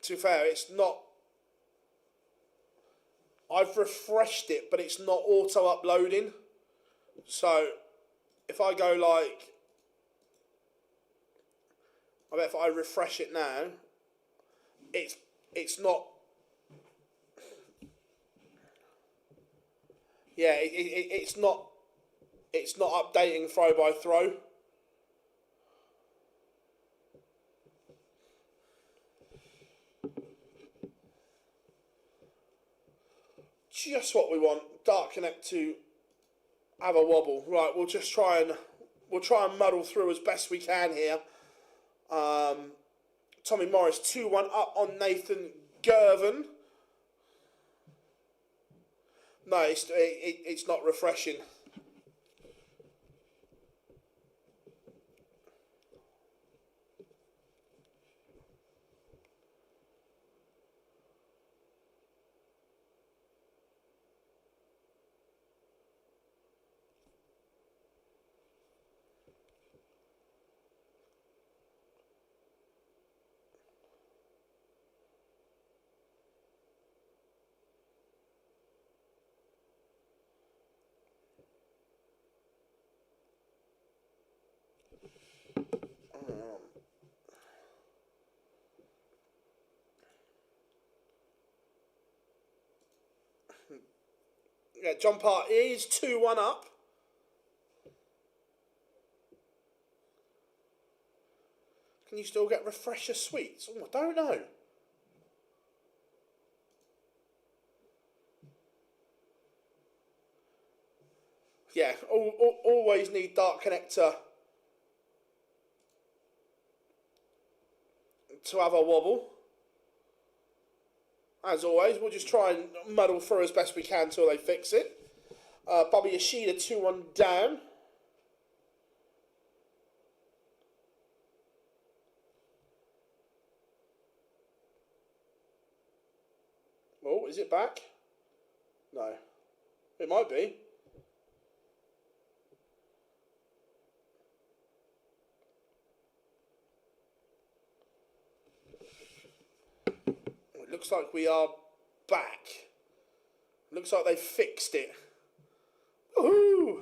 To be fair, it's not. I've refreshed it, but it's not auto-uploading. So, if I go like, I bet if I refresh it now, it's not. Yeah, it's not updating throw by throw. Just what we want. Dart Connect to have a wobble. Right, we'll try and muddle through as best we can here. Tommy Morris 2-1 up on Nathan Gervin. No, it's not refreshing. Yeah, John Part is 2-1 up. Can you still get refresher sweets? Oh, I don't know. Yeah, always need Dart Connector to have a wobble. As always, we'll just try and muddle through as best we can until they fix it. Bobby Yoshida 2-1 down. Oh, is it back? No. It might be. It looks like we are back. Looks like they fixed it. Woohoo!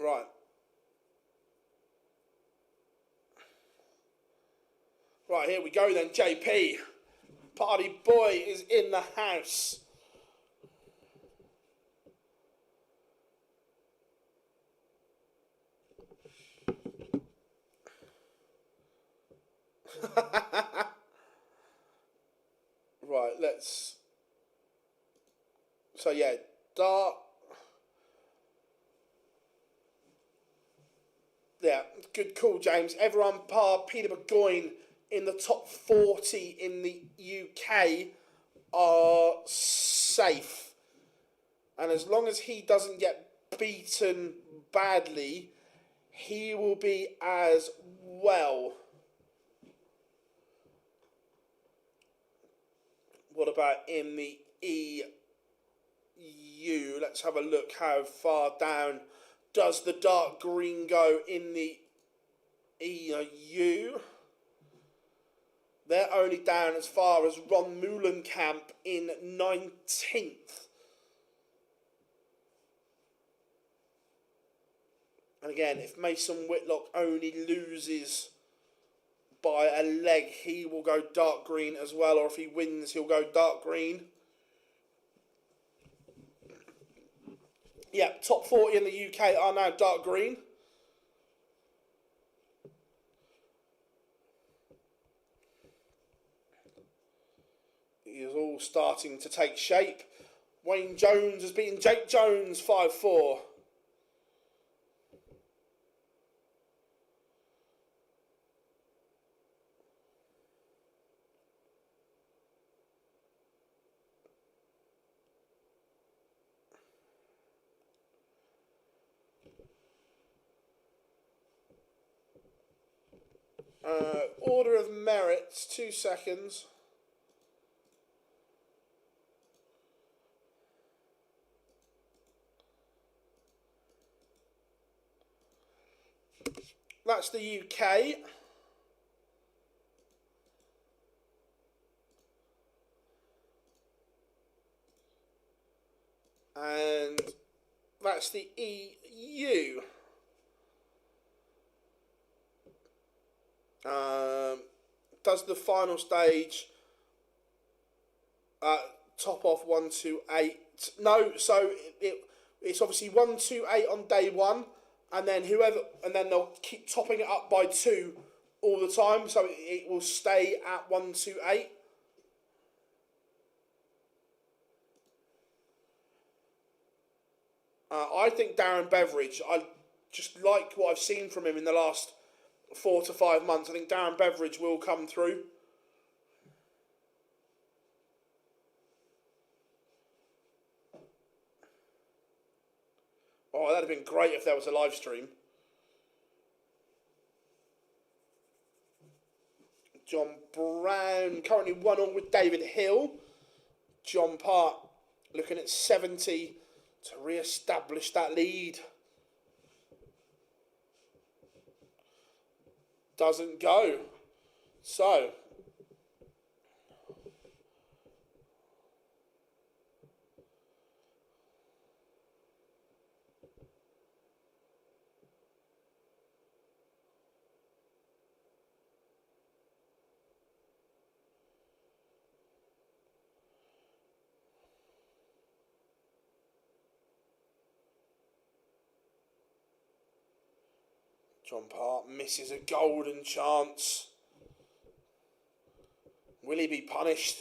Right. Right, here we go then, JP. Party boy is in the house. Right, let's... So yeah, Dart... Yeah, good call, James. Everyone par Peter McGoyne in the top 40 in the UK are safe. And as long as he doesn't get beaten badly, he will be as well. What about in the EU? Let's have a look how far down does the dark green go in the EU. They're only down as far as Ron Moulenkamp in 19th. And again, if Mason Whitlock only loses by a leg, he will go dark green as well. Or if he wins, he'll go dark green. Yeah, top 40 in the UK are now dark green. It is all starting to take shape. Wayne Jones has beaten Jake Jones 5-4. Order of merits, 2 seconds. That's the UK. that's the EU. Does the final stage top off 1, 2, 8? No, so it's obviously 1, 2, 8 on day one, and then they'll keep topping it up by 2 all the time, so it will stay at 1, 2, 8. I think Darren Beveridge, I just like what I've seen from him in the last 4 to 5 months. I think Darren Beveridge will come through. Oh, that'd have been great if there was a live stream. John Brown currently 1-1 with David Hill. John Part looking at 70 to re-establish that lead. Doesn't go. So John Part misses a golden chance. Will he be punished?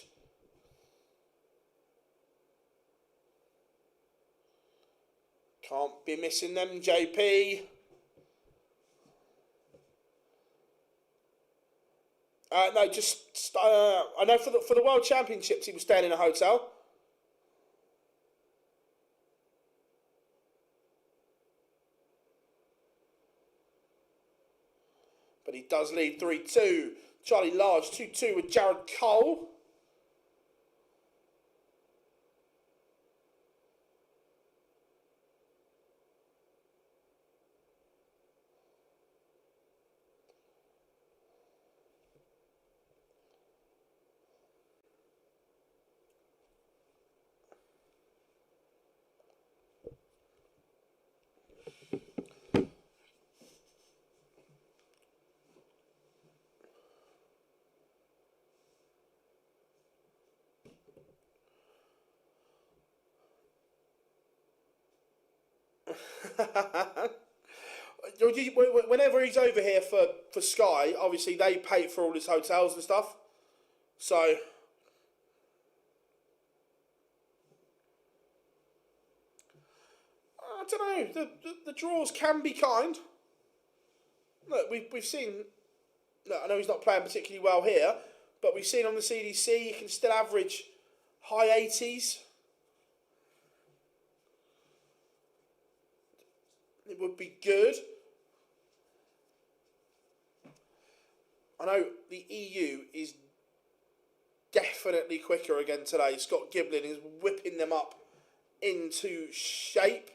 Can't be missing them, JP. No, just I know for the World Championships he was staying in a hotel. But he does lead 3-2. Charlie Large 2-2 with Jared Cole. Whenever he's over here for Sky, obviously they pay for all his hotels and stuff. So I don't know. The draws can be kind. Look, we've seen. Look, I know he's not playing particularly well here, but we've seen on the CDC he can still average high 80s. It would be good. I know the EU is definitely quicker again today. Scott Giblin is whipping them up into shape.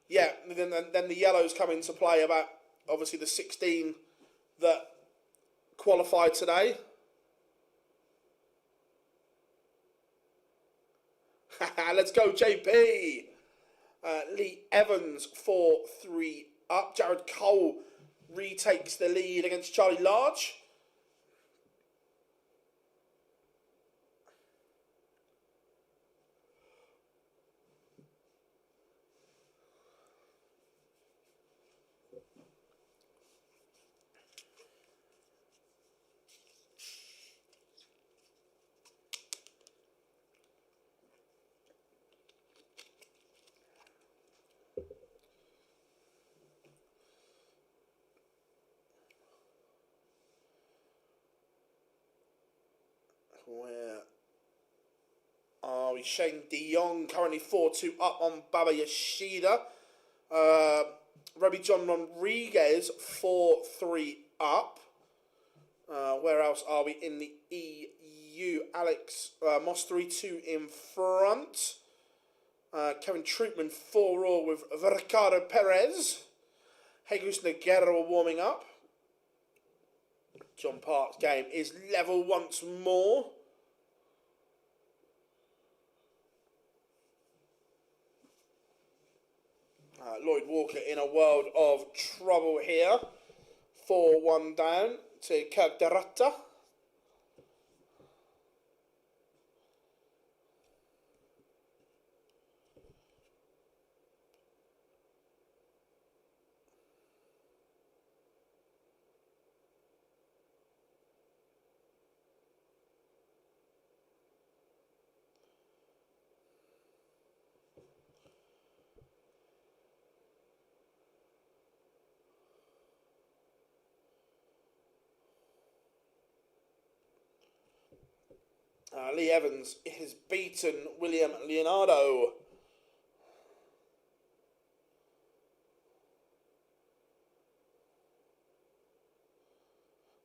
Yeah, then the yellows come into play about, obviously, the 16 that qualified today. Let's go, JP. Lee Evans 4-3 up. Jared Cole retakes the lead against Charlie Large. Where are we? Shane De Jong currently 4-2 up on Baba Yoshida. Robbie John Rodriguez 4-3 up. Where else are we in the EU? Alex Moss 3-2 in front. Kevin Troutman 4-all with Ricardo Perez. Jesus Nogueira warming up. John Park's game is level once more. Lloyd Walker in a world of trouble here. 4-1 down to Kirk Derrata. Lee Evans has beaten William Leonardo.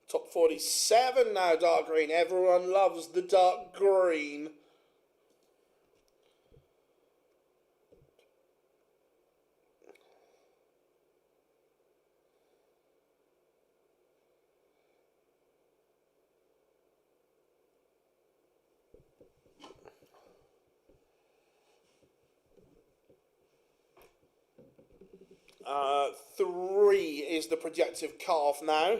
Top 47 now, dark green. Everyone loves the dark green. Three is the projective cut-off now.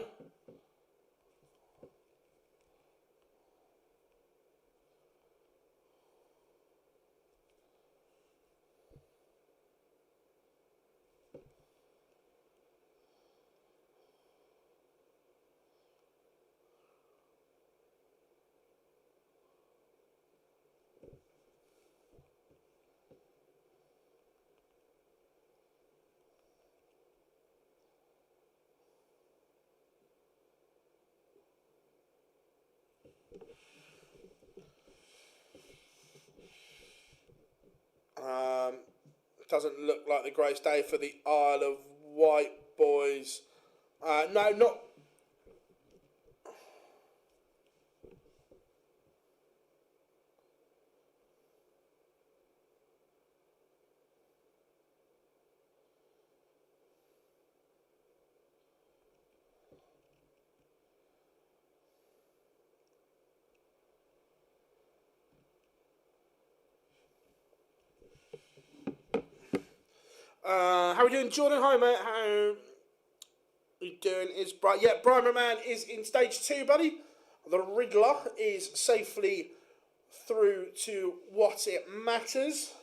Doesn't look like the greatest day for the Isle of Wight boys. No, not... how are we doing, Jordan? Hi, mate. How are you doing? Brian McMahon is in stage 2, buddy. The Riddler is safely through to what it matters.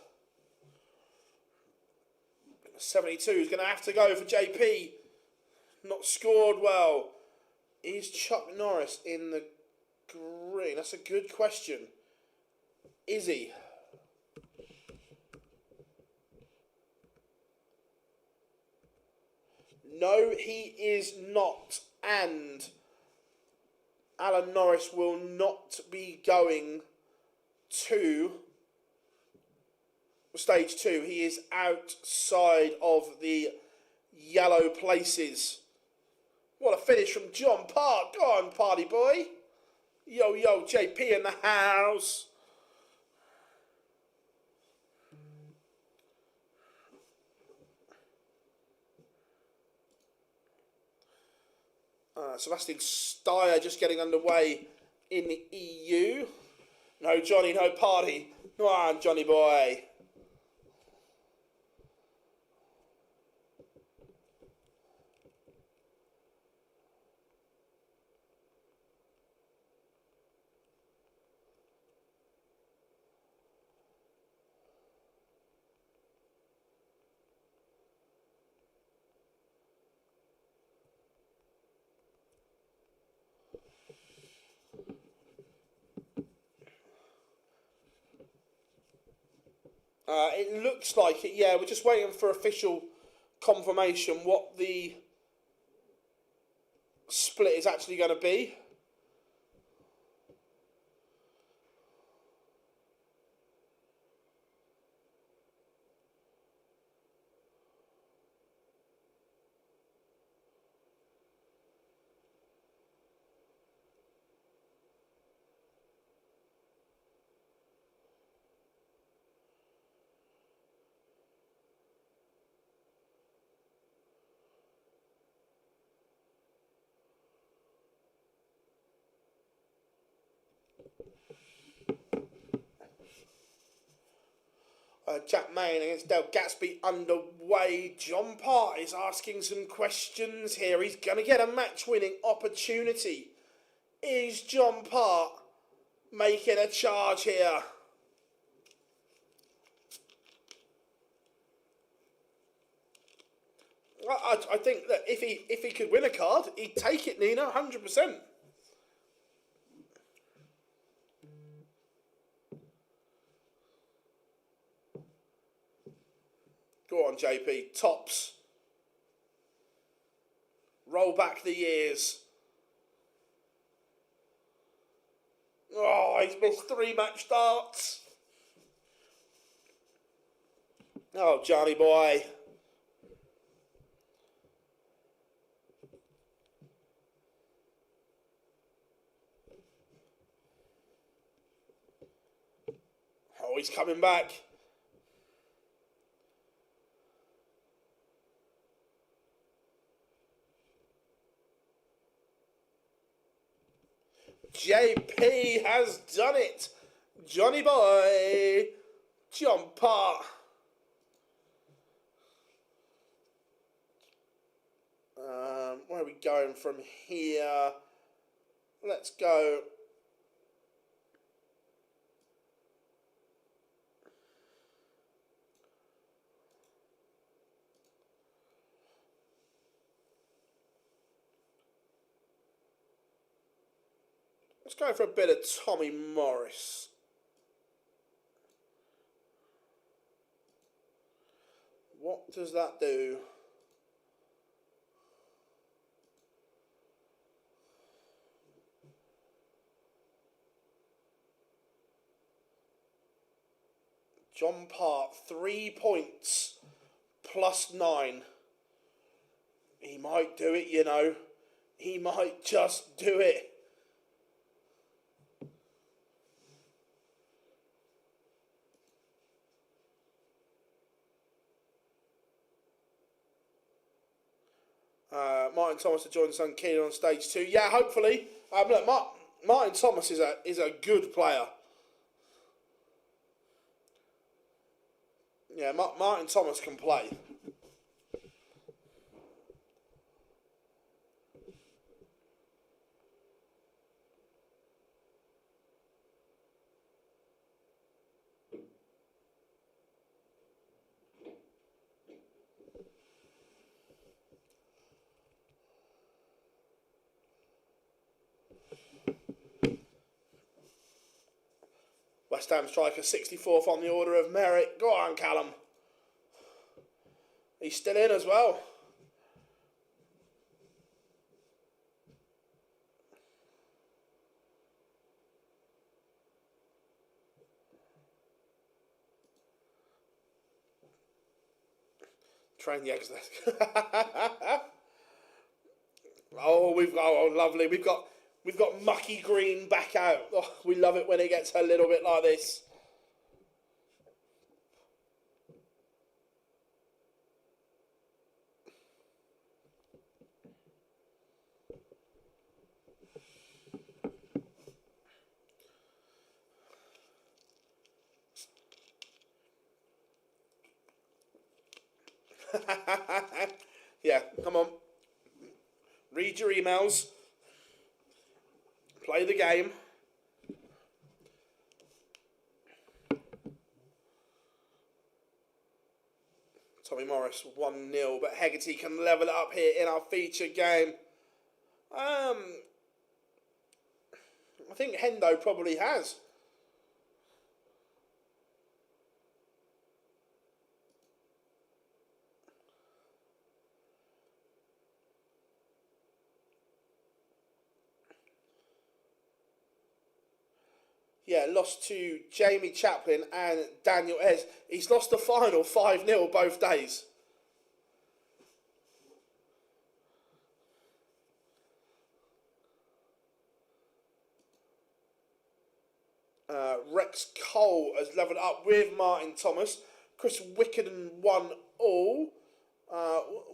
72 is going to have to go for JP. Not scored well. Is Chuck Norris in the green? That's a good question. Is he? No, he is not. And Alan Norris will not be going to stage 2. He is outside of the yellow places. What a finish from John Park. Go on, party boy. Yo, JP in the house. Sebastian Steyer just getting underway in the EU. No Johnny, no party. Come on, Johnny boy. It looks like it, yeah. We're just waiting for official confirmation what the split is actually going to be. Jack Main against Del Gatsby underway. John Part is asking some questions here. He's going to get a match-winning opportunity. Is John Part making a charge here? I think that if he could win a card, he'd take it, Nina, 100%. Go on, JP. Tops. Roll back the years. Oh, he's missed 3 match starts. Oh, Johnny boy. Oh, he's coming back. JP has done it. Johnny boy. John Part. Where are we going from here? Let's go. Let's go for a bit of Tommy Morris. What does that do? John Part, 3 points, +9. He might do it, you know. He might just do it. Martin Thomas to join Son Keenan on stage 2. Yeah, hopefully. Look, Martin Thomas is a good player. Yeah, Martin Thomas can play. West Ham striker, 64th on the order of merit. Go on, Callum. He's still in as well. Train the eggs there. Oh, lovely. We've got Mucky Green back out. Oh, we love it when it gets a little bit like this. Yeah, come on. Read your emails. Play the game. Tommy Morris 1-0, but Hegarty can level it up here in our feature game. I think Hendo probably has. Yeah, lost to Jamie Chaplin and Daniel Ez. He's lost the final 5-0 both days. Rex Cole has levelled up with Martin Thomas. Chris Wickenden 1-all.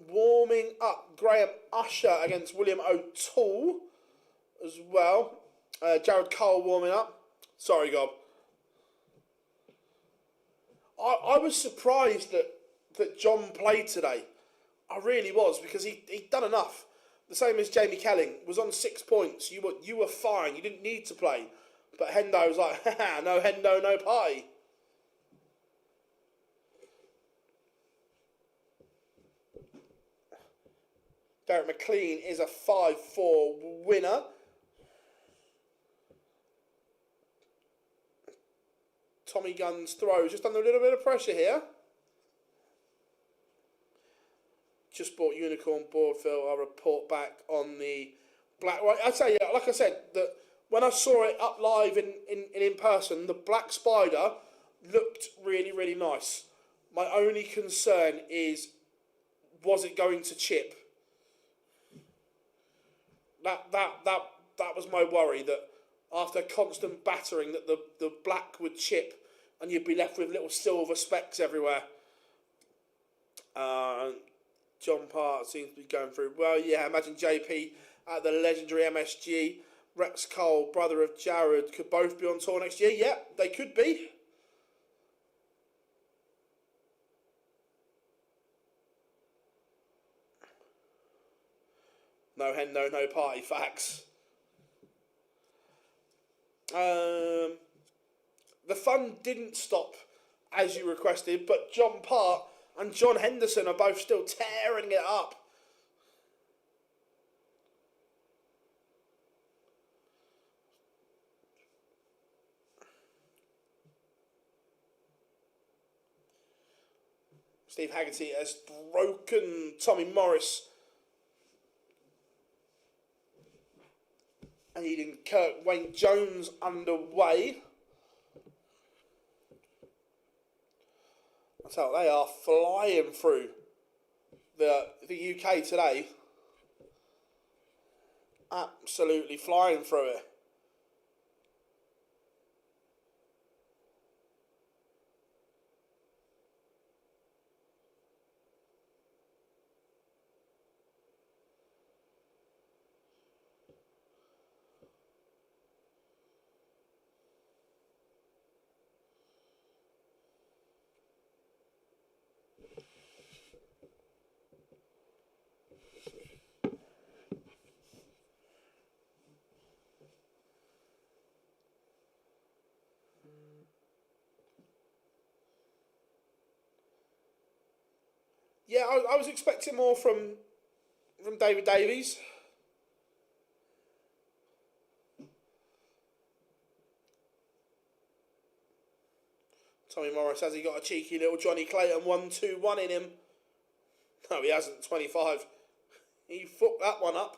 Warming up Graham Usher against William O'Toole as well. Jared Cole warming up. Sorry, Gob. I was surprised that John played today. I really was, because he'd done enough. The same as Jamie Kelling, was on 6 points. You were fine. You didn't need to play. But Hendo was like, haha, no Hendo, no party. Derek McLean is a 5-4 winner. Tommy Gunn's throw just under a little bit of pressure here. Just bought Unicorn board, Phil. I'll report back on the black. Well, I'd say, yeah, like I said, that when I saw it up live in person, the black spider looked really, really nice. My only concern is, was it going to chip? That was my worry, that after constant battering that the black would chip and you'd be left with little silver specks everywhere. John Part seems to be going through. Well, yeah, imagine JP at the legendary MSG. Rex Cole, brother of Jared, could both be on tour next year. Yeah, they could be. No Hendo, no party, facts. The fun didn't stop as you requested, but John Part and John Henderson are both still tearing it up. Steve Haggerty has broken Tommy Morris. And Eden Kirk Wayne Jones underway. That's how they are flying through the UK today. Absolutely flying through it. Yeah, I was expecting more from David Davies. Tommy Morris, has he got a cheeky little Johnny Clayton 1-2-1 in him? No, he hasn't. 25. He fucked that one up.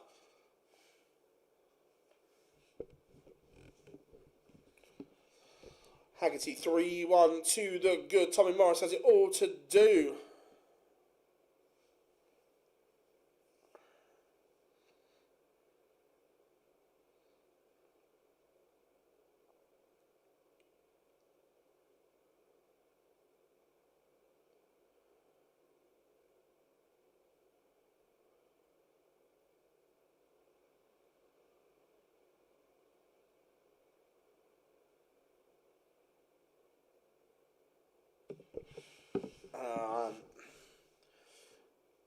Haggerty 3-1 to the good. Tommy Morris has it all to do.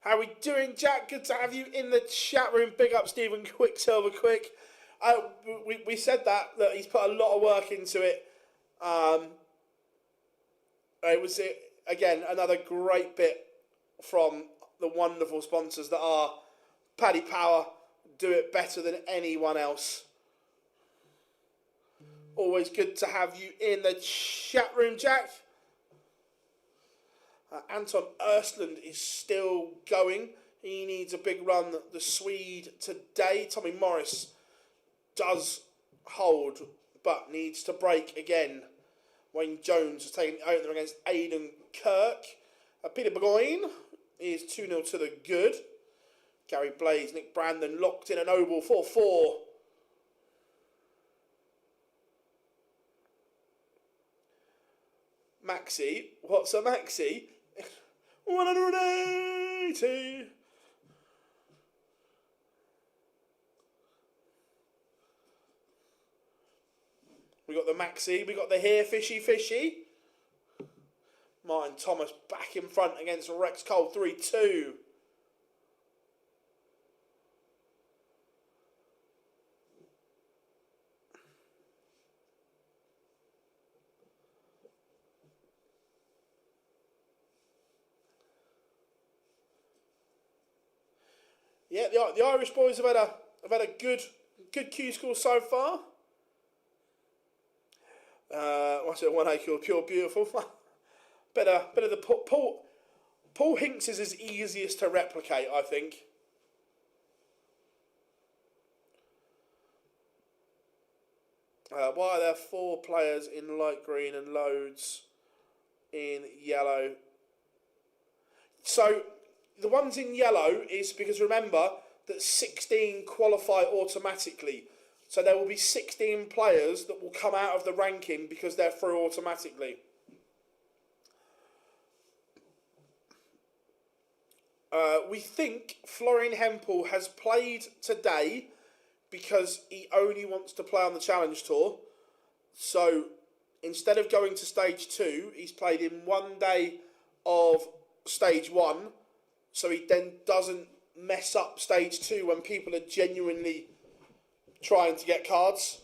How we doing, Jack? Good to have you in the chat room. Big up Stephen Quicksilver Quick. We said that he's put a lot of work into it. It was, again, another great bit from the wonderful sponsors that are Paddy Power. Do it better than anyone else. Always good to have you in the chat room, Jack. Anton Ersland is still going. He needs a big run, the Swede, today. Tommy Morris does hold, but needs to break again. Wayne Jones is taking the opener against Aidan Kirk. Peter Burgoyne is 2-0 to the good. Gary Blaze, Nick Brandon locked in a noble 4-4. Maxi, what's a Maxi? 180. We got the Maxi, we got the here fishy fishy. Martin Thomas back in front against Rex Cole, 3-2. Yeah, the Irish boys have had a good Q-School so far. What's it? 1 acre of pure beautiful. better the Paul Hinks is his easiest to replicate, I think. Why are there 4 players in light green and loads in yellow? So the ones in yellow is because remember that 16 qualify automatically. So there will be 16 players that will come out of the ranking because they're through automatically. We think Florian Hempel has played today because he only wants to play on the Challenge Tour. So instead of going to stage 2, he's played in 1 day of stage 1. So he then doesn't mess up stage 2 when people are genuinely trying to get cards.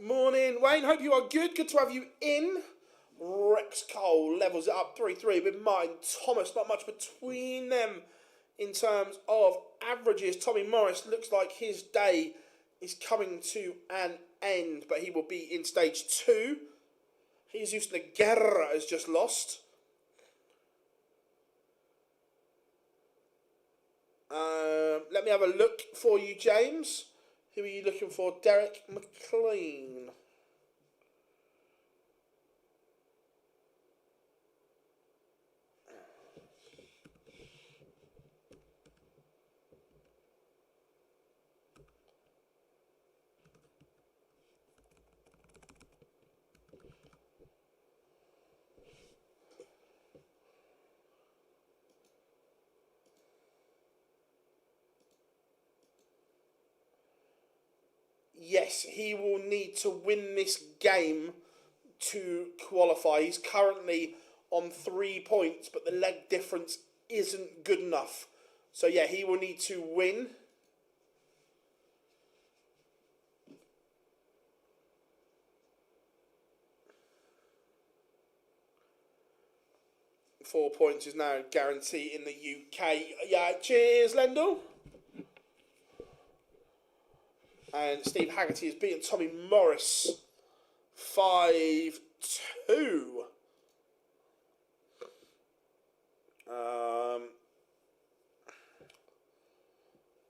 Morning, Wayne. Hope you are good. Good to have you in. Rex Cole levels it up 3-3 with Martin Thomas. Not much between them in terms of averages. Tommy Morris looks like his day is coming to an end, but he will be in stage 2. Jesus Guerra has just lost. Let me have a look for you, James. Who are you looking for? Derek McLean. Yes, he will need to win this game to qualify. He's currently on 3 points, but the leg difference isn't good enough. So yeah, he will need to win. Four points is now guaranteed in the UK. Yeah, cheers, Lendl. And Steve Haggerty has beaten Tommy Morris 5-2.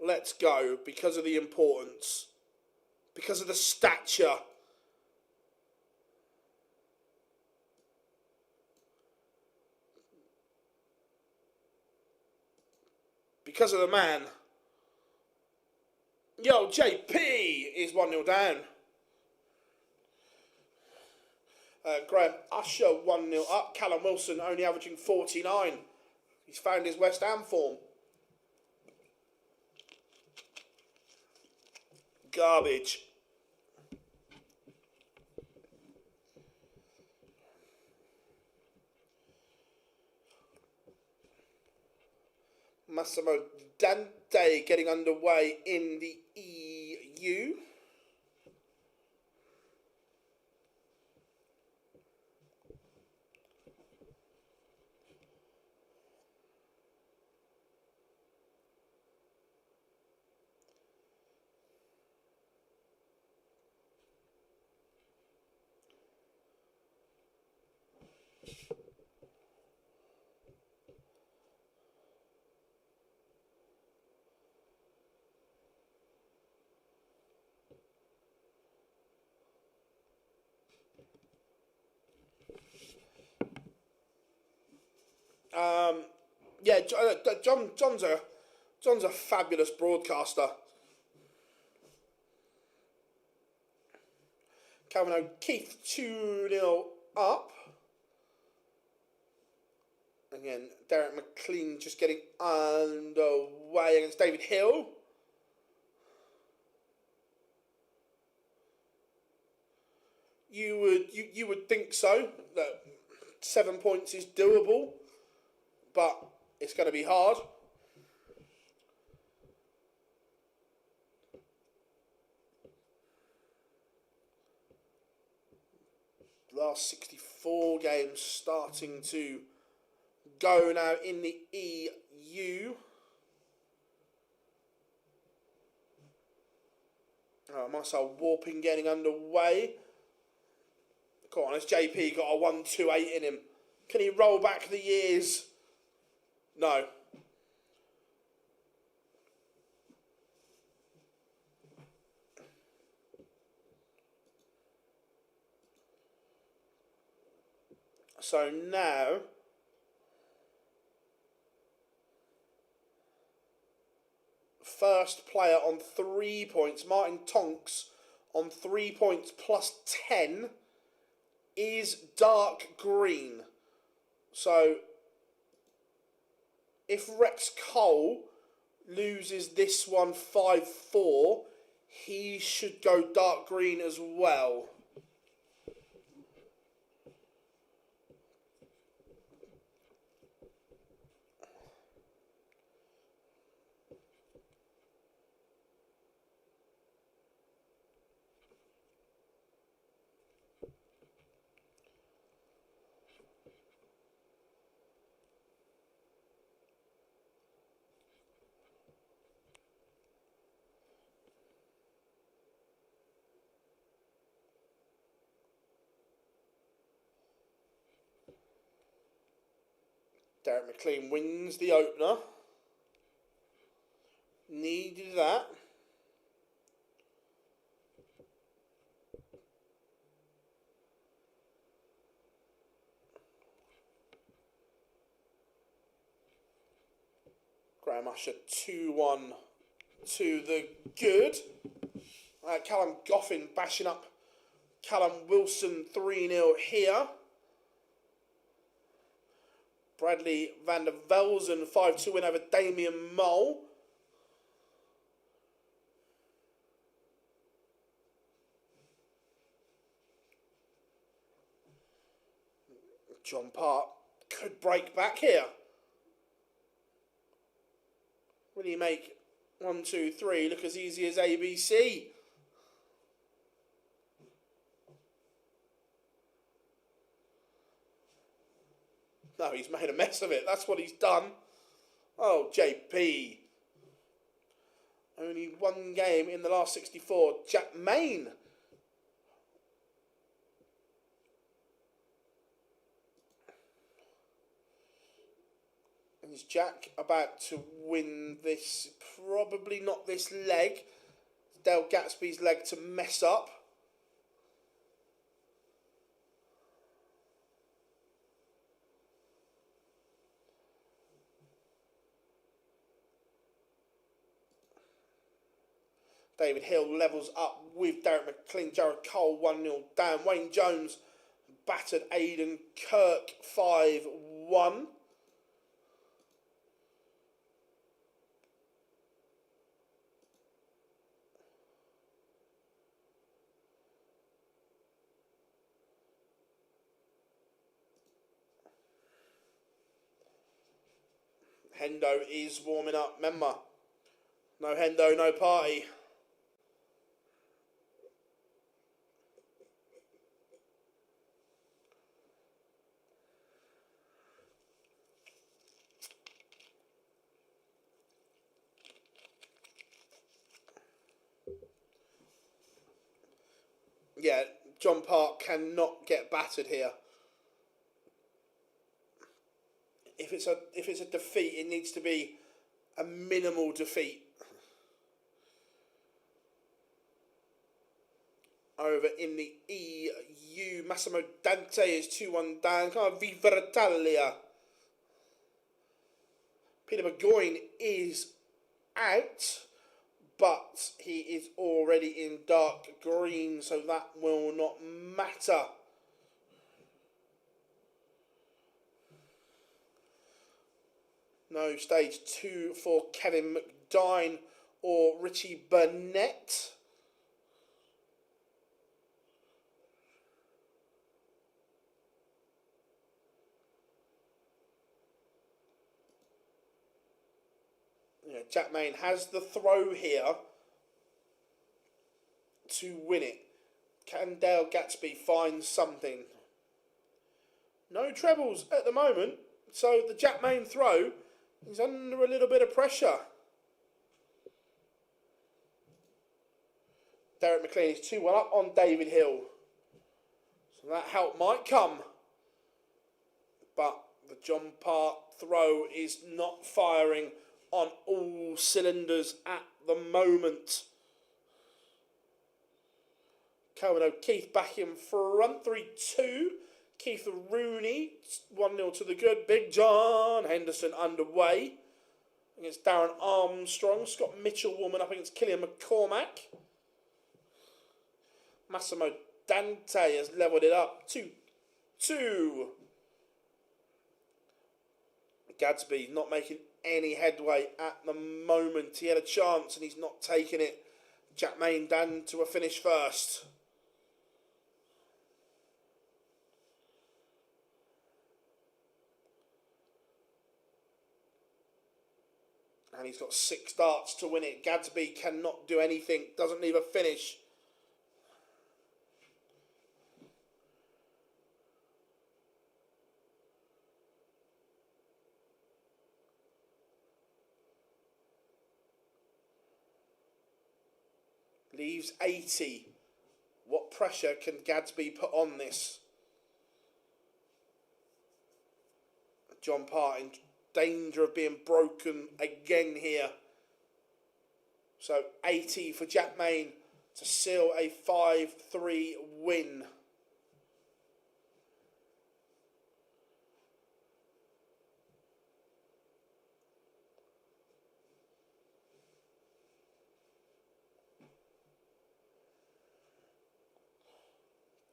Let's go because of the importance, because of the stature. Because of the man. Yo, JP is 1-0 down. Graham Usher 1-0 up. Callum Wilson only averaging 49. He's found his West Ham form. Garbage. Massimo Dante getting underway in the EU. Yeah, John's a fabulous broadcaster. Calvin O'Keefe 2-0 up. Again, Derek McLean just getting underway against David Hill. You would think so, that 7 points is doable, but it's going to be hard. Last 64 games starting to go now in the EU. Marcel Warping getting underway. Come on, has JP got a 1-2-8 in him? Can he roll back the years? No. So now, first player on 3 points, Martin Tonks on 3 points plus 10 is dark green. So if Rex Cole loses this one 5-4, he should go dark green as well. Derek McLean wins the opener. Needed that. Graham Usher 2-1 to the good. Callum Goffin bashing up Callum Wilson 3-0 here. Bradley van der Velzen 5-2 win over Damien Mole. John Park could break back here. Will he make 1, 2, 3 look as easy as ABC? No, he's made a mess of it. That's what he's done. Oh, JP. Only one game in the last 64. Jack Main. Is Jack about to win this? Probably not this leg. Dale Gatsby's leg to mess up. David Hill levels up with Derek McLean. Jared Cole 1-0 down. Wayne Jones battered Aidan Kirk 5-1. Hendo is warming up. Remember, no Hendo, no party. Yeah, John Park cannot get battered here. If it's a defeat, it needs to be a minimal defeat. Over in the EU, Massimo Dante is 2-1 down. Come on, Viva Italia. Peter Burgoyne is out, but he is already in dark green, so that will not matter. No stage 2 for Kevin McDine or Richie Burnett. Jack Main has the throw here to win it. Can Dale Gatsby find something? No trebles at the moment, so the Jack Main throw is under a little bit of pressure. Derek McLean is 2-1 up on David Hill. So that help might come. But the John Park throw is not firing on all cylinders at the moment. Calvin O'Keefe back in front, 3-2. Keith Rooney, 1-0 to the good. Big John Henderson underway against Darren Armstrong. Scott Mitchell warming up against Killian McCormack. Massimo Dante has levelled it up, 2-2. Gadsby not making any headway at the moment. He had a chance and he's not taking it. Jack Main down to a finish first. And he's got 6 darts to win it. Gadsby cannot do anything. Doesn't leave a finish. Leaves 80. What pressure can Gadsby put on this? John Parr in danger of being broken again here. So 80 for Jack Main to seal a 5-3 win.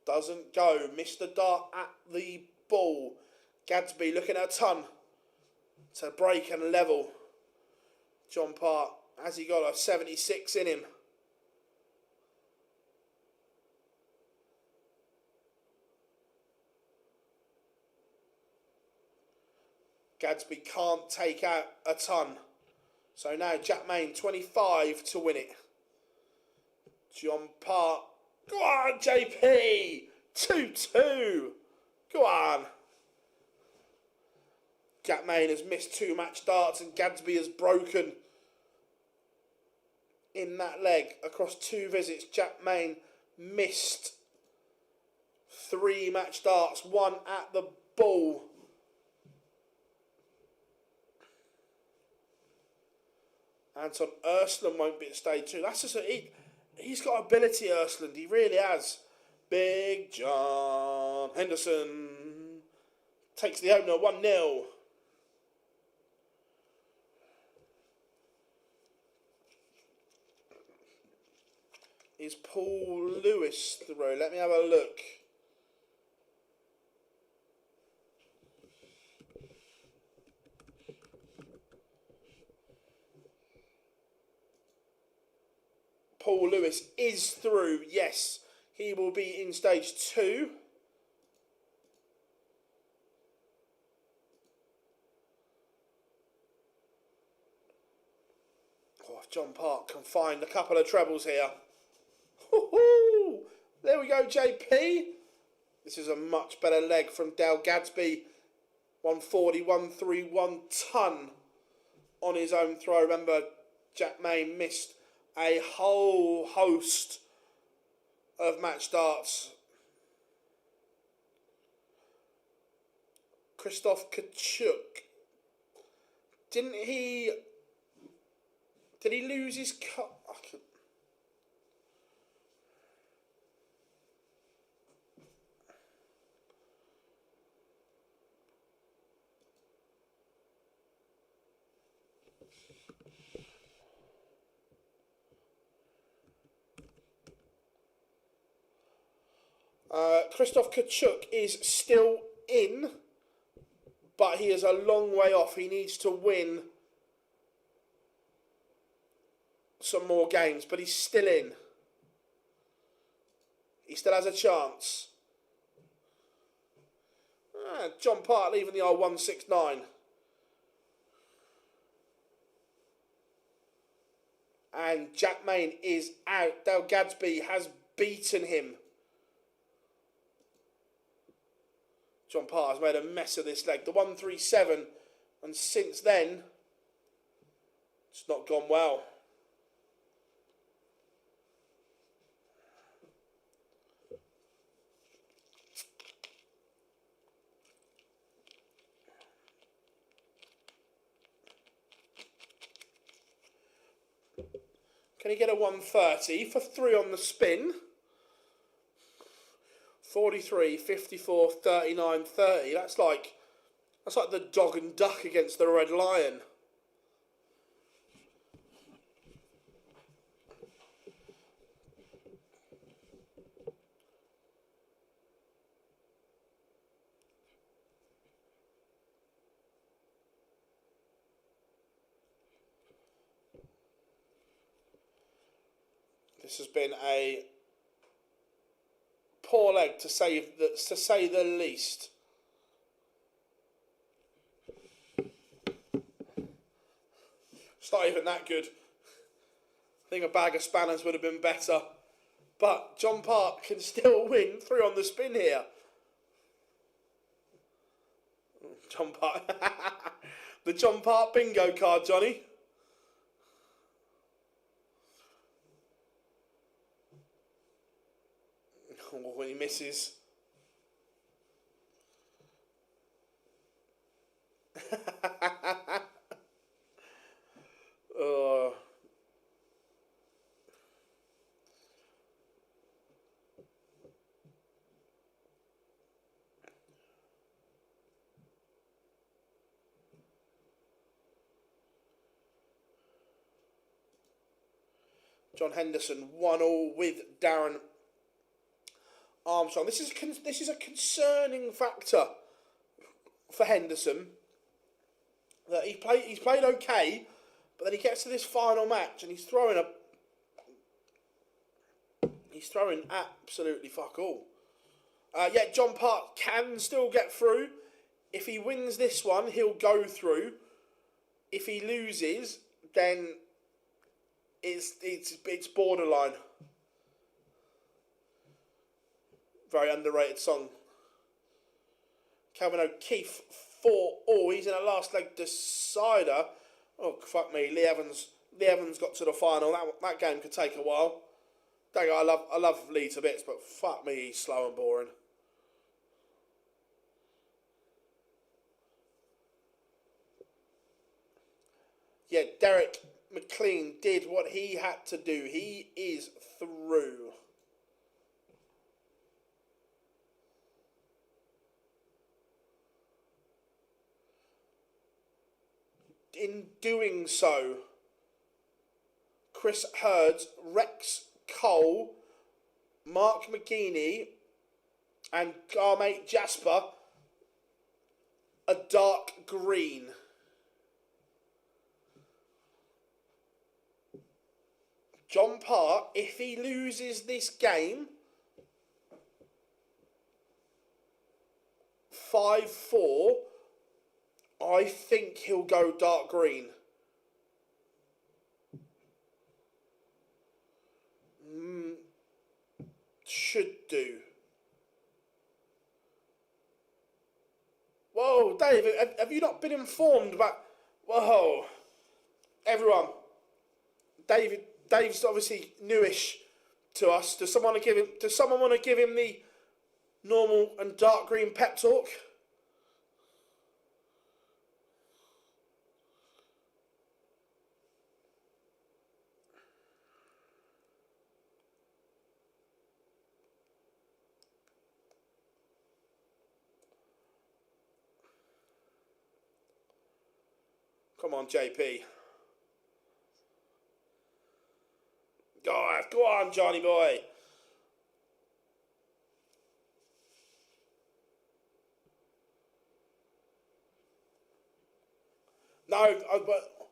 Doesn't go. Missed the dart at the ball. Gadsby looking at a ton to break and level. John Park, has he got a 76 in him? Gadsby can't take out a ton. So now Jack Main, 25 to win it. John Park. Go on, JP! 2-2. Go on. Jack Main has missed 2 match darts and Gadsby has broken in that leg across 2 visits. Jack Main missed 3 match darts, 1 at the ball. Anton Ersland won't be at stage 2. That's just he's got ability, Ersland. He really has. Big John Henderson takes the opener, 1-0. Is Paul Lewis the row? Let me have a look. Paul Lewis is through, yes. He will be in stage 2. Oh, if John Park can find a couple of trebles here. Woo-hoo! There we go, JP. This is a much better leg from Dale Gadsby. 140, 131 ton on his own throw. Remember, Jack Main missed a whole host of match darts. Christoph Kachuk. Did he lose his cut? Krzysztof Kachuk is still in, but he is a long way off. He needs to win some more games, but he's still in. He still has a chance. John Part leaving the old 169. And Jack Main is out. Dale Gadsby has beaten him. John Parr has made a mess of this leg. The 137, and since then, it's not gone well. Can he get a 130 for 3 on the spin? 43, 54, 39, 30. That's like the dog and duck against the Red Lion. This has been a poor leg to say the least. It's not even that good. I think a bag of spanners would have been better. But John Park can still win 3 on the spin here. John Park. The John Park bingo card, Johnny. When he misses. John Henderson 1-1 with Darren Armstrong. This is a concerning factor for Henderson. That he's played okay, but then he gets to this final match and he's throwing absolutely fuck all. Yet John Park can still get through. If he wins this one, he'll go through. If he loses, then it's borderline. Very underrated song. Calvin O'Keefe 4-4. He's in a last leg decider. Oh fuck me, Lee Evans got to the final. That game could take a while. I love Lee to bits, but fuck me, he's slow and boring. Yeah, Derek McLean did what he had to do. He is through. In doing so, Chris Hurds, Rex Cole, Mark McGeaney and Garmate Jasper a dark green. John Parr, if he loses this game 5-4, I think he'll go dark green. Should do. Whoa, Dave, have you not been informed about... Whoa. Everyone. Dave's obviously newish to us. Does someone want to give him the normal and dark green pep talk? Come on, JP. Go on, Johnny boy. No, but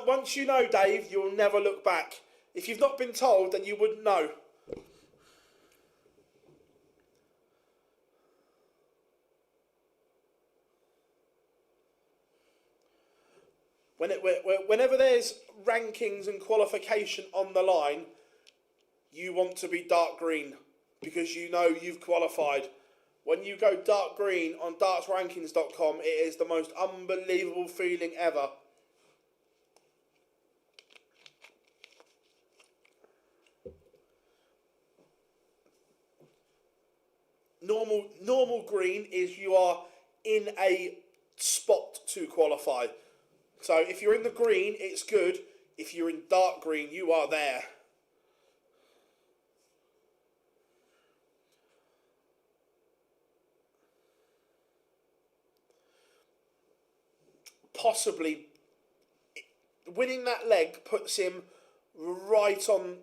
once you know, Dave, you'll never look back. If you've not been told, then you wouldn't know. Whenever there's rankings and qualification on the line, you want to be dark green because you know you've qualified. When you go dark green on dartsrankings.com, it is the most unbelievable feeling ever. Normal green is you are in a spot to qualify. So if you're in the green, it's good. If you're in dark green, you are there. Possibly winning that leg puts him right on.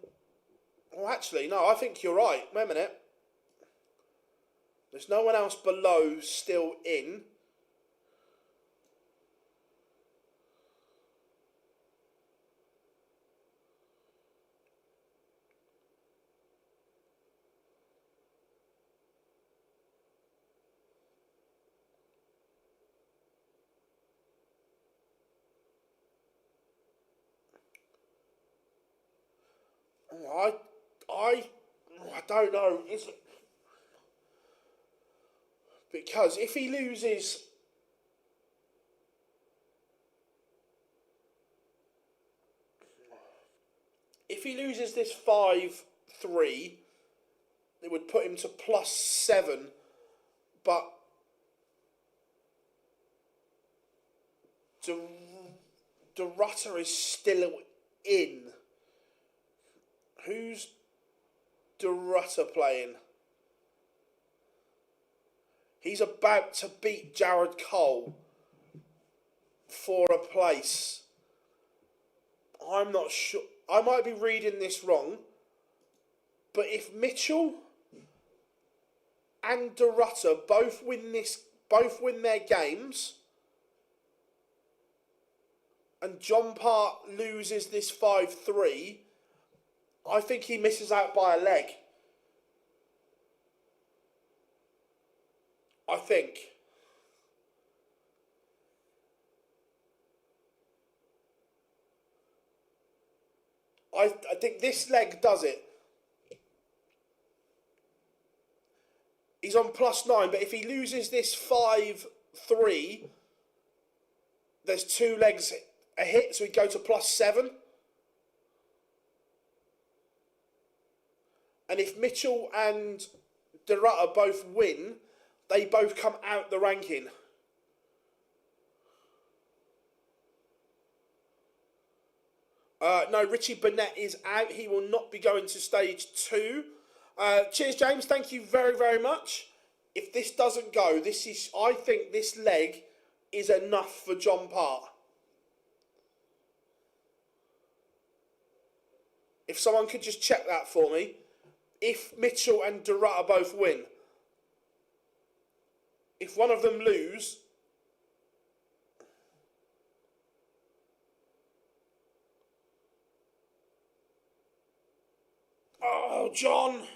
Well, actually, no, I think you're right. Wait a minute. There's no one else below still in. I don't know. Is it? Because if he loses, this 5-3, it would put him to +7. But the Rutter is still in. Who's the Rutter playing? He's about to beat Jared Cole for a place. I'm not sure. I might be reading this wrong. But if Mitchell and the Rutter both win their games, and John Part loses this 5-3, I think he misses out by a leg. I think. I think this leg does it. He's on +9, but if he loses this 5-3, there's 2 legs a hit, so he'd go to +7. And if Mitchell and De Rutter both win, they both come out the ranking. No, Richie Burnett is out. He will not be going to stage 2. Cheers, James. Thank you very, very much. If this doesn't go, I think this leg is enough for John Part. If someone could just check that for me. If Mitchell and De Rutter both win. If one of them lose, oh, John.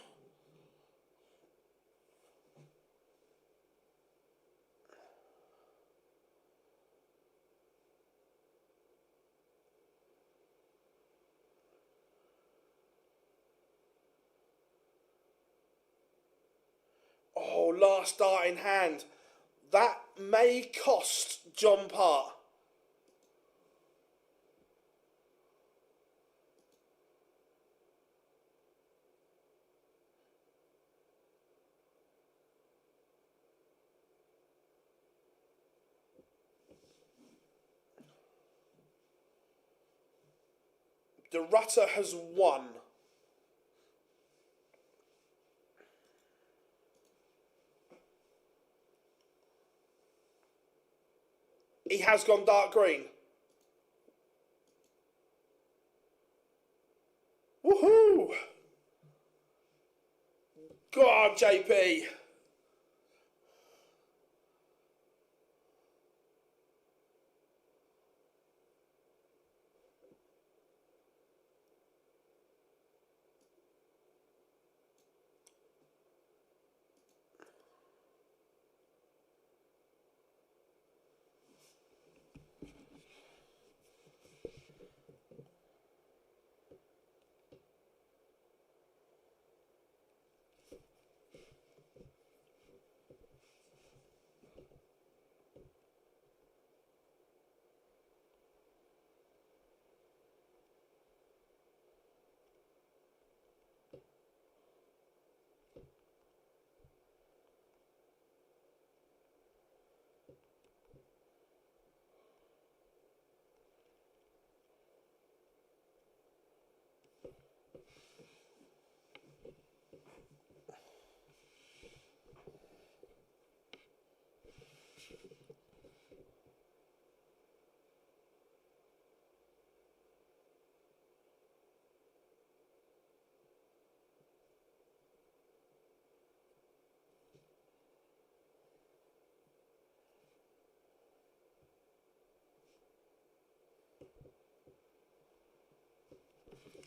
Oh, last dart in hand. That may cost John Part. The Rutter has won. He has gone dark green. Go on, JP.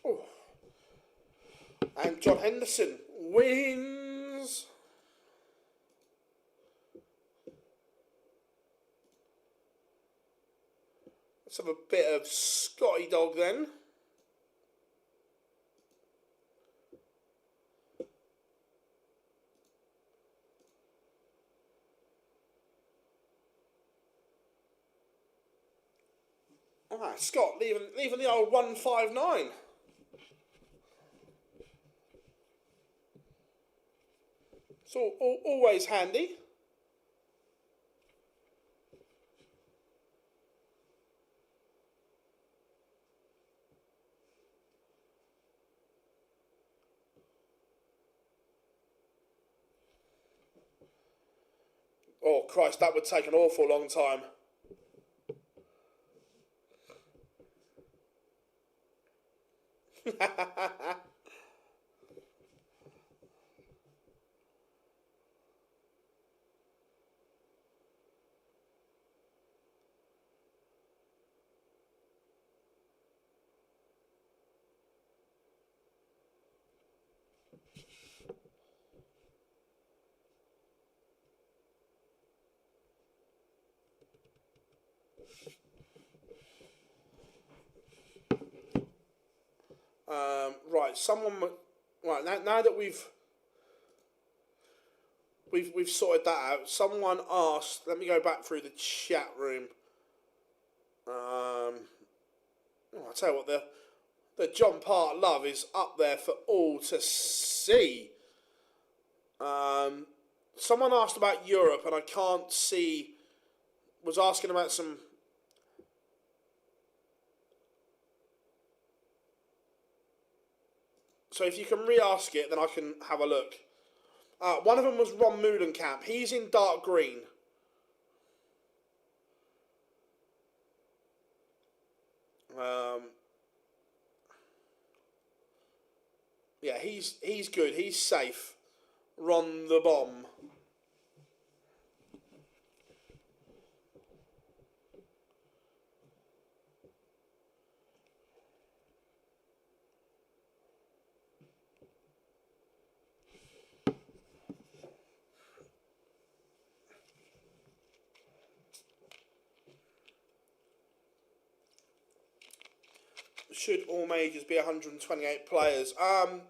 Oh. And John Henderson wins. Let's have a bit of Scotty Dog then. Ah, Scott leaving the old 159. So always handy. Oh Christ, that would take an awful long time. Right, now that we've sorted that out. Someone asked. Let me go back through the chat room. I'll tell you what, the John Part love is up there for all to see. Someone asked about Europe, and I can't see. Was asking about some. So if you can re-ask it, then I can have a look. One of them was Ron Moolenkamp. He's in dark green. Yeah, he's good. He's safe. Ron the Bomb. Should all majors be 128 players?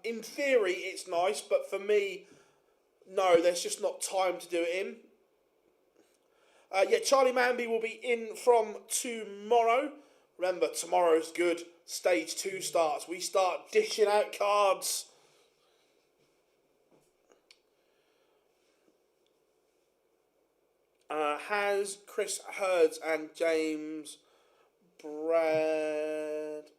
In theory, it's nice, but for me, no, there's just not time to do it in. Yeah, Charlie Manby will be in from tomorrow. Remember, tomorrow's good. Stage 2 starts. We start dishing out cards. Has Chris Hurds and James Brad...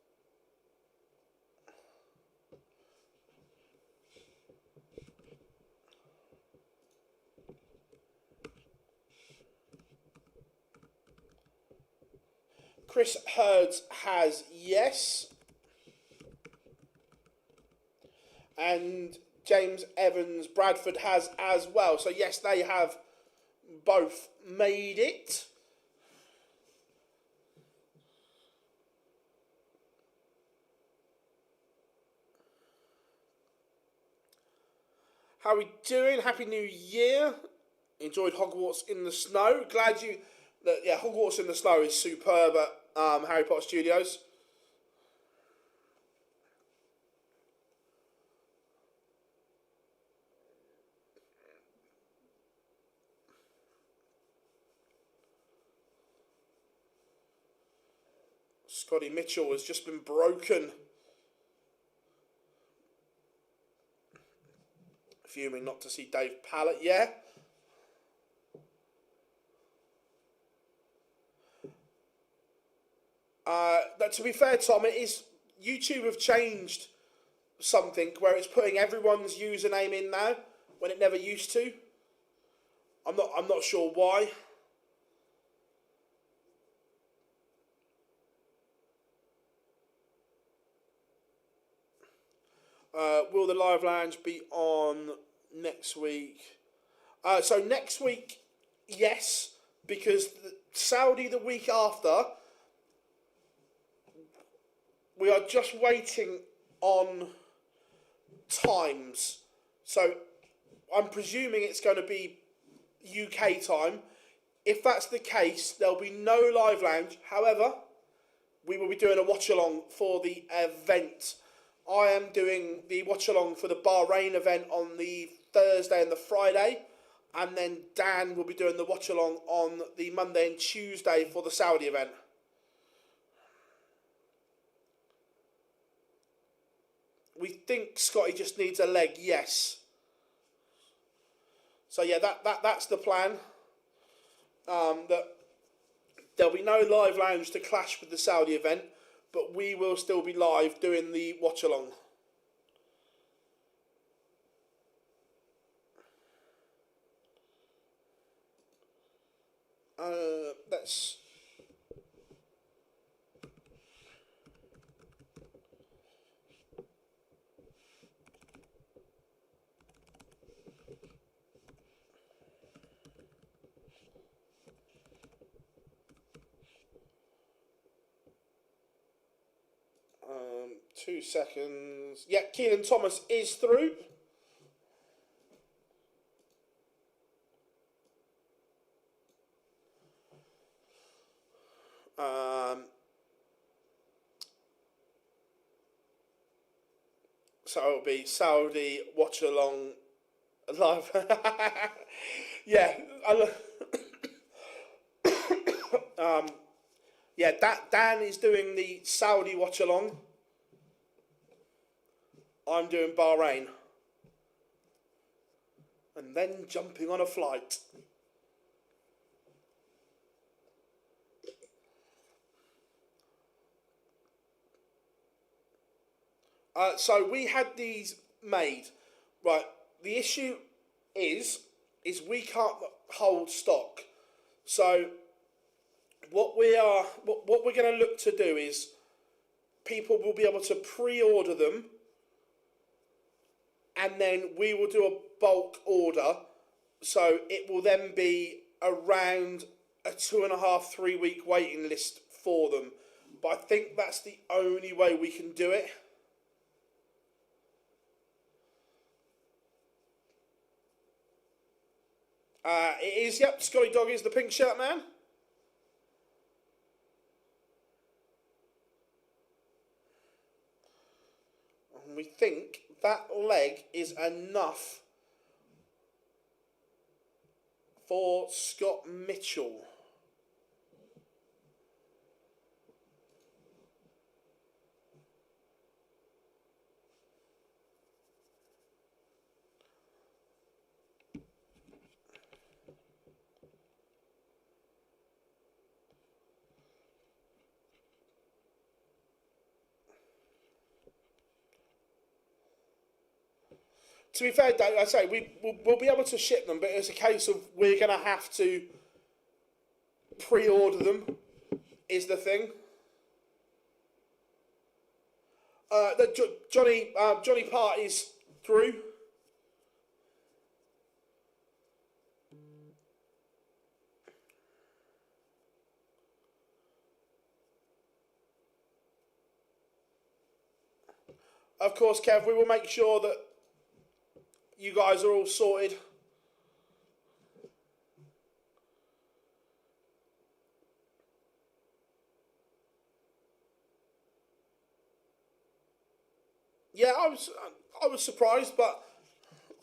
Chris Hurds has yes. And James Evans, Bradford has as well. So yes, they have both made it. How are we doing? Happy New Year. Enjoyed Hogwarts in the Snow. Hogwarts in the Snow is superb at Harry Potter Studios. Scotty Mitchell has just been broken. Fuming not to see Dave Pallett, yeah. To be fair, Tom, it is YouTube have changed something where it's putting everyone's username in now when it never used to. I'm not sure why. Will the live lounge be on next week? So next week, yes, because Saudi the week after, we are just waiting on times. So I'm presuming it's going to be UK time. If that's the case, there'll be no live lounge. However, we will be doing a watch along for the event. I am doing the watch along for the Bahrain event on the Thursday and the Friday, and then Dan will be doing the watch along on the Monday and Tuesday for the Saudi event. We think Scotty just needs a leg, yes. So yeah, that's the plan. That there'll be no live lounge to clash with the Saudi event, but we will still be live doing the watch along. Let's. 2 seconds. Yeah, Keelan Thomas is through. So it'll be Saudi watch along live. Yeah. Yeah, Dan is doing the Saudi watch along. I'm doing Bahrain. And then jumping on a flight. So we had these made. Right, the issue is we can't hold stock. So what we're going to look to do is people will be able to pre-order them, and then we will do a bulk order. So it will then be around a 2.5, 3 week waiting list for them. But I think that's the only way we can do it. It is, yep, Scotty Dog is the pink shirt man. And we think that leg is enough for Scott Mitchell. To be fair, Dave, I say we'll be able to ship them, but it's a case of we're going to have to pre-order them, is the thing. Johnny Part is through. Of course, Kev, we will make sure that you guys are all sorted. Yeah, I was surprised, but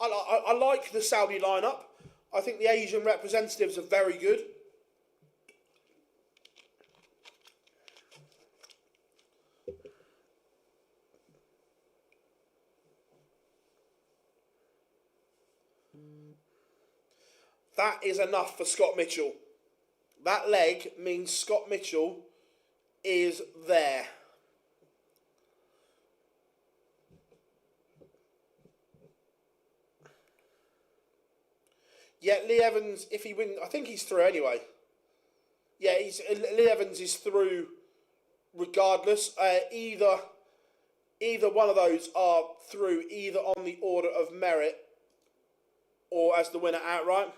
I like the Saudi lineup. I think the Asian representatives are very good. That is enough for Scott Mitchell. That leg means Scott Mitchell is there. Yeah, Lee Evans, if he wins, I think he's through anyway. Yeah, Lee Evans is through regardless. Either one of those are through, either on the order of merit or as the winner outright.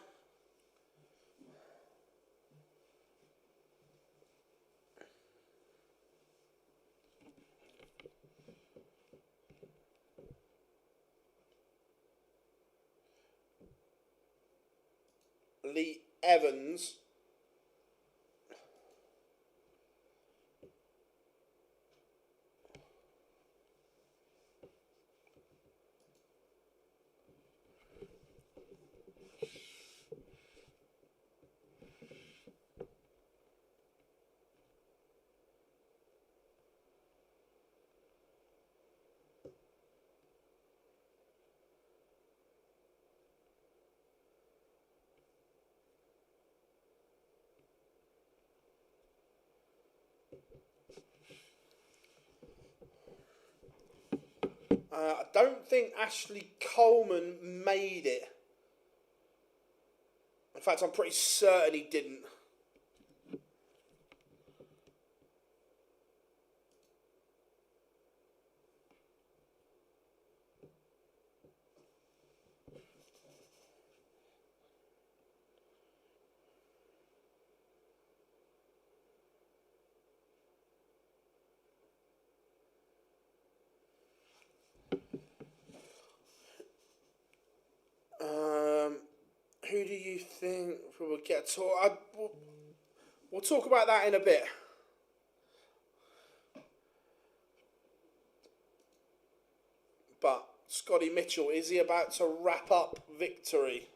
Lee Evans. I don't think Ashley Coleman made it. In fact, I'm pretty certain he didn't. Who do you think we'll get to? We'll talk about that in a bit. But Scotty Mitchell, is he about to wrap up victory?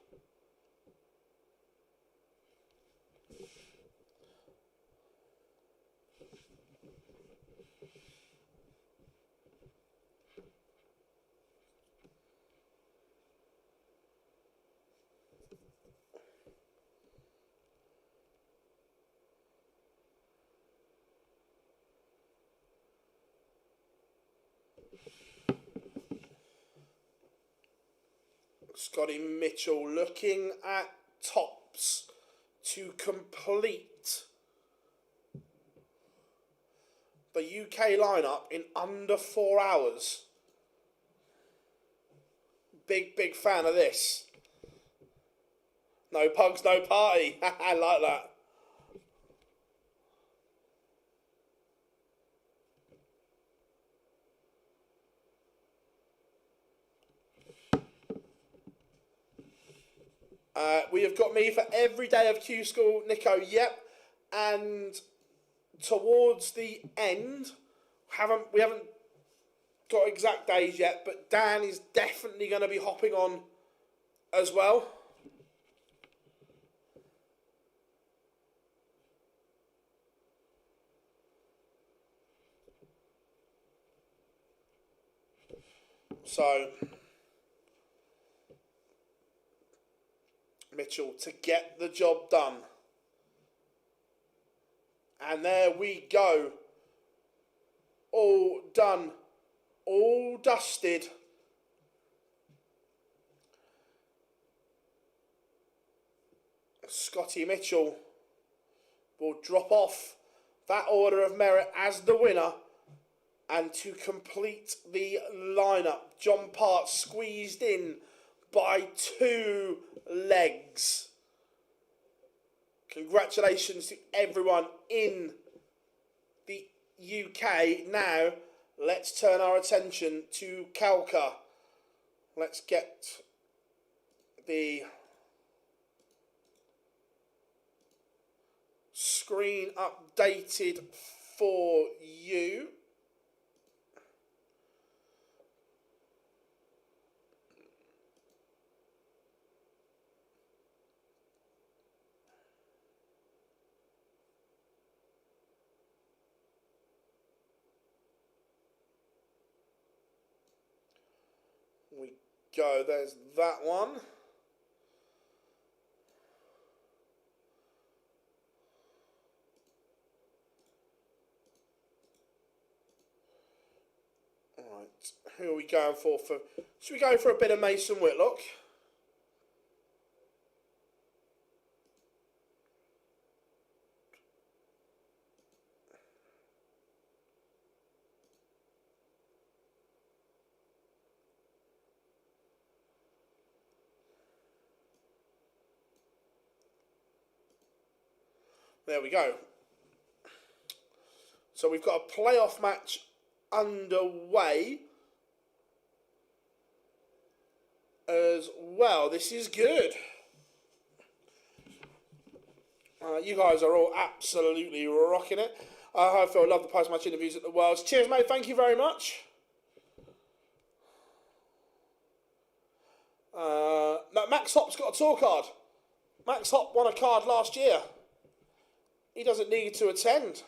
Scotty Mitchell looking at tops to complete the UK lineup in under 4 hours. Big fan of this. No pugs, no party. I like that. We have got me for every day of Q-School, Nico, yep. And towards the end, we haven't got exact days yet, but Dan is definitely going to be hopping on as well. So Mitchell to get the job done. And there we go. All done. All dusted. Scotty Mitchell will drop off that order of merit as the winner. And to complete the lineup, John Part squeezed in by 2 legs. Congratulations to everyone in the UK. Now, let's turn our attention to Kalka. Let's get the screen updated for you. We go, there's that one. Alright, who are we going for? Should we go for a bit of Mason Whitlock? There we go. So we've got a playoff match underway as well. This is good. You guys are all absolutely rocking it. I feel I love the post-match interviews at the Worlds. Cheers, mate. Thank you very much. Max Hopp's got a tour card. Max Hopp won a card last year. He doesn't need to attend.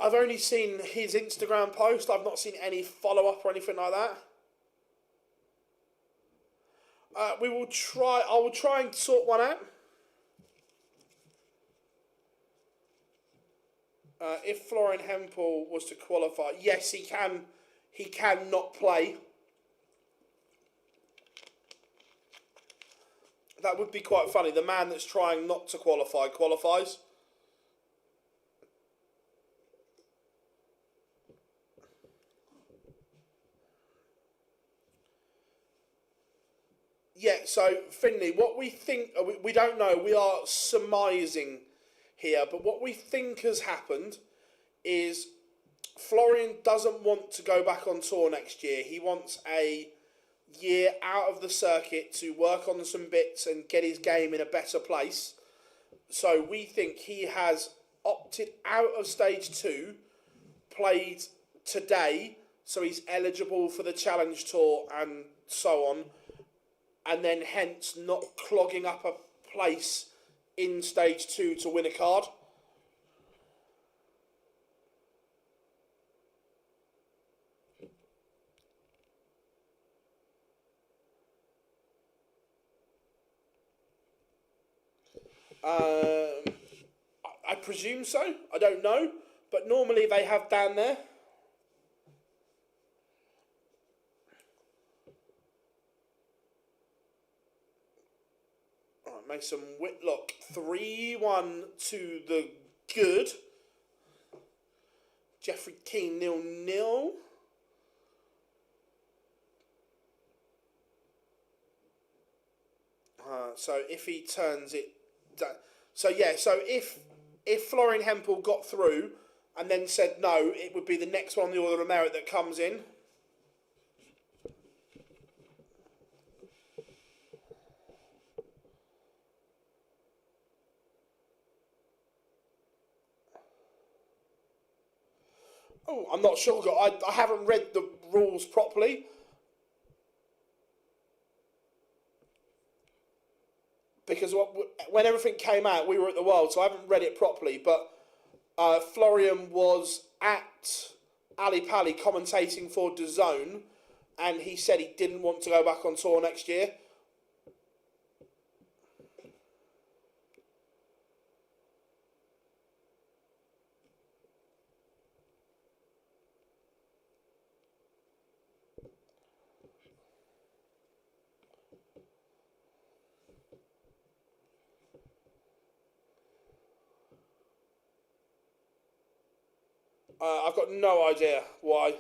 I've only seen his Instagram post. I've not seen any follow-up or anything like that. I will try and sort one out. If Florian Hempel was to qualify, yes, he can. He can not play. That would be quite funny. The man that's trying not to qualify qualifies. Yeah, so Finley, what we think, we don't know, we are surmising here, but what we think has happened is Florian doesn't want to go back on tour next year. He wants a year out of the circuit to work on some bits and get his game in a better place. So we think he has opted out of stage 2, played today, so he's eligible for the Challenge Tour and so on, and then hence not clogging up a place in stage 2 to win a card. I presume so. I don't know, but normally they have down there. Mason Whitlock 3-1 to the good. Jeffrey Keane 0-0. So if he turns it down, so if Florian Hempel got through and then said no, it would be the next one on the order of merit that comes in. Oh, I'm not sure. I haven't read the rules properly. Because when everything came out, we were at the World, so I haven't read it properly. But Florian was at Ali Pali commentating for DAZN, and he said he didn't want to go back on tour next year. I've got no idea why.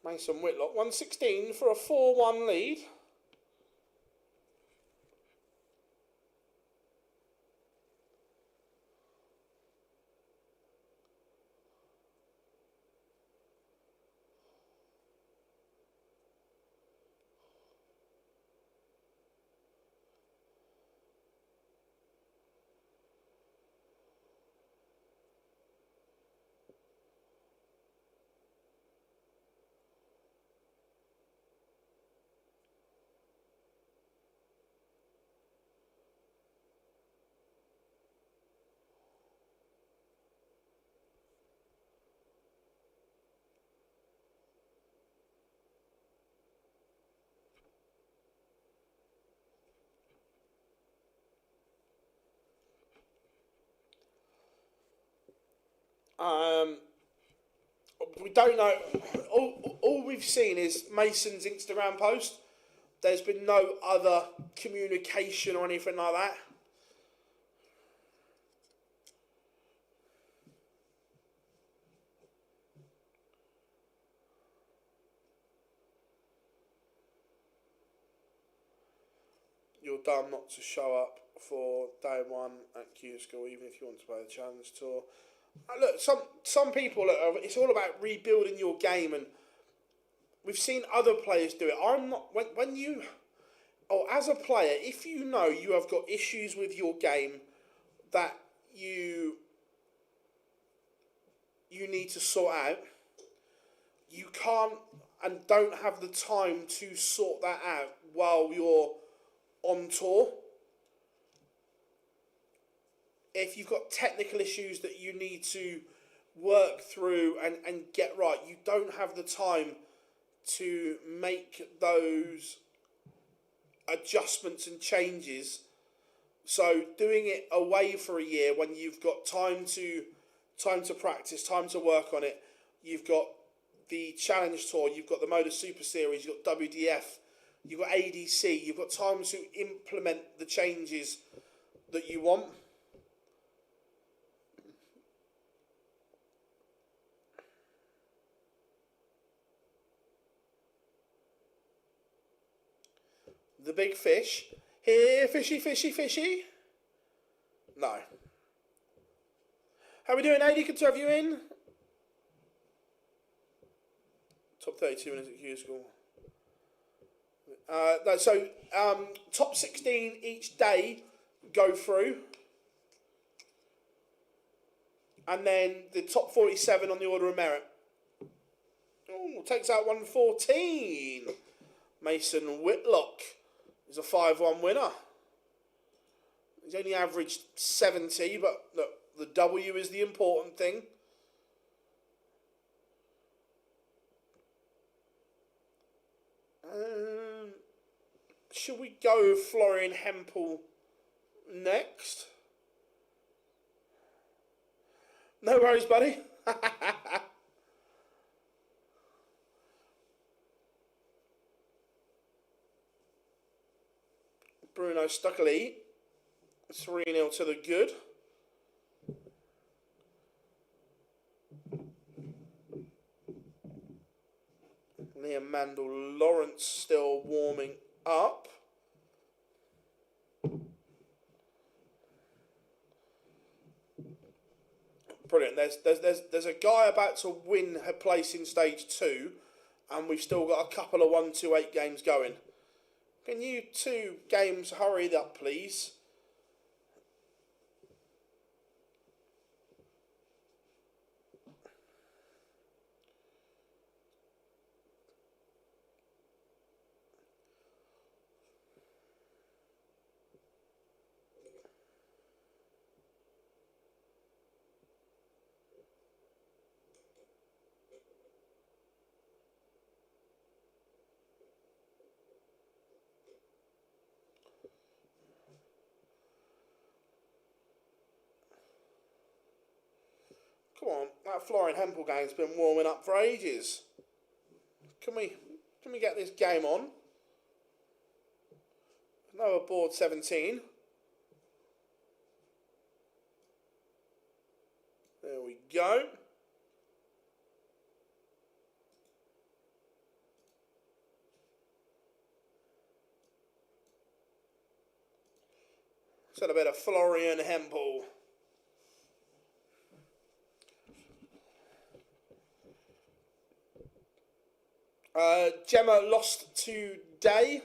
Mason Whitlock, 116 for a 4-1 lead. We don't know. All we've seen is Mason's Instagram post. There's been no other communication or anything like that. You're dumb not to show up for day one at Q-School, even if you want to play the Challenge Tour. Look, some people, it's all about rebuilding your game, and we've seen other players do it. I'm not, when you, as a player, if you know you have got issues with your game that you need to sort out, you can't and don't have the time to sort that out while you're on tour. If you've got technical issues that you need to work through and get right, you don't have the time to make those adjustments and changes. So doing it away for a year when you've got time to practice, time to work on it, you've got the Challenge Tour, you've got the MODUS Super Series, you've got WDF, you've got ADC, you've got time to implement the changes that you want. The big fish. Here, fishy, fishy, fishy. No. How we doing, AD? Good to have you in. Top 32 minutes at Q-School. Top 16 each day go through. And then the top 47 on the order of merit. Oh, takes out 114. Mason Whitlock is a 5-1 winner. He's only averaged 70, but look, the W is the important thing. Should we go Florian Hempel next? No worries, buddy. Bruno Stuckley, 3-0 to the good. Liam Mandel Lawrence still warming up. Brilliant. There's a guy about to win her place in stage 2, and we've still got a couple of 1-2-8 games going. Can you two games hurry up, please? Come on, that Florian Hempel game's been warming up for ages. Can we get this game on? Another board 17. There we go. Said a bit of Florian Hempel. Gemma lost today.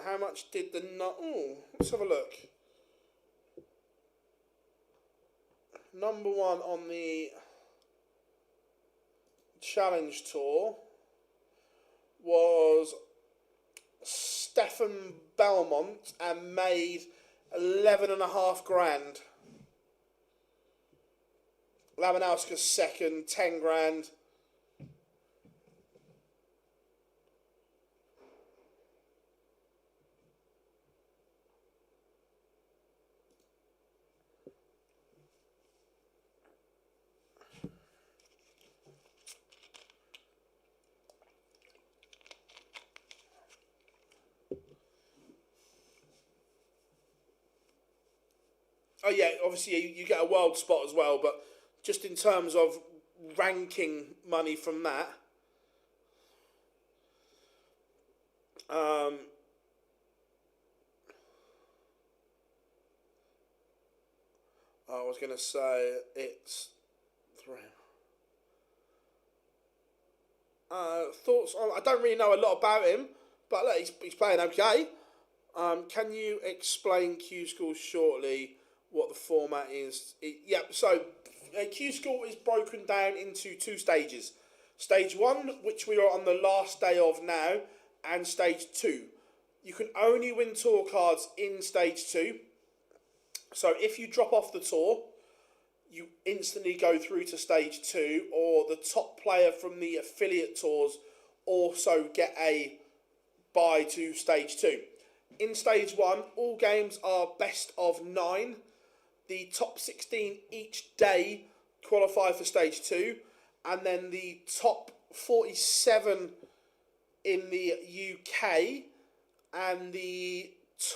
How much did the let's have a look. Number one on the Challenge Tour was Stefan Belmont and made 11.5 grand. Lamanowska's second, 10 grand. Oh yeah, obviously you get a world spot as well, but just in terms of ranking money from that, I was going to say it's 3. Thoughts on? I don't really know a lot about him, but look, he's playing okay. Can you explain Q-School shortly? What the format is? So Q-School is broken down into 2 stages. Stage 1, which we are on the last day of now, and Stage 2. You can only win tour cards in Stage 2. So if you drop off the tour, you instantly go through to Stage 2, or the top player from the affiliate tours also get a bye to Stage 2. In Stage 1, all games are best of 9. The top 16 each day qualify for Stage 2, and then the top 47 in the UK and the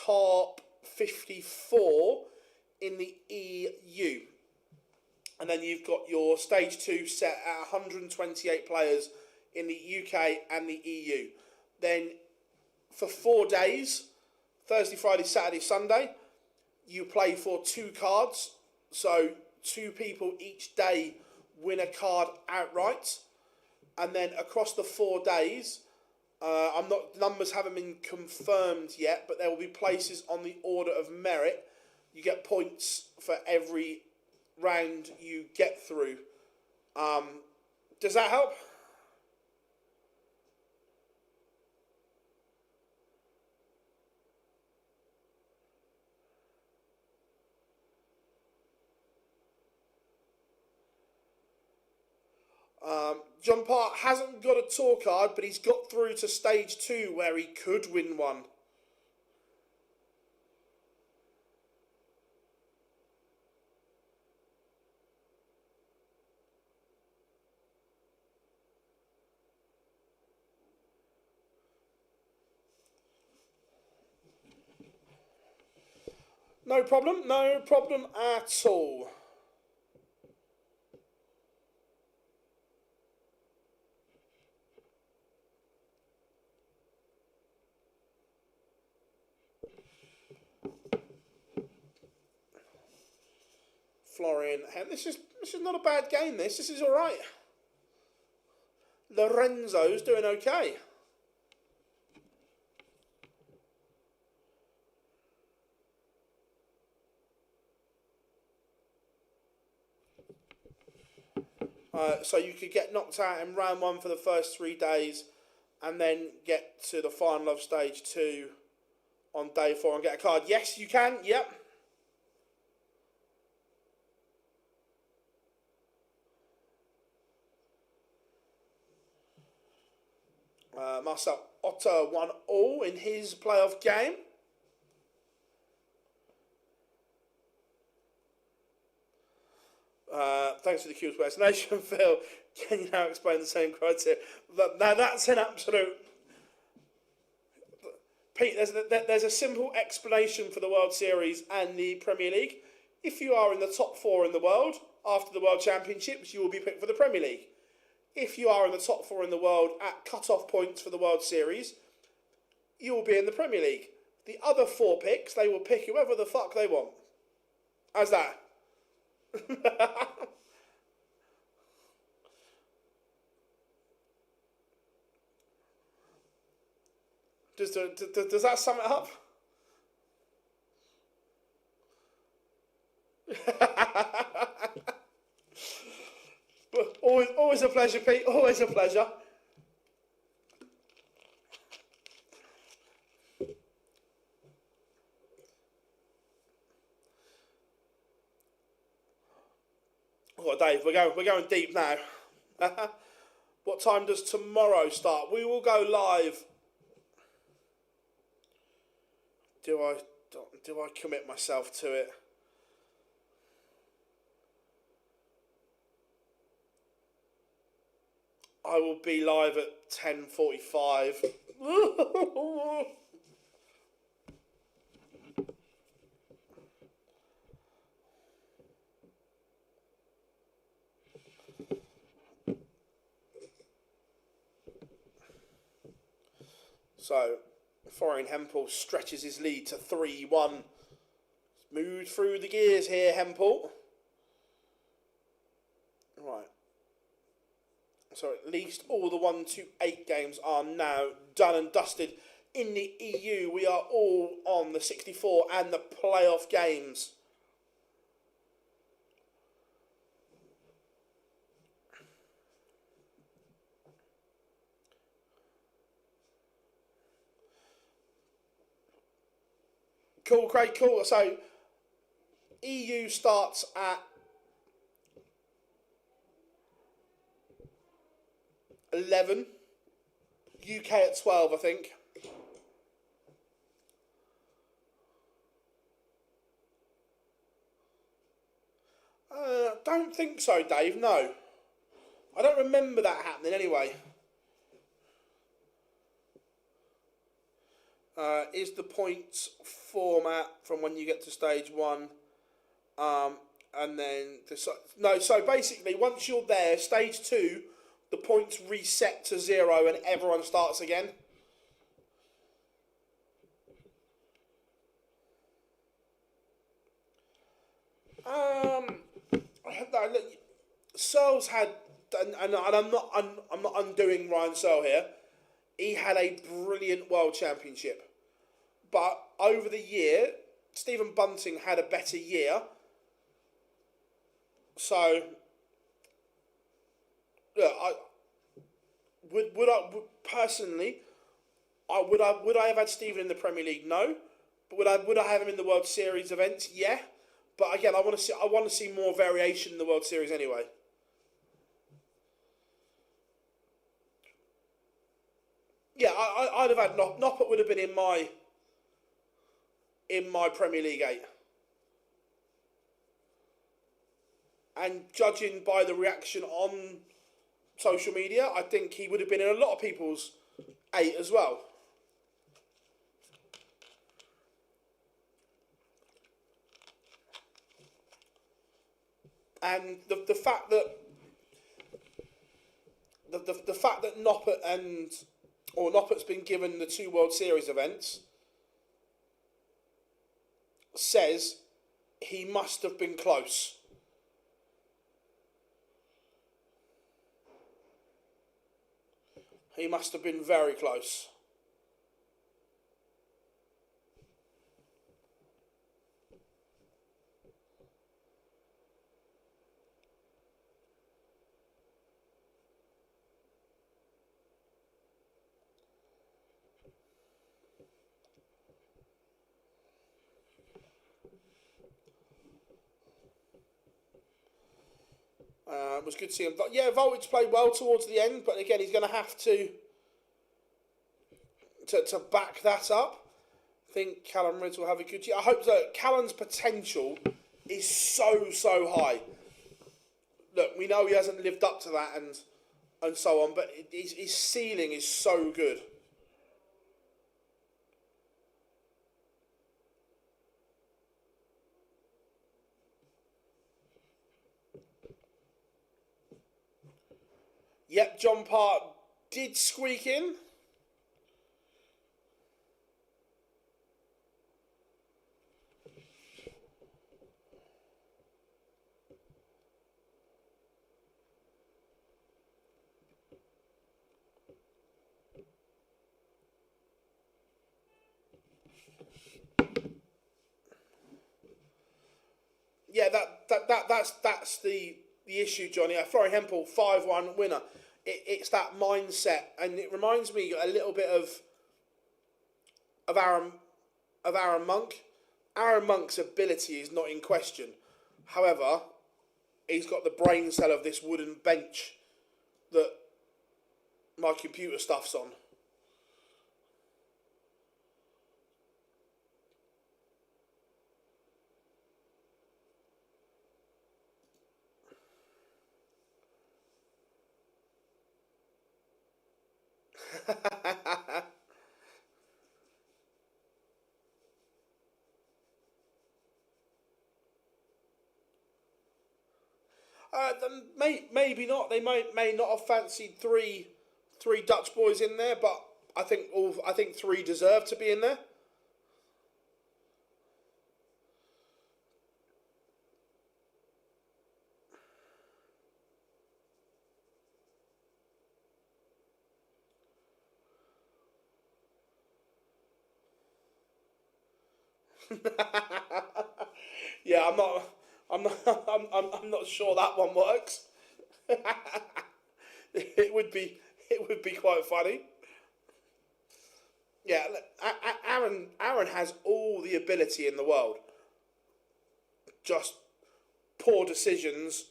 top 54 in the EU. And then you've got your Stage 2 set at 128 players in the UK and the EU. Then for 4 days, Thursday, Friday, Saturday, Sunday, you play for 2 cards, so 2 people each day win a card outright, and then across the 4 days, numbers haven't been confirmed yet, but there will be places on the order of merit. You get points for every round you get through. Does that help? John Part hasn't got a tour card, but he's got through to Stage 2 where he could win one. No problem at all. Florian, and this is This is not a bad game, this. This is all right. Lorenzo's doing okay. So you could get knocked out in round 1 for the first 3 days and then get to the final of stage 2 on day 4 and get a card. Yes, you can. Yep. Marcel Otter won all in his playoff game. Thanks for the Q's explanation, Phil. Can you now explain the same criteria? Now that's an absolute... Pete, there's a simple explanation for the World Series and the Premier League. If you are in the top 4 in the world, after the World Championships, you will be picked for the Premier League. If you are in the top 4 in the world at cut-off points for the World Series, you will be in the Premier League. The other 4 picks, they will pick whoever the fuck they want. How's that? Does that sum it up? always a pleasure, Pete. Always a pleasure. Oh, Dave, we're going deep now. What time does tomorrow start? We will go live. Do I commit myself to it? I will be live at 10:45. So, Florian Hempel stretches his lead to 3-1. Moved through the gears here, Hempel. Right. So at least all the 1-8 games are now done and dusted. In the EU, we are all on the 64 and the playoff games. Cool, Craig, cool. So, EU starts at 11. UK at 12, I think. Don't think so, Dave, no. I don't remember that happening anyway. Is the points format from when you get to stage 1, and then so basically once you're there, stage 2, the points reset to 0 and everyone starts again. Searle's had, and I'm not undoing Ryan Searle here. He had a brilliant World Championship. But over the year, Stephen Bunting had a better year. So, look, would I personally, would I have had Stephen in the Premier League? No. But would I have him in the World Series events? Yeah. But again, I want to see more variation in the World Series anyway. Yeah, I'd have had Noppert would have been in my Premier League 8. And judging by the reaction on social media, I think he would have been in a lot of people's 8 as well. And the fact that the fact that Noppert's been given the 2 World Series events says he must have been close. he must have been very close. It was good to see him. Yeah, Voltage played well towards the end, but again, he's going to have to back that up. I think Callum Ridds will have a good year. I hope that Callum's potential is so high. Look, we know he hasn't lived up to that and so on, but his ceiling is so good. Yep, John Part did squeak in. Yeah, that's the issue, Johnny. Florian Hempel, 5-1 winner. It's that mindset, and it reminds me a little bit of Aaron Monk. Aaron Monk's ability is not in question. However, he's got the brain cell of this wooden bench that my computer stuff's on. Maybe not. They may not have fancied three Dutch boys in there, but I think three deserve to be in there. Yeah, I'm not sure that one works. It would be quite funny. Yeah, Aaron has all the ability in the world. Just poor decisions.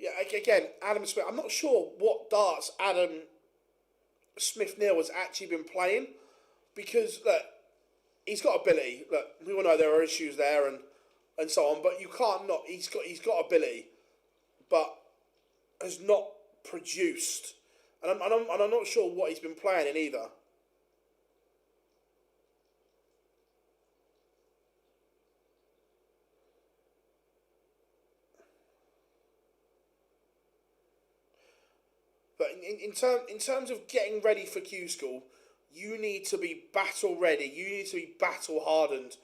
Yeah, again, Adam Smith. I'm not sure what darts Adam Smith-Neal has actually been playing, because look, he's got ability. Look, we all know there are issues there and so on, but you can't not. He's got ability, but has not produced, and I'm not sure what he's been playing in either. But in terms of getting ready for Q-School, you need to be battle ready. You need to be battle hardened.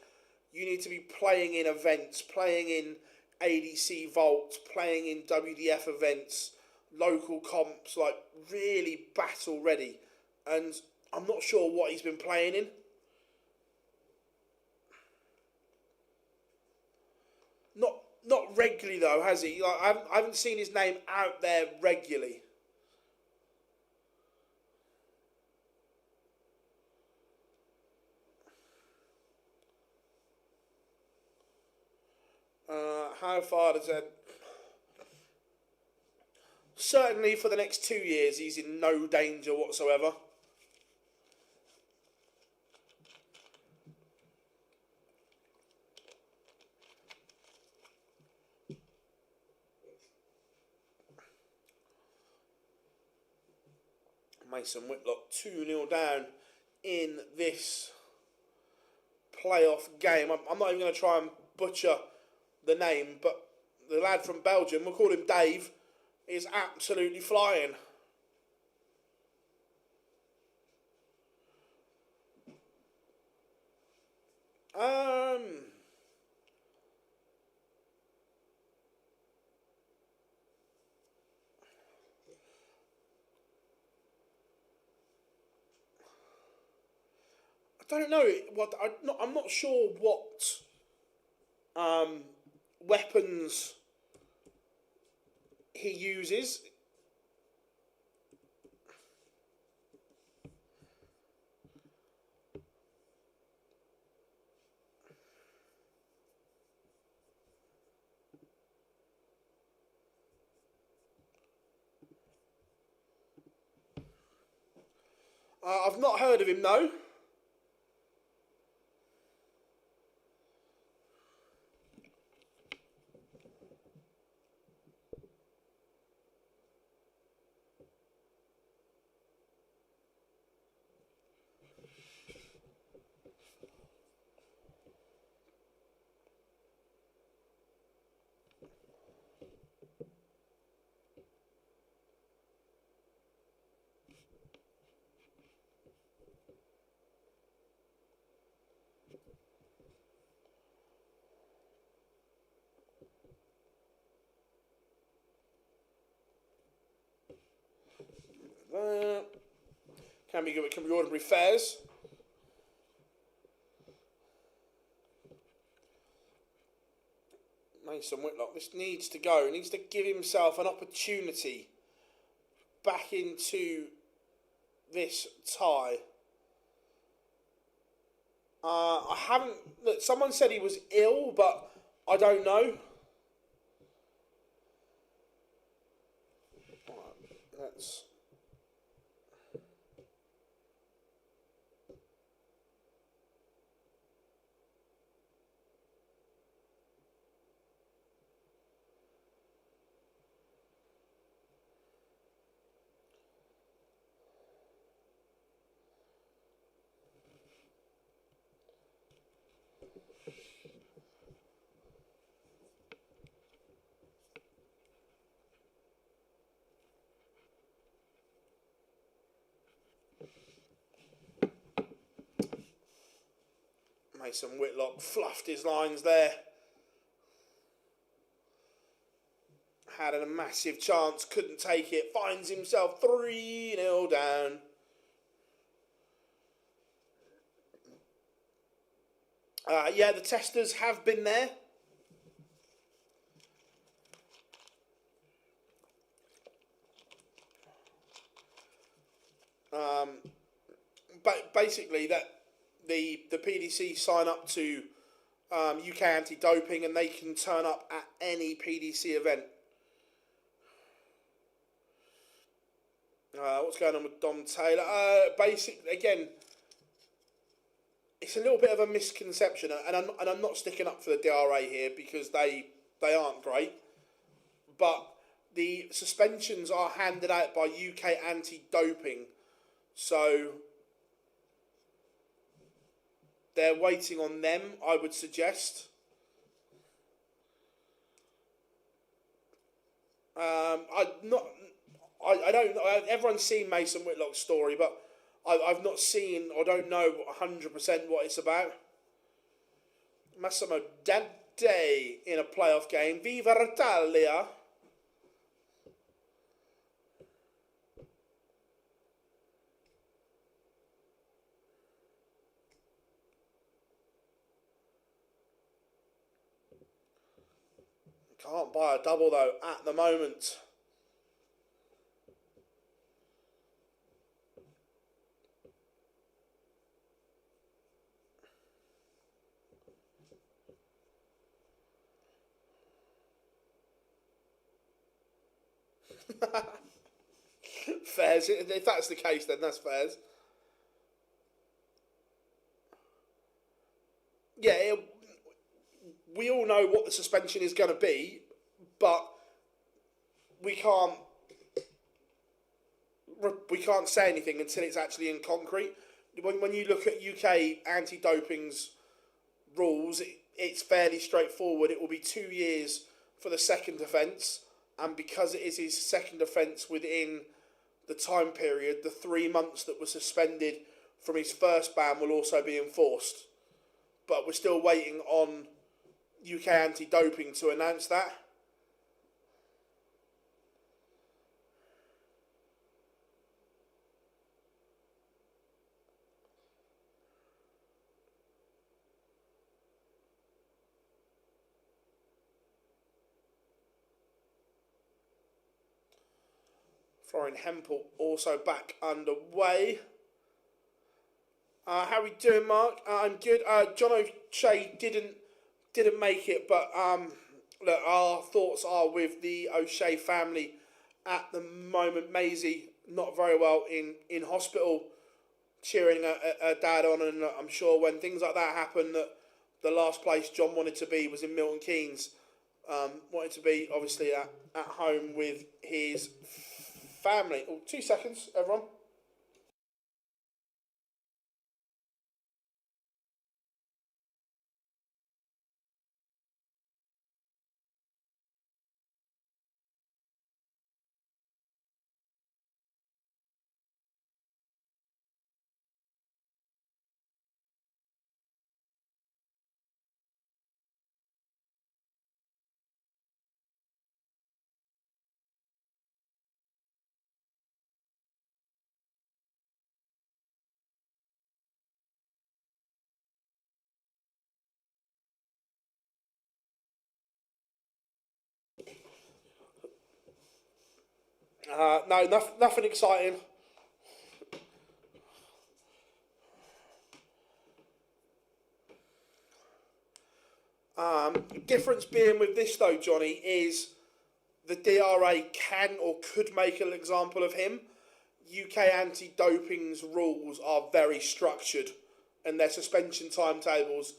You need to be playing in events, playing in ADC vaults, playing in WDF events, local comps, like really battle ready. And I'm not sure what he's been playing in. Not regularly though, has he? Like I haven't seen his name out there regularly. How far does that? Certainly for the next 2 years, he's in no danger whatsoever. Mason Whitlock 2-0 down in this playoff game. I'm not even going to try and butcher the name, but the lad from Belgium, we'll call him Dave, is absolutely flying. I don't know what I'm not sure what weapons he uses. I've not heard of him, no. Can be good. It can be ordinary fares. Mason Whitlock. This needs to go. He needs to give himself an opportunity back into this tie. I haven't. Look, someone said he was ill, but I don't know. Let's. Mason Whitlock fluffed his lines there. Had a massive chance, couldn't take it. Finds himself 3-0 down. Yeah, the testers have been there. But basically, that the PDC sign up to UK anti-doping, and they can turn up at any PDC event. What's going on with Dom Taylor? Basically, again, it's a little bit of a misconception, and I'm not sticking up for the DRA here because they aren't great, but the suspensions are handed out by UK anti-doping, so they're waiting on them, I would suggest. I don't know. Everyone's seen Mason Whitlock's story, but I've not seen or don't know 100% what it's about. Massimo Dante in a playoff game. Viva Italia! Can't buy a double though at the moment. Fairs. If that's the case, then that's fairs. Yeah, we all know what the suspension is going to be, but we can't say anything until it's actually in concrete. When you look at UK anti-doping's rules, it's fairly straightforward. It will be 2 years for the second offence, and because it is his second offence within the time period, the 3 months that were suspended from his first ban will also be enforced. But we're still waiting on UK anti-doping to announce that. Florian Hempel also back underway. How are we doing, Mark? I'm good. John O'Shea didn't make it, but look, our thoughts are with the O'Shea family at the moment. Maisie not very well in hospital, cheering her dad on, and I'm sure when things like that happen, that the last place John wanted to be was in Milton Keynes. Wanted to be obviously at home with his family. Oh, 2 seconds, everyone. No, nothing exciting. Difference being with this though, Johnny, is the DRA can or could make an example of him. UK anti-doping's rules are very structured, and their suspension timetables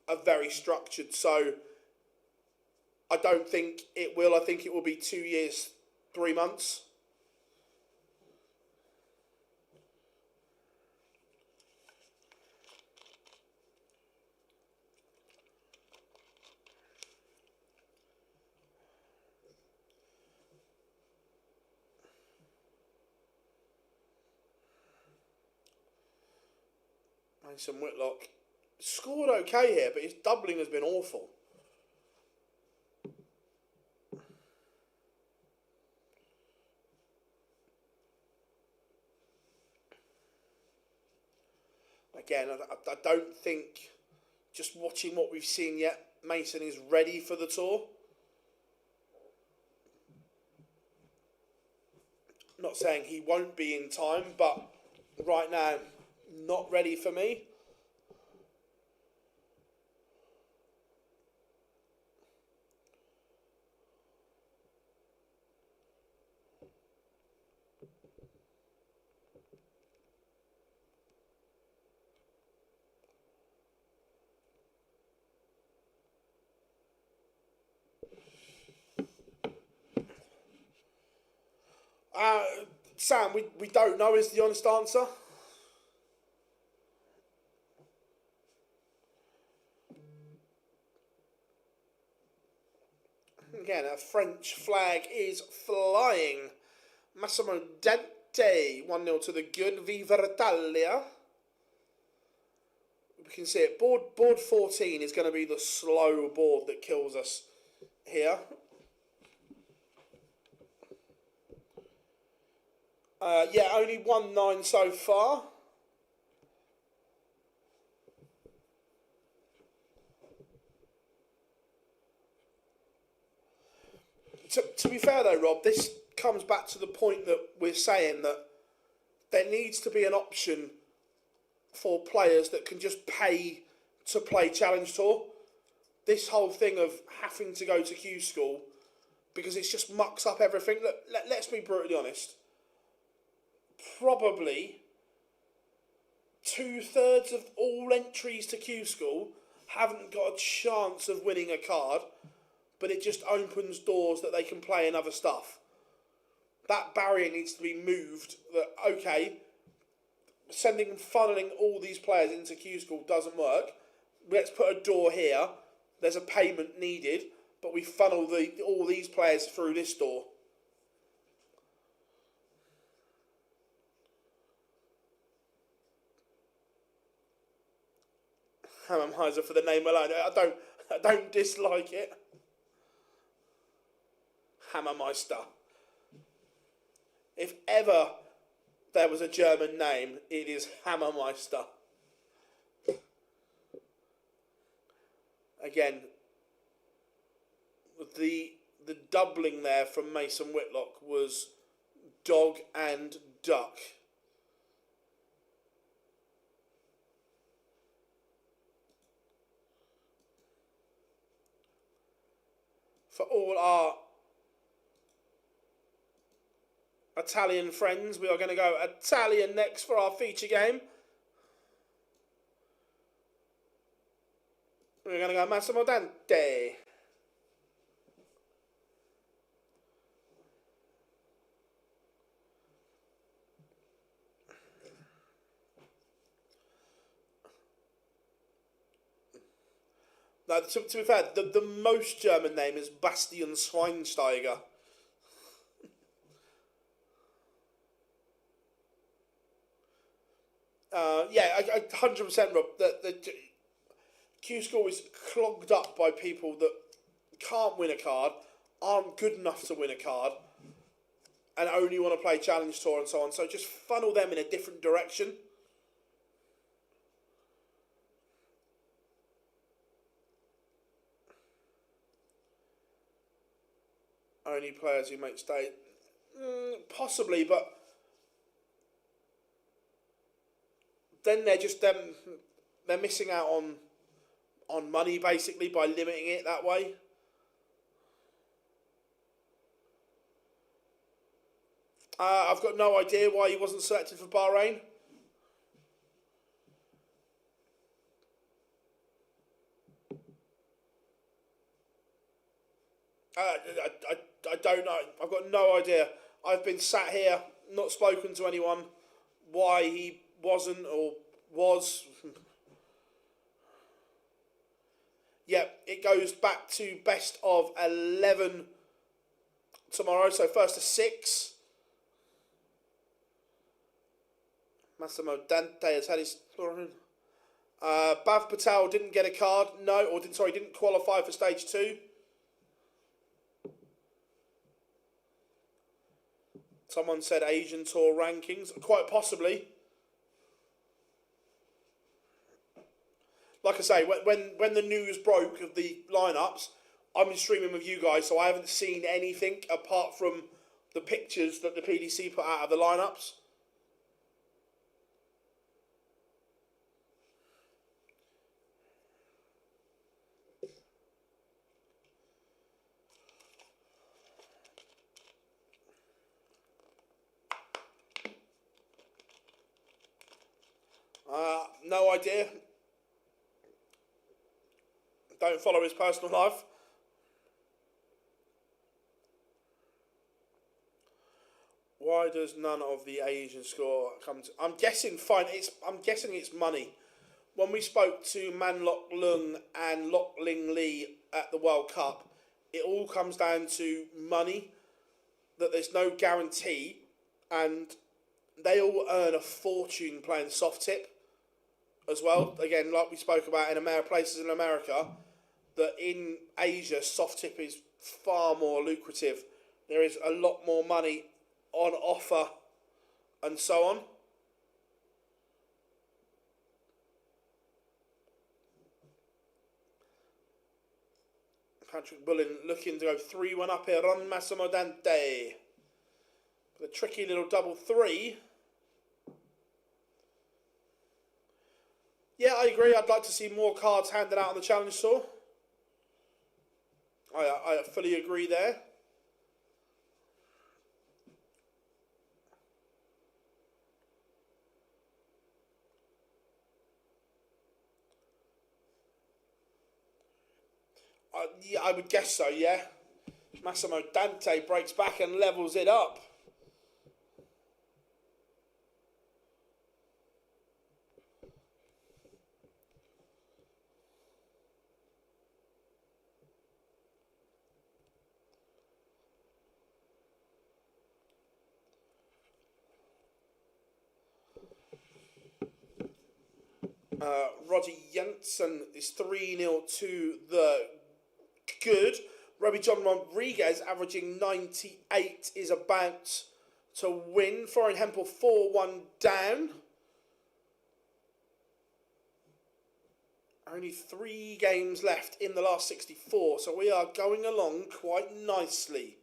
are very structured. So I don't think it will. I think it will be 2 years, 3 months. Mason Whitlock scored okay here, but his doubling has been awful. Again, I don't think, just watching what we've seen yet, Mason is ready for the tour. Not saying he won't be in time, but right now, not ready for me. Sam, we don't know is the honest answer. Again, a French flag is flying. Massimo Dente, 1-0 to the good. Viva Italia. We can see it. Board 14 is going to be the slow board that kills us here. Yeah, only 1-9 so far. To be fair though, Rob, this comes back to the point that we're saying that there needs to be an option for players that can just pay to play Challenge Tour. This whole thing of having to go to Q-School, because it just mucks up everything. Look, let's be brutally honest. Probably 2/3 of all entries to Q-School haven't got a chance of winning a card, but it just opens doors that they can play in other stuff. That barrier needs to be moved. That, okay, funneling all these players into Q-School doesn't work. Let's put a door here. There's a payment needed, but we funnel all these players through this door. Hammermeiser for the name alone. I don't dislike it. Hammermeister. If ever there was a German name, it is Hammermeister. Again, the doubling there from Mason Whitlock was dog and duck. For all our Italian friends, we are going to go Italian next for our feature game. We're going to go Massimo Dante. Now, to be fair, the most German name is Bastian Schweinsteiger. Yeah, 100%, Rob. The Q-School is clogged up by people that can't win a card, aren't good enough to win a card, and only want to play Challenge Tour and so on. So just funnel them in a different direction. Only players who make state, possibly, but then they're missing out on money basically by limiting it that way. I've got no idea why he wasn't selected for Bahrain. I don't know. I've got no idea. I've been sat here, not spoken to anyone, why he wasn't or was. Yep, it goes back to best of 11 tomorrow, so first to 6. Massimo Dante has had his... Bav Patel didn't get a card, didn't qualify for stage 2. Someone said Asian Tour rankings. Quite possibly. Like I say, when the news broke of the lineups, I've been streaming with you guys, so I haven't seen anything apart from the pictures that the PDC put out of the lineups. No idea. Don't follow his personal life. Why does none of the Asian score come to... I'm guessing it's money. When we spoke to Man Lok Lung and Lok Ling Lee at the World Cup, it all comes down to money, that there's no guarantee, and they all earn a fortune playing soft tip as well. Again, like we spoke about in places in America, that in Asia, soft tip is far more lucrative. There is a lot more money on offer and so on. Patrick Bullen looking to go 3-1 up here on Massimo Dante. The tricky little double 3. Yeah, I agree. I'd like to see more cards handed out on the Challenge Tour. I fully agree there. Yeah, I would guess so, yeah. Massimo Dante breaks back and levels it up. Roger Jensen is 3-0 to the good. Robbie John Rodriguez, averaging 98, is about to win. Florian Hempel 4-1 down. Only 3 games left in the last 64, so we are going along quite nicely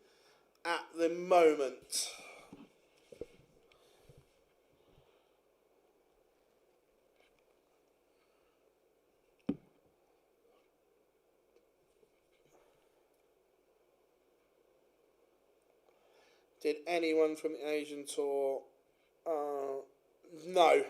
at the moment. Did anyone from the Asian tour? No.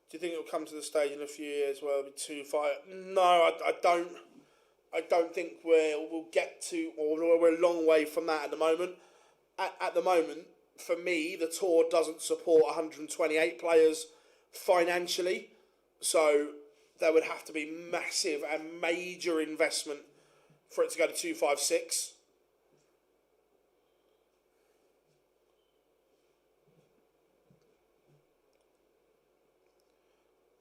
Do you think it'll come to the stage in a few years where it'll be 2-5? No, I don't. I don't think we'll get to, or we're a long way from that at the moment. At the moment, for me, the tour doesn't support 128 players financially, so there would have to be massive and major investment for it to go to 256.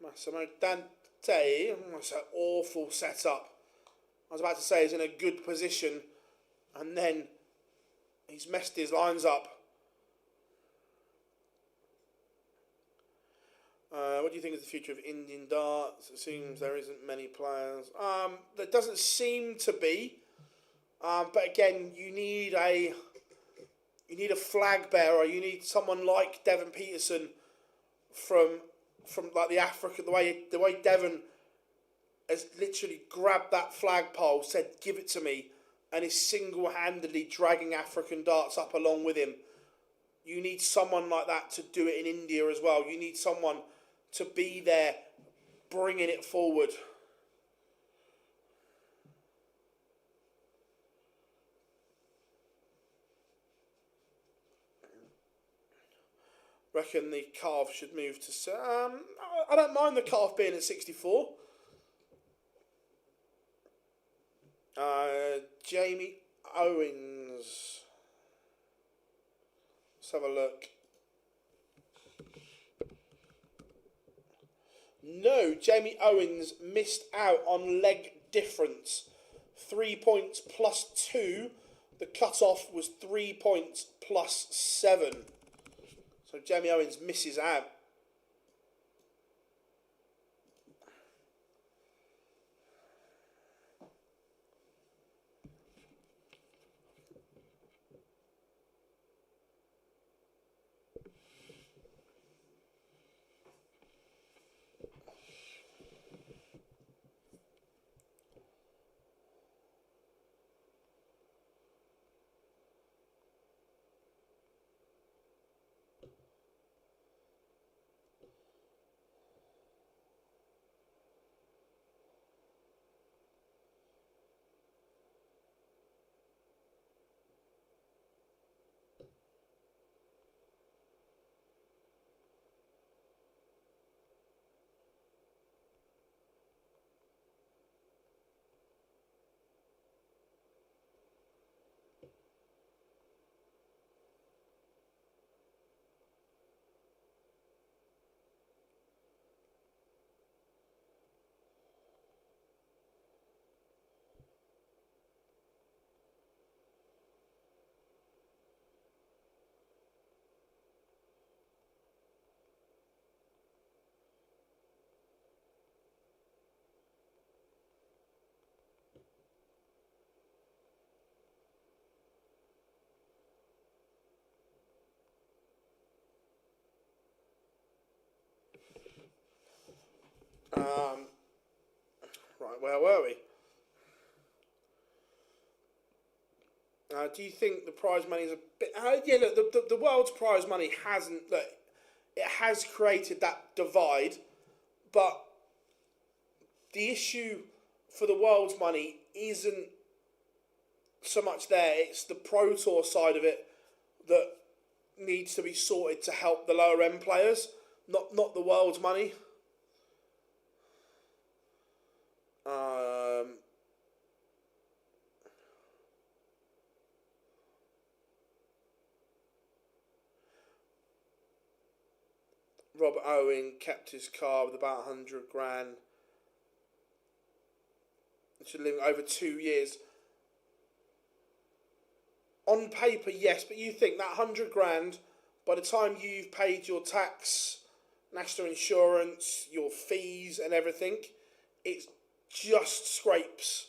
Massimo Dante, that's an awful setup. I was about to say he's in a good position, and then he's messed his lines up. What do you think is the future of Indian darts? It seems there isn't many players. There doesn't seem to be. But again, you need a flag bearer. You need someone like Devon Peterson from like the Africa. The way Devon has literally grabbed that flagpole, said, "Give it to me," and is single-handedly dragging African darts up along with him. You need someone like that to do it in India as well. You need someone to be there, bringing it forward. Reckon the calf should move to... I don't mind the calf being at 64. Jamie Owens. Let's have a look. No, Jamie Owens missed out on leg difference. 3 points plus 2. The cut-off was 3 points plus 7. So Jamie Owens misses out. Right, where were we? Do you think the prize money is a bit... yeah, look, the world's prize money hasn't... Look, it has created that divide, but the issue for the world's money isn't so much there. It's the Pro Tour side of it that needs to be sorted to help the lower end players, not the world's money. Robert Owen kept his car with about 100 grand. Should live over 2 years. On paper, yes, but you think that 100 grand, by the time you've paid your tax, national insurance, your fees and everything, it just scrapes.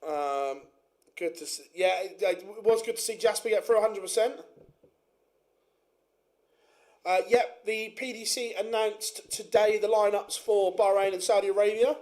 Good to see. Yeah, it was good to see Jasper get through 100%. Yep, the PDC announced today the lineups for Bahrain and Saudi Arabia.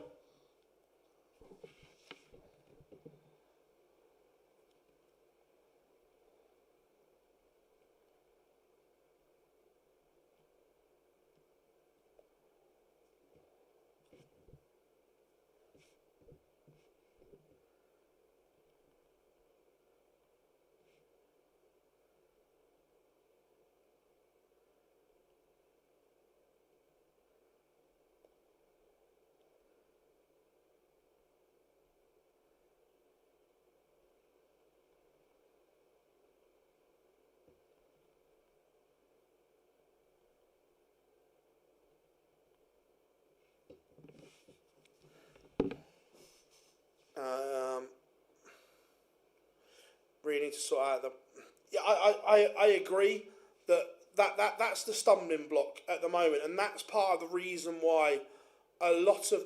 Really need to sort out the. Yeah, I agree that's the stumbling block at the moment, and that's part of the reason why a lot of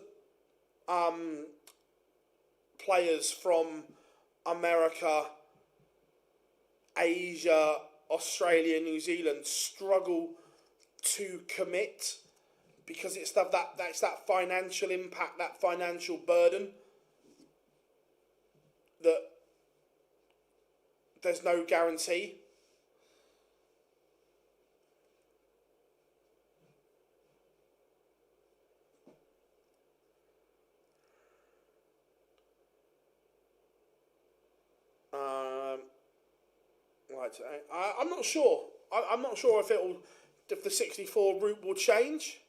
players from America, Asia, Australia, New Zealand struggle to commit because it's that financial impact, that financial burden that there's no guarantee. Right, I'm not sure. I'm not sure if the 64 route will change.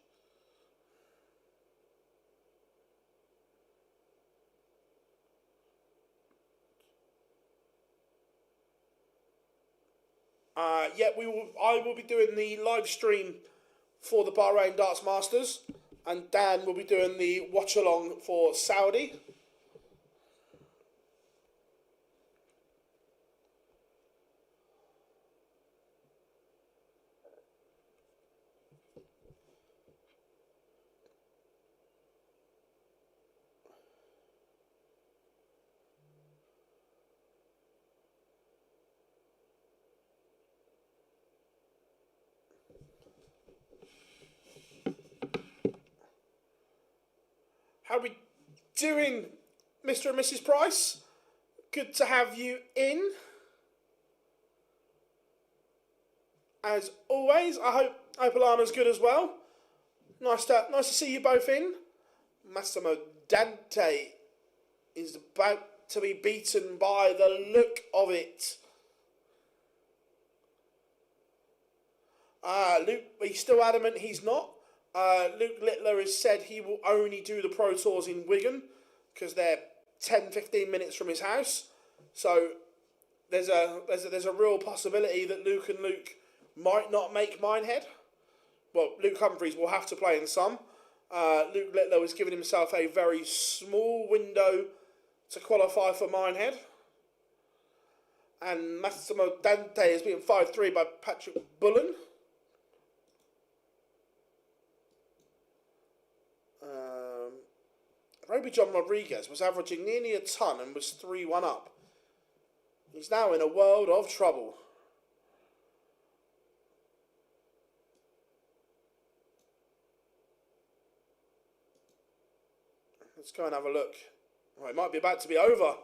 Yeah, I will be doing the live stream for the Bahrain Darts Masters, and Dan will be doing the watch along for Saudi. How are we doing, Mr. and Mrs. Price? Good to have you in. As always, I hope Alana's good as well. Nice to see you both in. Massimo Dante is about to be beaten by the look of it. Luke, he's still adamant he's not. Luke Littler has said he will only do the Pro Tours in Wigan because they're 10-15 minutes from his house. So there's a real possibility that Luke and Luke might not make Minehead. Well, Luke Humphreys will have to play in some. Luke Littler has given himself a very small window to qualify for Minehead. And Massimo Dante has been 5-3 by Patrick Bullen. Roby John Rodriguez was averaging nearly a ton and was 3-1 up. He's now in a world of trouble. Let's go and have a look. Well, it might be about to be over.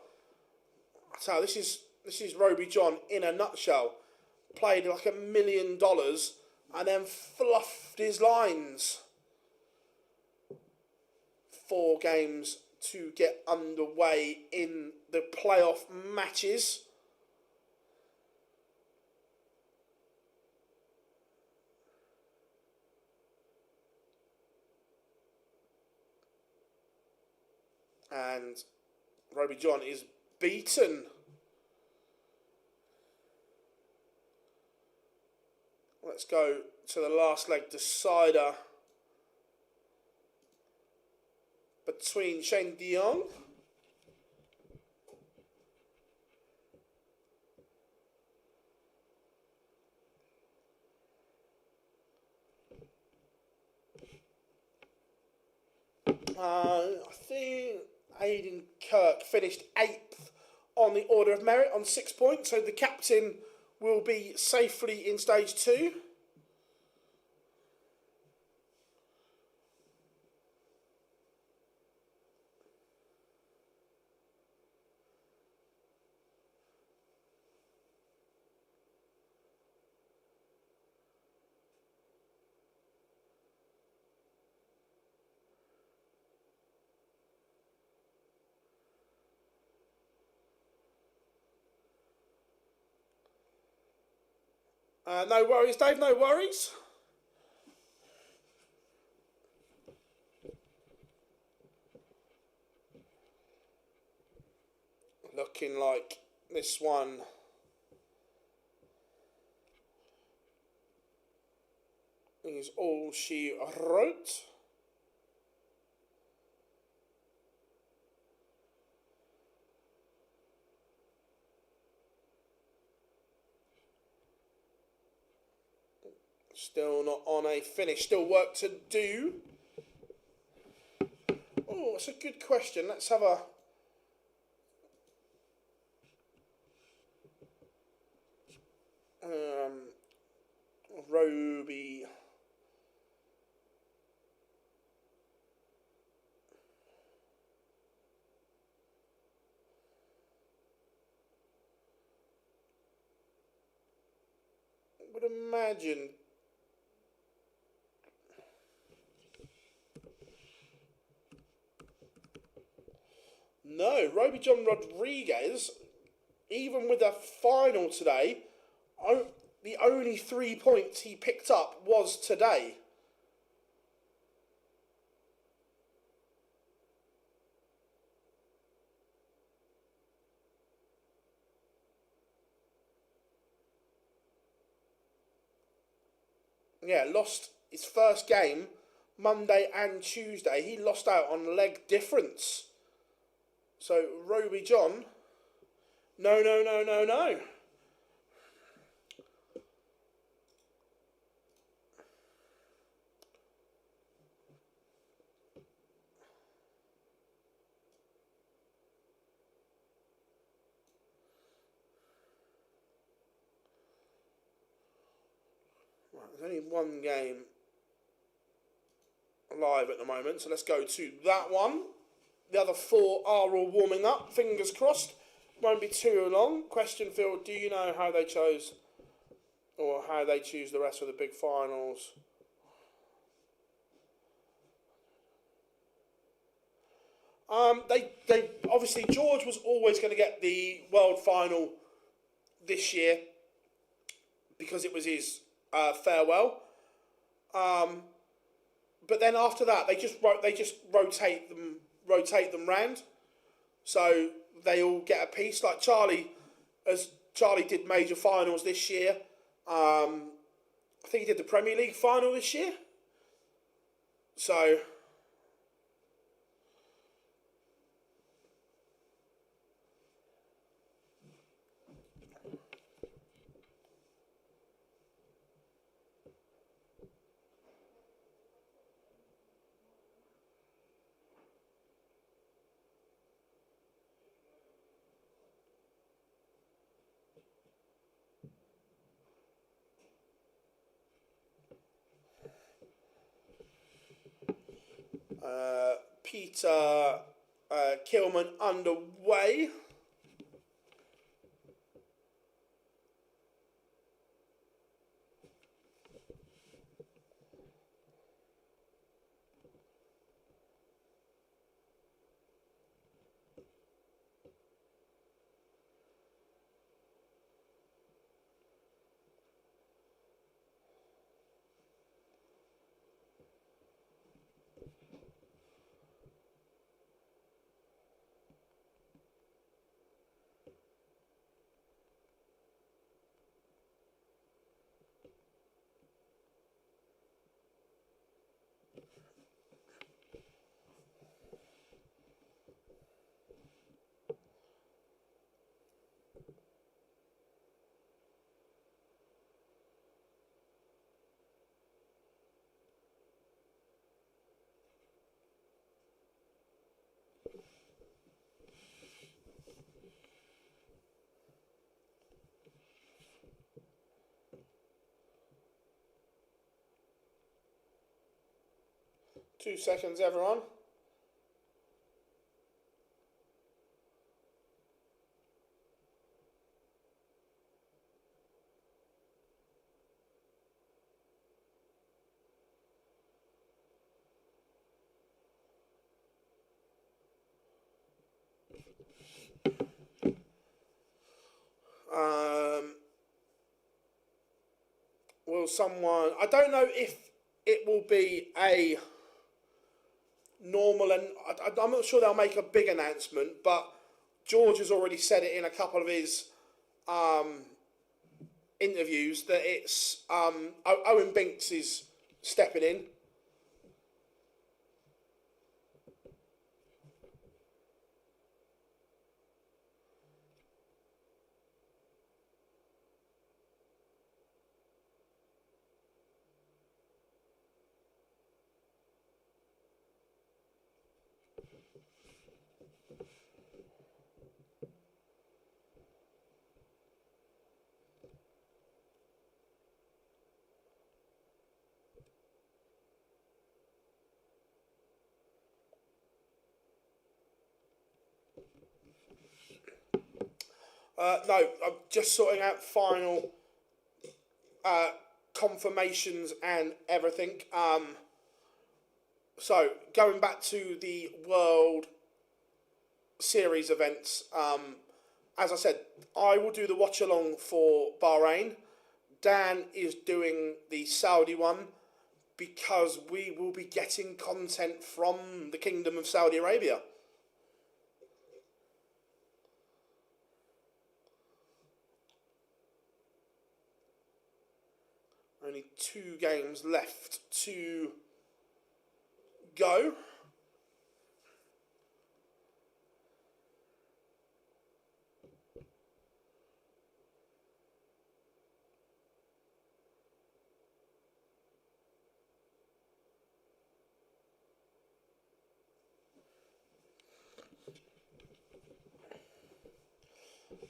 So this is Roby John in a nutshell. Played like $1 million and then fluffed his lines. 4 games to get underway in the playoff matches. And Roby John is beaten. Let's go to the last leg decider between Shane de Jong Aidan Kirk finished 8th on the order of merit on 6 points, so the captain will be safely in stage 2. No worries, Dave, no worries. Looking like this one is all she wrote. Still not on a finish, still work to do. Oh, that's a good question. Let's have a... Roby. I would imagine... No, Roby John Rodriguez, even with a final today, the only 3 points he picked up was today. Yeah, lost his first game Monday and Tuesday. He lost out on leg difference. So, Roby John, no. Right, there's only one game live at the moment, so let's go to that one. The other 4 are all warming up, fingers crossed. Won't be too long. Question field, do you know how they chose or how they choose the rest of the big finals? They obviously, George was always going to get the world final this year because it was his farewell. But then after that, they just rotate them round, so they all get a piece. Like Charlie did major finals this year. I think he did the Premier League final this year. So. Peter Kilman underway. 2 seconds, everyone. Will someone... I don't know if it will be a normal, and I'm not sure they'll make a big announcement, but George has already said it in a couple of his interviews that it's Owen Binks is stepping in. No, I'm just sorting out final confirmations and everything. So, going back to the World Series events, as I said, I will do the watch along for Bahrain. Dan is doing the Saudi one because we will be getting content from the Kingdom of Saudi Arabia. Only 2 games left to go.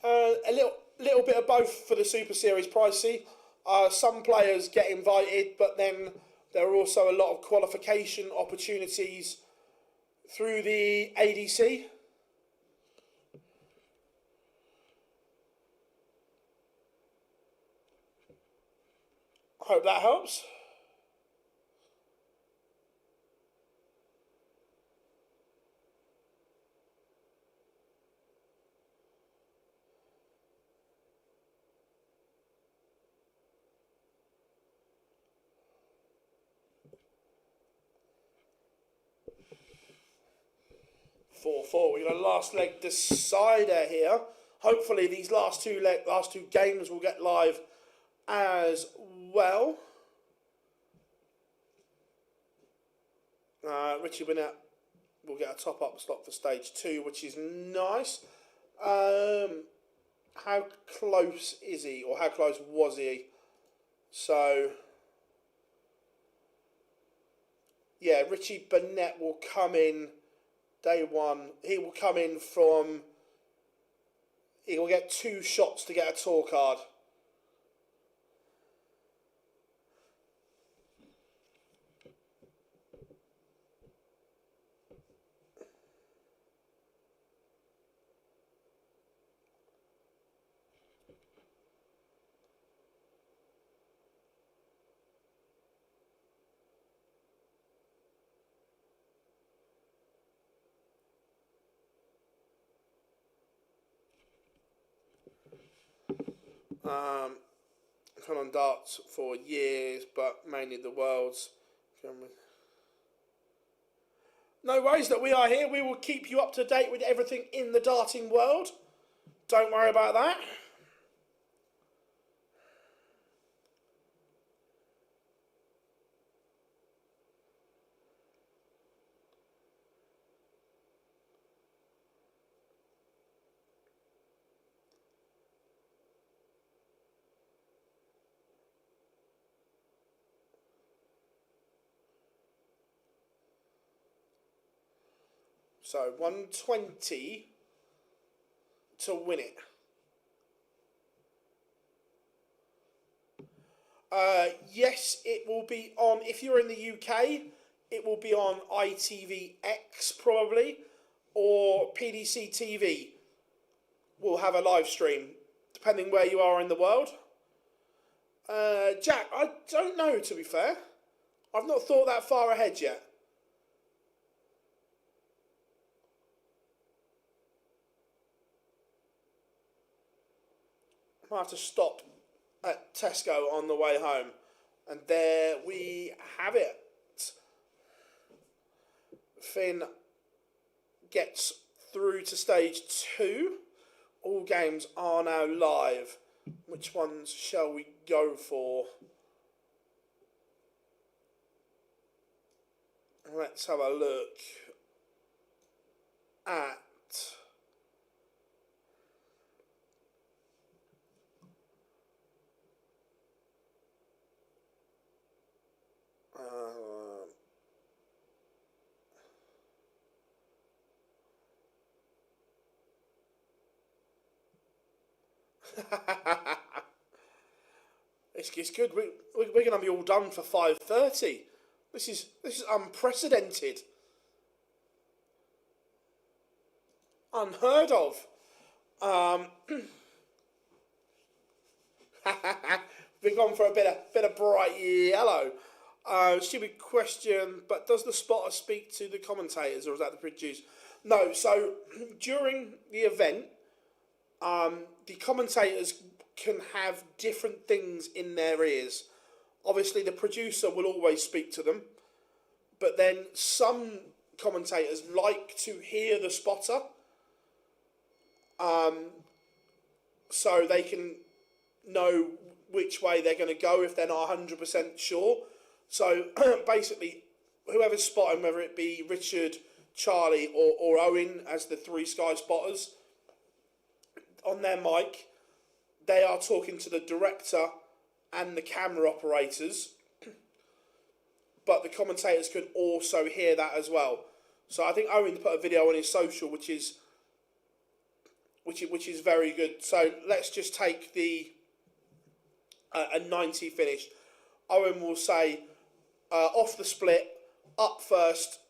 A little bit of both for the Super Series pricey. Some players get invited, but then there are also a lot of qualification opportunities through the ADC. I hope that helps. We got a last leg decider here. Hopefully these last two games will get live as well. Richie Burnett will get a top-up slot for stage 2, which is nice. How close is he, or how close was he? So, yeah, Richie Burnett will come in day 1. He will come in from... He will get 2 shots to get a tour card. Come on darts for years, but mainly the Worlds. No worries that we are here. We will keep you up to date with everything in the darting world. Don't worry about that. So 120 to win it. Yes, it will be on. If you're in the UK, it will be on ITVX probably, or PDC TV will have a live stream, depending where you are in the world. Jack, I don't know, to be fair. I've not thought that far ahead yet. I might have to stop at Tesco on the way home. And there we have it. Finn gets through to stage 2. All games are now live. Which ones shall we go for? Let's have a look at it's good. We're going to be all done for 5:30. This is unprecedented, unheard of. We've gone for a bit of bright yellow. Stupid question, but does the spotter speak to the commentators, or is that the producer? No. So during the event, the commentators can have different things in their ears. Obviously, the producer will always speak to them, but then some commentators like to hear the spotter, so they can know which way they're going to go if they're not 100% sure. So basically, whoever's spotting, whether it be Richard, Charlie, or Owen as the 3 Sky spotters, on their mic, they are talking to the director and the camera operators, but the commentators can also hear that as well. So I think Owen put a video on his social, which is very good. So let's just take a 90 finish. Owen will say, off the split, up first,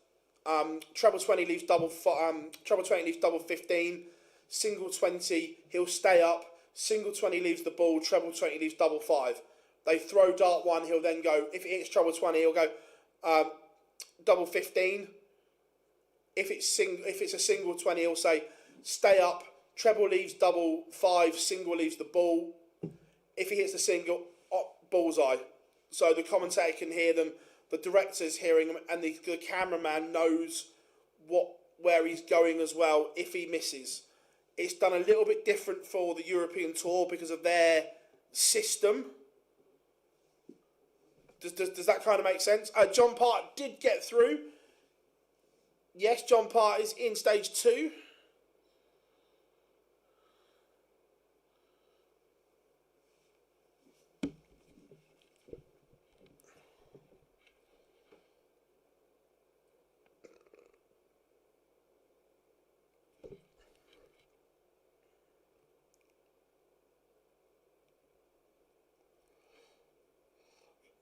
treble 20 leaves double 15, single 20, he'll stay up, single 20 leaves the ball, treble 20 leaves double 5. They throw dart 1, he'll then go, if it hits treble 20, he'll go double 15. If it's a single 20, he'll say stay up, treble leaves double 5, single leaves the ball. If he hits the single, bullseye. So the commentator can hear them, the director's hearing them, and the cameraman knows where he's going as well if he misses. It's done a little bit different for the European Tour because of their system. Does that kind of make sense? John Part did get through. Yes, John Part is in stage 2.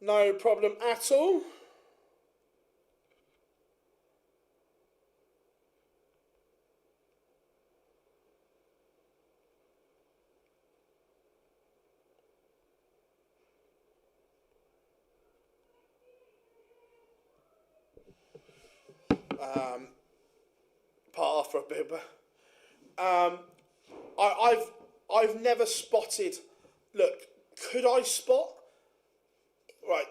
No problem at all. Part after a bit, but I've never spotted. Look, could I spot? Right,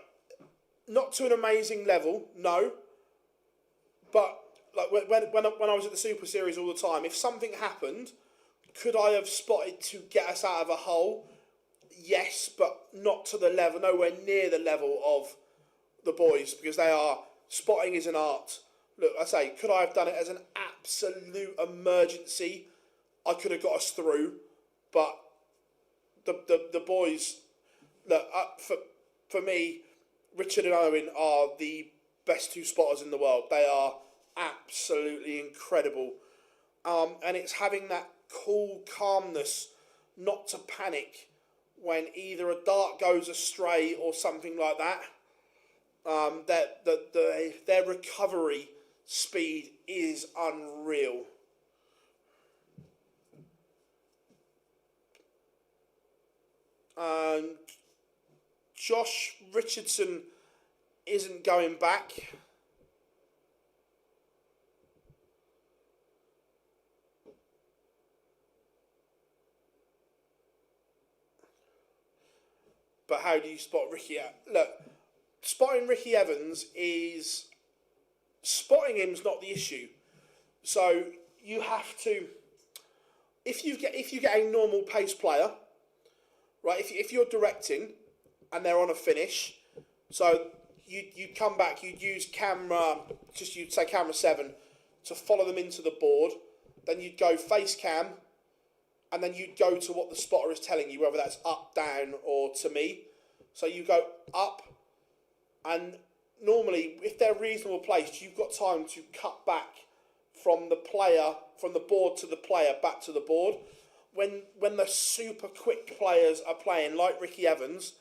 not to an amazing level, no. But like when I was at the Super Series all the time, if something happened, could I have spotted to get us out of a hole? Yes, but not to the level, nowhere near the level of the boys, because spotting is an art. Look, I say, could I have done it as an absolute emergency? I could have got us through, but the boys, look, for me, Richard and Owen are the best 2 spotters in the world. They are absolutely incredible. And it's having that cool calmness, not to panic when either a dart goes astray or something like that. Their recovery speed is unreal. Josh Richardson isn't going back. But how do you spot Ricky? Look, spotting Ricky Evans is... Spotting him's not the issue. So you have to... If you get a normal pace player, right, if you're directing and they're on a finish, so you'd come back, you'd use you'd say camera 7 to follow them into the board, then you'd go face cam, and then you'd go to what the spotter is telling you, whether that's up, down, or to me. So you go up, and normally, if they're reasonable placed, you've got time to cut back from the board to the player, back to the board. When the super quick players are playing, like Ricky Evans,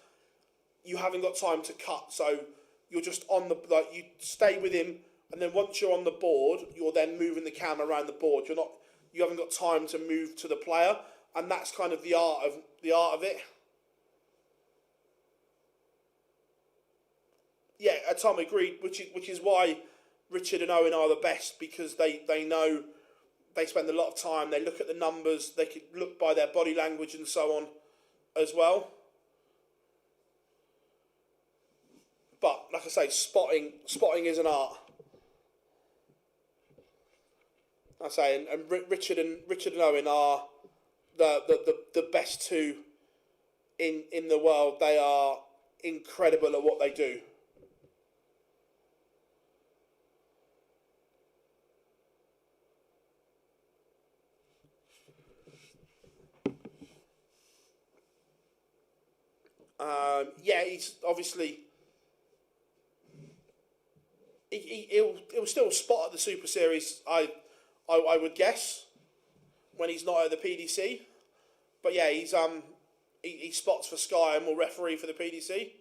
you haven't got time to cut. So you're just on you stay with him, and then once you're on the board, you're then moving the camera around the board. You haven't got time to move to the player, and that's kind of the art of it. Yeah, Tom agreed, which is why Richard and Owen are the best, because they know, they spend a lot of time, they look at the numbers, they can look by their body language and so on as well. But like I say, spotting is an art. I say, and Richard and Owen are the best two in the world. They are incredible at what they do. Yeah, he's obviously he'll still spot at the Super Series. I would guess when he's not at the PDC, but yeah, he spots for Sky and will referee for the PDC.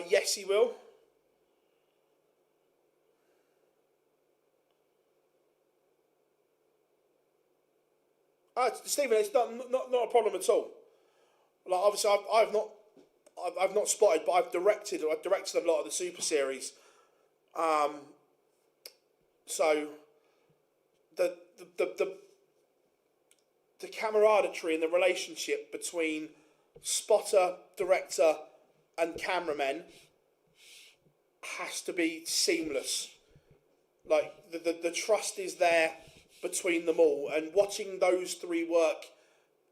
Yes, he will. Stephen, it's not a problem at all. Like, obviously, I've not spotted, but I've directed a lot of the Super Series. So the camaraderie and the relationship between spotter, director, and cameraman has to be seamless. Like the trust is there between them all, and watching those three work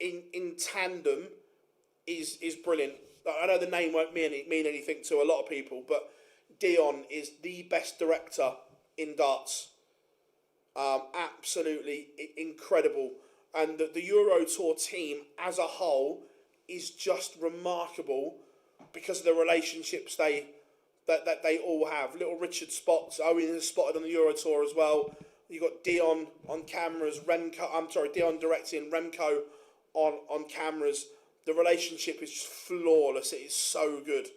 in tandem is brilliant. I know the name won't mean anything to a lot of people, but Dion is the best director in darts. Absolutely incredible. And the Euro Tour team as a whole is just remarkable because of the relationships that they all have. Little Richard spots, Owen is spotted on the Euro Tour as well. You've got Dion on cameras, Dion directing, Remco on cameras. The relationship is just flawless. It is so good.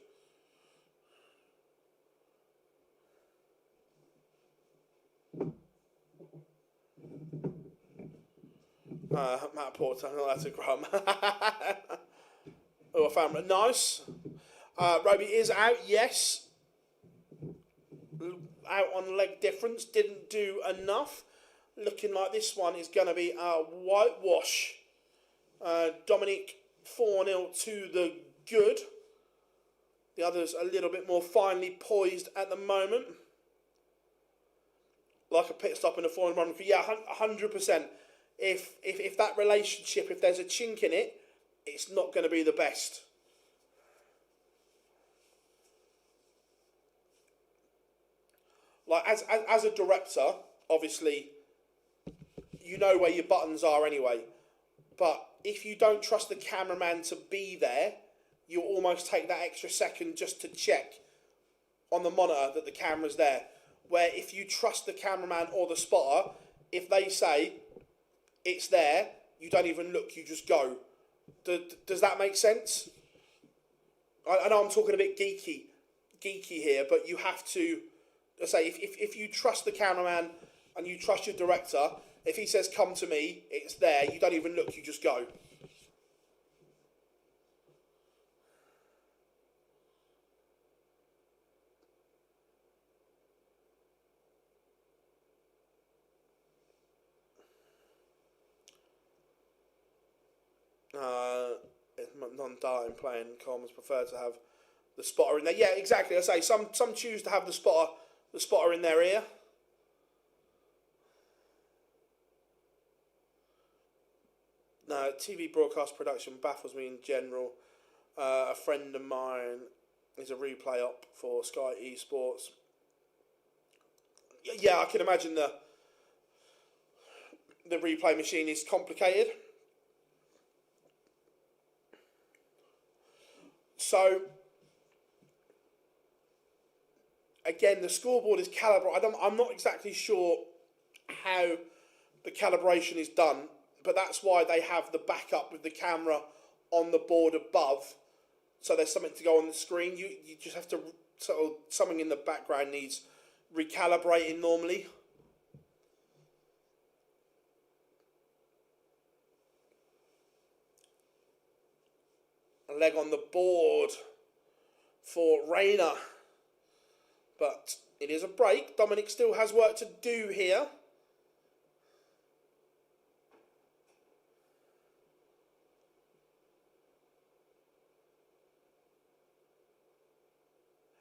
Matt Porter, no, that's a crumb. Oh, I found it. Nice. Roby is out, yes. Out on leg difference, didn't do enough. Looking like this one is going to be a whitewash. Dominic 4-0 to the good. The others a little bit more finely poised at the moment. Like a pit stop in a 4-1. Yeah, 100%. If that relationship, if there's a chink in it, it's not going to be the best. Like as a director, obviously, you know where your buttons are anyway. But if you don't trust the cameraman to be there, you'll almost take that extra second just to check on the monitor that the camera's there. Where if you trust the cameraman or the spotter, if they say it's there, you don't even look, you just go. Does that make sense? I know I'm talking a bit geeky geeky here, but you have to say if you trust the cameraman and you trust your director, if he says come to me, it's there. You don't even look, you just go. Non-darting playing comms prefer to have the spotter in there. Yeah, exactly. I say some choose to have the spotter in their ear. No, TV broadcast production baffles me in general. A friend of mine is a replay op for Sky Esports. Yeah, I can imagine the replay machine is complicated. So, again, the scoreboard is calibrated. I'm not exactly sure how the calibration is done, but that's why they have the backup with the camera on the board above, so there's something to go on the screen. You just have to sort of, something in the background needs recalibrating normally. A leg on the board for Rayner, but it is a break. Dominic still has work to do here.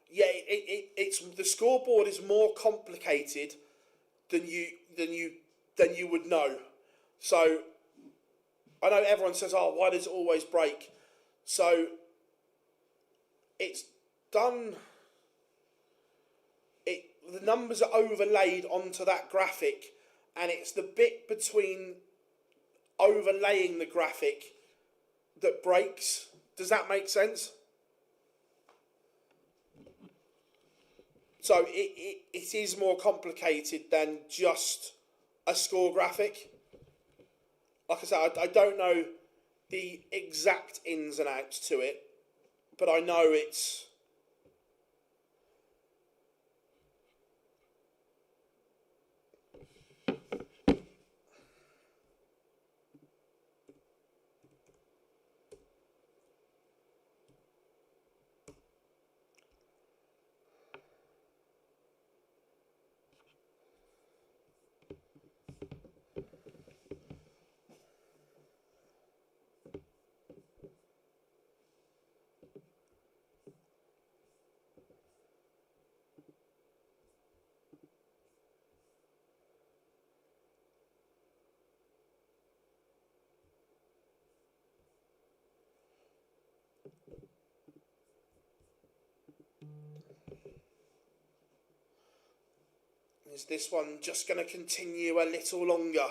Yeah, it's the scoreboard is more complicated than you would know. So I know everyone says, "Oh, why does it always break?" So it's done. The numbers are overlaid onto that graphic, and it's the bit between overlaying the graphic that breaks. Does that make sense? So it is more complicated than just a score graphic. Like I said, I don't know the exact ins and outs to it, but I know it's... Is this one just going to continue a little longer?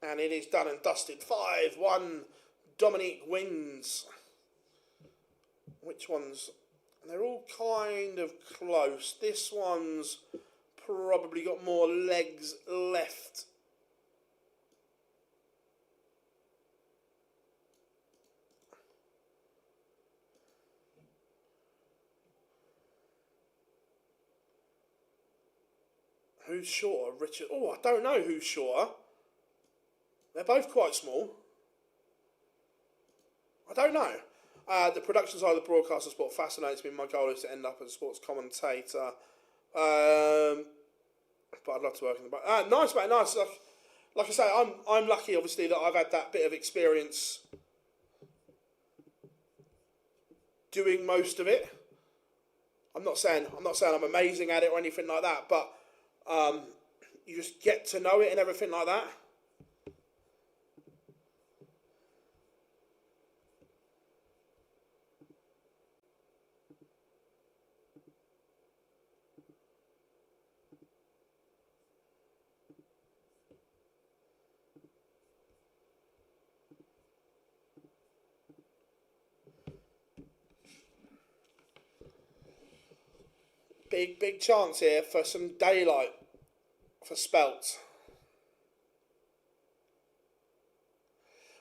And it is done and dusted. 5-1. Dominic wins. Which ones? They're all kind of close. This one's probably got more legs left. Who's shorter? Richard? Oh, I don't know who's shorter. They're both quite small. I don't know. The production side of the broadcast of sport fascinates me. My goal is to end up as a sports commentator. But I'd love to work in the back. Nice, mate, nice. Like I say, I'm lucky, obviously, that I've had that bit of experience doing most of it. I'm not saying I'm amazing at it or anything like that, but you just get to know it and everything like that. Big chance here for some daylight for Spelt.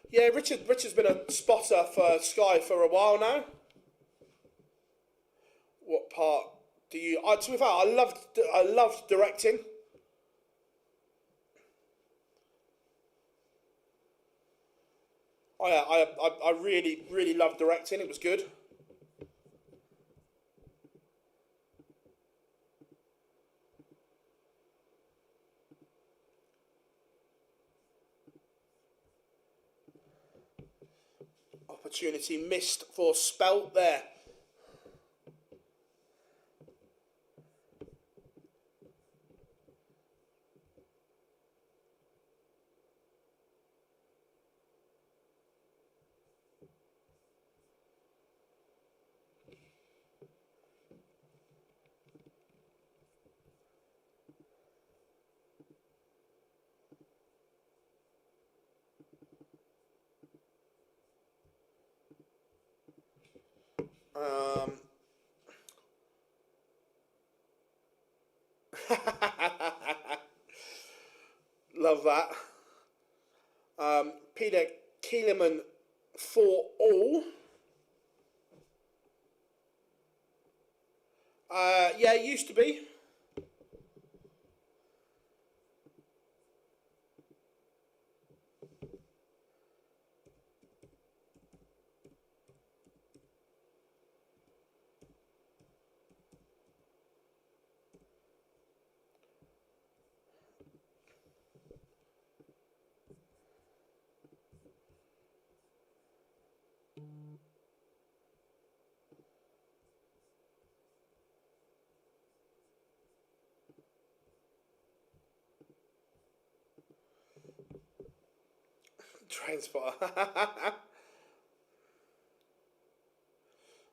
Yeah, Richard's been a spotter for Sky for a while now. What part do you? To be fair, I loved directing. I really loved directing. It was good. Opportunity missed for Spelt there. Love that. Peter Keeleman for all. Yeah, it used to be. Transport.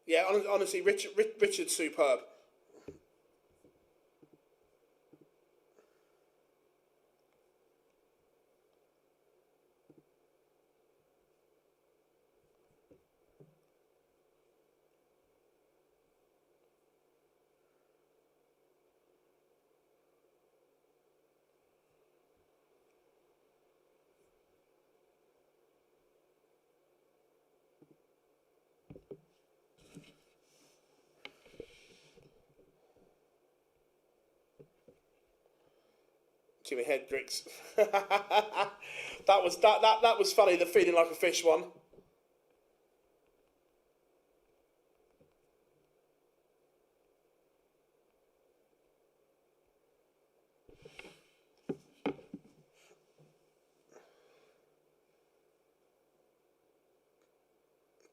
Yeah, honestly, Richard's superb. Jimi Hendrix. that was funny. The feeling like a fish one.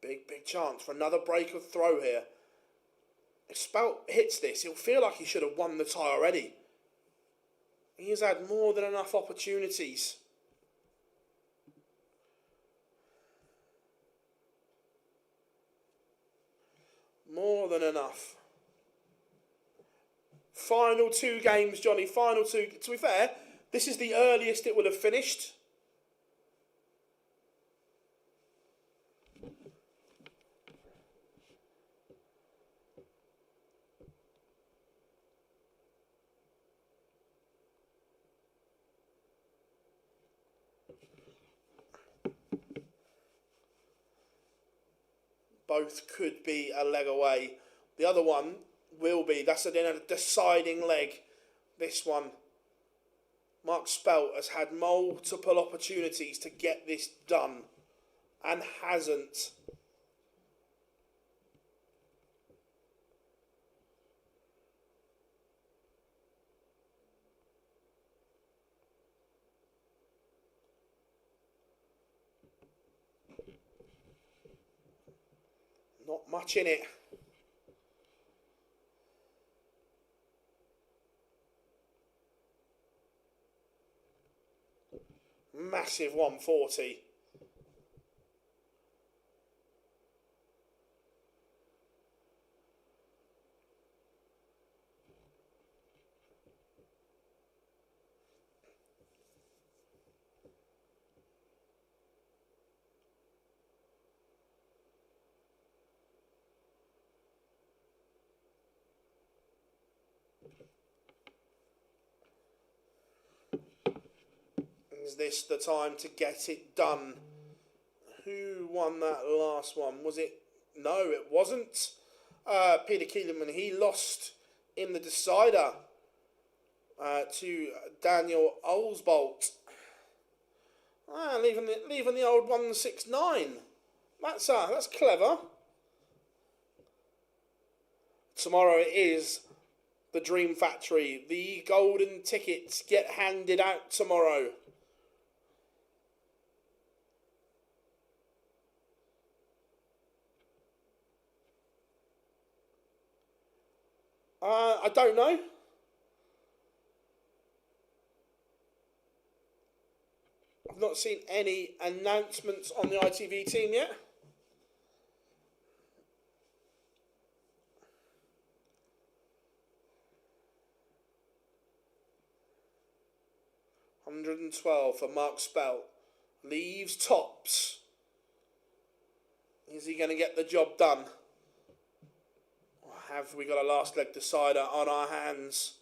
Big chance for another break of throw here. If Spout hits this, he'll feel like he should have won the tie already. He's had more than enough opportunities. More than enough. Final 2 games, Johnny. Final 2. To be fair, this is the earliest it will have finished. Both could be a leg away. The other one will be. That's a deciding leg. This one. Mark Spelt has had multiple opportunities to get this done and hasn't. Not much in it. Massive 140. Is this the time to get it done? Who won that last one? Was it? No, it wasn't. Peter Keelerman, he lost in the decider to Daniel Olsbolt. Leaving the old 169. That's clever. Tomorrow it is the Dream Factory. The golden tickets get handed out tomorrow. I don't know. I've not seen any announcements on the ITV team yet. $112 for Mark Spelt. Leaves tops. Is he going to get the job done? Or have we got a last leg decider on our hands?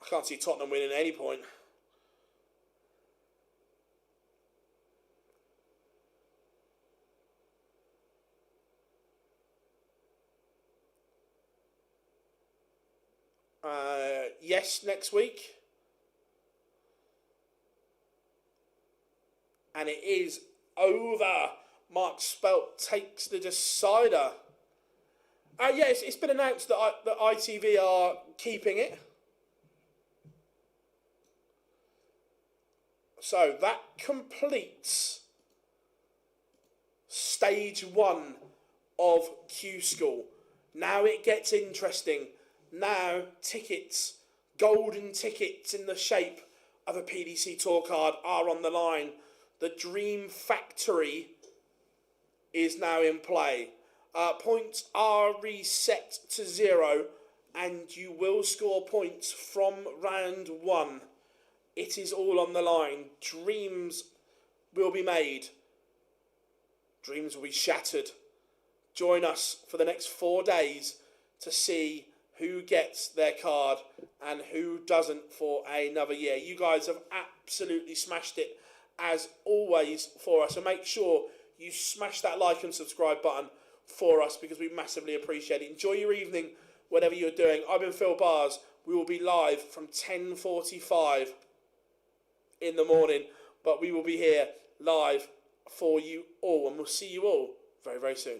I can't see Tottenham winning at any point. Yes, next week. And it is over. Mark Spelt takes the decider. Yes, it's been announced that ITV are keeping it. So that completes stage 1 of Q-School. Now it gets interesting. Now tickets, golden tickets in the shape of a PDC tour card are on the line. The Dream Factory is now in play. Points are reset to 0 and you will score points from round 1. It is all on the line. Dreams will be made. Dreams will be shattered. Join us for the next 4 days to see who gets their card and who doesn't for another year. You guys have absolutely smashed it as always for us. So make sure you smash that like and subscribe button for us because we massively appreciate it. Enjoy your evening, whatever you're doing. I've been Phil Bars. We will be live from 10:45 in the morning, but we will be here live for you all, and we'll see you all very, very soon.